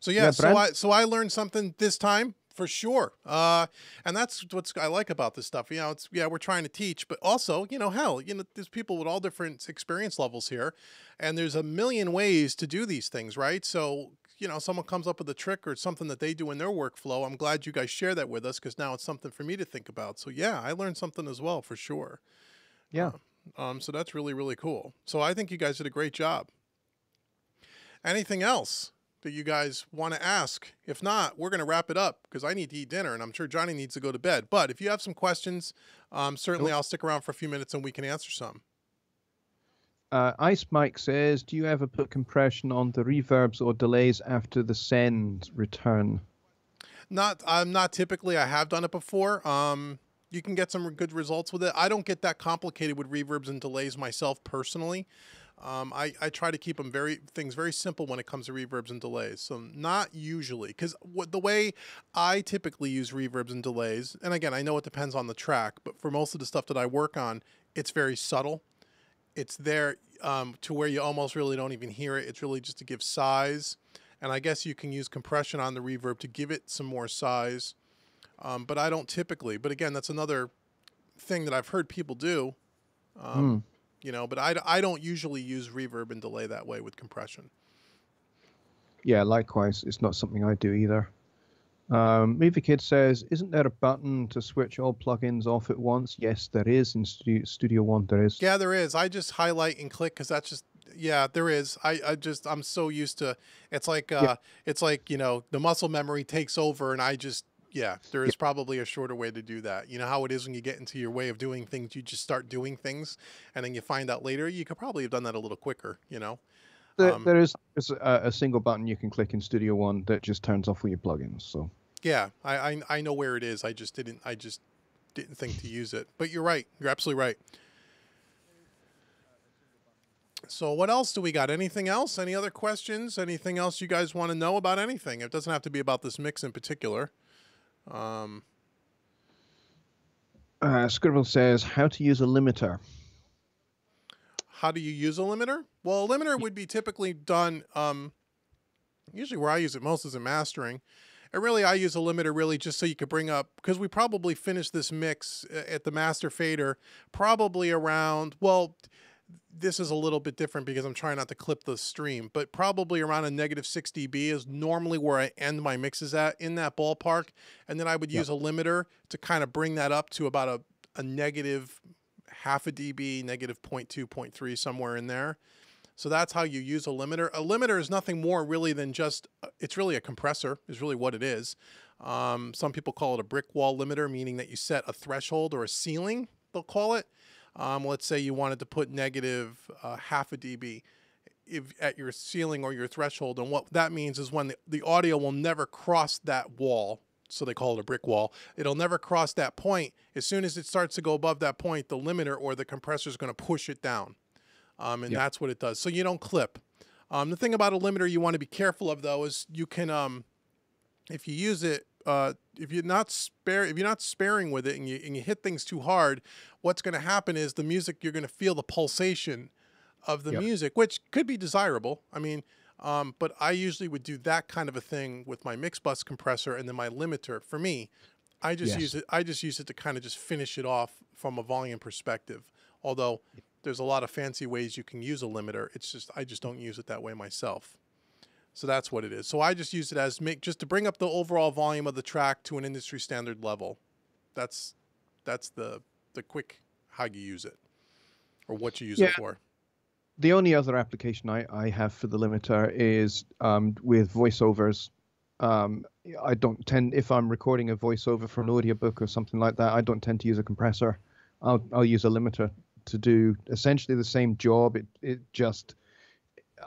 So yeah, so I learned something this time for sure. And that's what I like about this stuff. You know, we're trying to teach, but also, there's people with all different experience levels here, and there's a million ways to do these things, right? So, someone comes up with a trick or something that they do in their workflow. I'm glad you guys share that with us, because now it's something for me to think about. So yeah, I learned something as well for sure. Yeah. So that's really, really cool. So I think you guys did a great job. Anything else that you guys want to ask? If not, we're going to wrap it up, because I need to eat dinner and I'm sure Johnny needs to go to bed. But if you have some questions, certainly I'll stick around for a few minutes and we can answer some. Ice Mike says, do you ever put compression on the reverbs or delays after the send return? Not typically. I have done it before. You can get some good results with it. I don't get that complicated with reverbs and delays myself personally. I try to keep them things very simple when it comes to reverbs and delays. So not usually, because the way I typically use reverbs and delays, and again, I know it depends on the track, but for most of the stuff that I work on, it's very subtle. It's there to where you almost really don't even hear it. It's really just to give size. And I guess you can use compression on the reverb to give it some more size. But I don't typically. But again, that's another thing that I've heard people do. You know, but I don't usually use reverb and delay that way with compression. Yeah, likewise. It's not something I do either. Movie Kid says, isn't there a button to switch all plugins off at once? Yes, there is. In Studio One, there is. Yeah, there is. I just highlight and click because that's just, yeah, there is. I'm so used to, it's like, you know, the muscle memory takes over and yeah, there is probably a shorter way to do that. You know how it is when you get into your way of doing things, you just start doing things and then you find out later, you could probably have done that a little quicker, you know? There is a single button you can click in Studio One that just turns off all your plugins. So yeah, I know where it is. I just didn't think to use it. But you're right. You're absolutely right. So what else do we got? Anything else? Any other questions? Anything else you guys want to know about anything? It doesn't have to be about this mix in particular. Scribble says, how to use a limiter. How do you use a limiter? Well, a limiter would be typically done, usually where I use it most is in mastering. And really, I use a limiter really just so you could bring up, because we probably finished this mix at the master fader probably around, well, this is a little bit different because I'm trying not to clip the stream, but probably around a -6 dB is normally where I end my mixes at, in that ballpark. And then I would use a limiter to kind of bring that up to about a negative half a dB, -0.2, 0.3, somewhere in there. So that's how you use a limiter. A limiter is nothing more really than just, it's really a compressor is really what it is. Some people call it a brick wall limiter, meaning that you set a threshold or a ceiling, they'll call it. Let's say you wanted to put negative half a dB at your ceiling or your threshold. And what that means is when the audio will never cross that wall. So they call it a brick wall. It'll never cross that point. As soon as it starts to go above that point, the limiter or the compressor is going to push it down. And that's what it does. So you don't clip. The thing about a limiter you want to be careful of, though, is you can, if you use it, if you're not sparing with it and you hit things too hard, what's going to happen is the music, you're going to feel the pulsation of the music, which could be desirable. I mean, but I usually would do that kind of a thing with my mix bus compressor and then my limiter. For me, I just use it. I just use it to kind of just finish it off from a volume perspective. Although there's a lot of fancy ways you can use a limiter. It's just I just don't use it that way myself. So that's what it is. So I just use it as just to bring up the overall volume of the track to an industry standard level. That's the quick how you use it or what you use it for. The only other application I have for the limiter is with voiceovers. I don't tend, if I'm recording a voiceover for an audiobook or something like that, I don't tend to use a compressor. I'll use a limiter to do essentially the same job. It just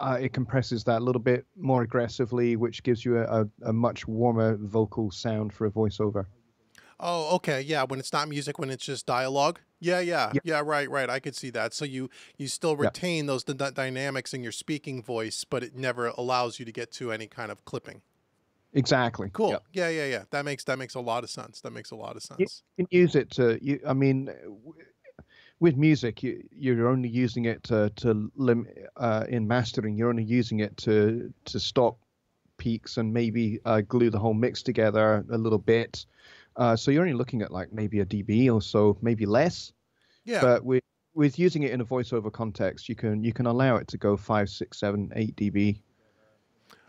it compresses that a little bit more aggressively, which gives you a much warmer vocal sound for a voiceover. Oh, okay. Yeah, when it's not music, when it's just dialogue. Yeah, right. I could see that. So you still retain those dynamics in your speaking voice, but it never allows you to get to any kind of clipping. Exactly. Cool. Yep. Yeah. That makes a lot of sense. That makes a lot of sense. You can use it to. I mean, with music, you're only using it in mastering. You're only using it to stop peaks and maybe glue the whole mix together a little bit. So you're only looking at like maybe a dB or so, maybe less. Yeah. But with using it in a voiceover context, you can allow it to go 5, 6, 7, 8 dB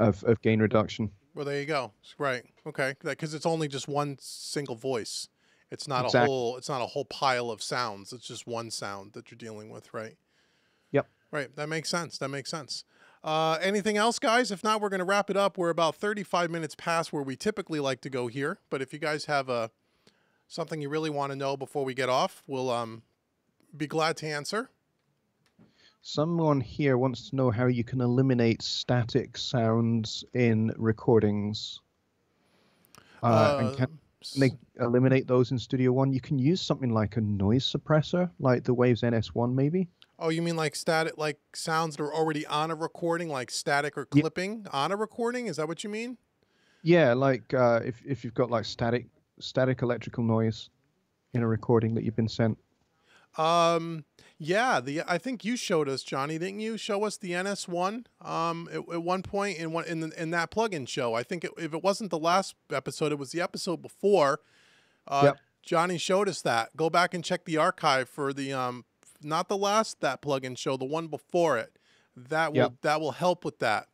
of gain reduction. Well, there you go. Right. Okay. Because it's only just one single voice. It's not a whole pile of sounds. It's just one sound that you're dealing with, right? Yep. Right. That makes sense. Anything else, guys? If not, we're going to wrap it up. We're about 35 minutes past where we typically like to go here. But if you guys have something you really want to know before we get off, we'll be glad to answer. Someone here wants to know how you can eliminate static sounds in recordings. And can they eliminate those in Studio One? You can use something like a noise suppressor, like the Waves NS1 maybe. Oh, you mean like static, like sounds that are already on a recording, like static or Yeah, clipping on a recording? Is that what you mean? yeah, like if you've got like static electrical noise in a recording that you've been sent. Um, yeah, I think you showed us, Johnny, didn't you show us the NS1 at one point in that plugin show? I think if it wasn't the last episode, it was the episode before. Uh, Yep. Johnny showed us that. Go back and check the archive for the not the last that plugin show, the one before it. Yep. That will help with that.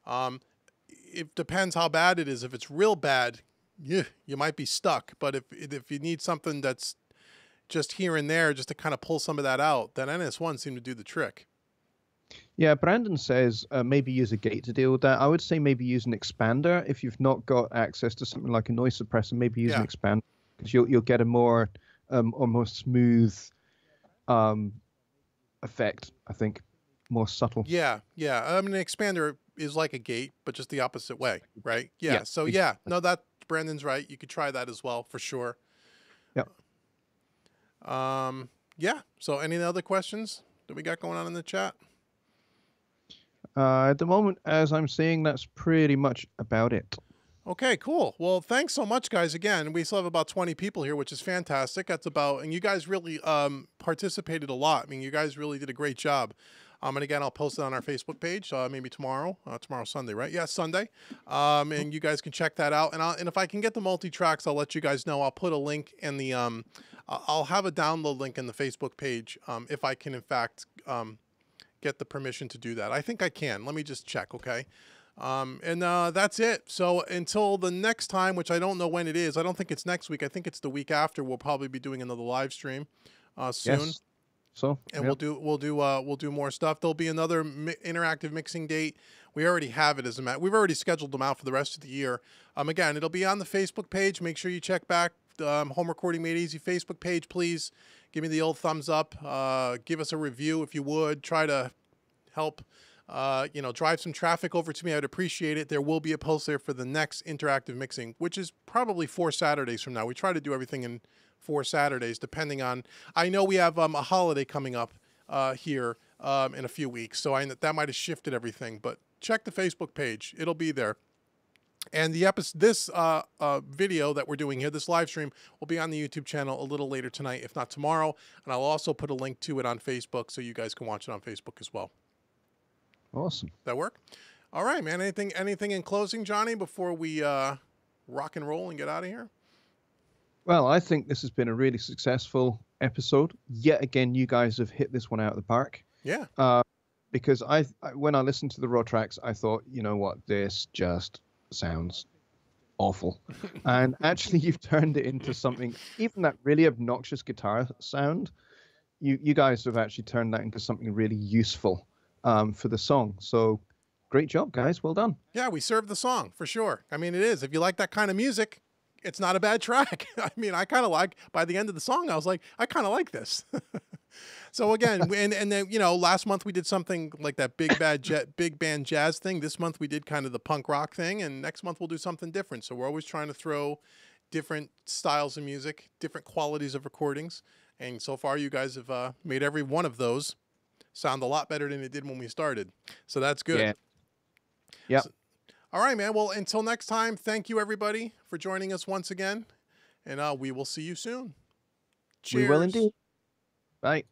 Um, it depends how bad it is. If it's real bad, you might be stuck. But if you need something that's just here and there, just to kind of pull some of that out, then NS1 seemed to do the trick. Yeah, Brandon says maybe use a gate to deal with that. I would say maybe use an expander if you've not got access to something like a noise suppressor. Maybe use an Yeah. expander because you'll get a more or more smooth effect. I think more subtle. Yeah, yeah. I mean, an expander is like a gate, but just the opposite way, right? Yeah. Yeah, So exactly. yeah, no, that Brandon's right. You could try that as well for sure. Yep. Yeah. So any other questions that we got going on in the chat? At the moment, as I'm seeing, that's pretty much about it. Okay, cool. Well, thanks so much, guys. Again, we still have about 20 people here, which is fantastic. That's about, and you guys really participated a lot. I mean, you guys really did a great job. And again, I'll post it on our Facebook page, maybe tomorrow. Tomorrow's Sunday, right? Yeah, Sunday. And you guys can check that out. And if I can get the multi-tracks, I'll let you guys know. I'll put a link in the, I'll have a download link in the Facebook page if I can, in fact, get the permission to do that. I think I can. Let me just check, okay? And that's it. So until the next time, which I don't know when it is, I don't think it's next week. I think it's the week after. We'll probably be doing another live stream soon. Yes. So And yep. we'll do more stuff. There'll be another interactive mixing date. We already have it as a matter. We've already scheduled them out for the rest of the year. Again, it'll be on the Facebook page. Make sure you check back the Home Recording Made Easy Facebook page. Please give me the old thumbs up. Give us a review if you would. Try to help drive some traffic over to me. I'd appreciate it. There will be a post there for the next interactive mixing, which is probably 4 Saturdays from now. We try to do everything in 4 Saturdays, depending on, I know we have a holiday coming up here in a few weeks, so that might have shifted everything, but check the Facebook page. It'll be there. And this video that we're doing here, this live stream, will be on the YouTube channel a little later tonight, if not tomorrow. And I'll also put a link to it on Facebook so you guys can watch it on Facebook as well. Awesome. That work? All right, man. Anything in closing, Johnny, before we rock and roll and get out of here? Well, I think this has been a really successful episode. Yet again, you guys have hit this one out of the park. Yeah. Because when I listened to the raw tracks, I thought, you know what, this just sounds awful. And actually, you've turned it into something, even that really obnoxious guitar sound, you guys have actually turned that into something really useful for the song. So great job, guys. Well done. Yeah, we served the song for sure. I mean, it is. If you like that kind of music, it's not a bad track. I mean, I kind of like, by the end of the song, I was like, I kind of like this. So again, and then, last month we did something like that big band jazz thing. This month we did kind of the punk rock thing, and next month we'll do something different. So we're always trying to throw different styles of music, different qualities of recordings. And so far you guys have made every one of those sound a lot better than it did when we started. So that's good. Yeah. Yeah. So, all right, man. Well, until next time, thank you everybody for joining us once again. And we will see you soon. Cheers. We will indeed. Bye.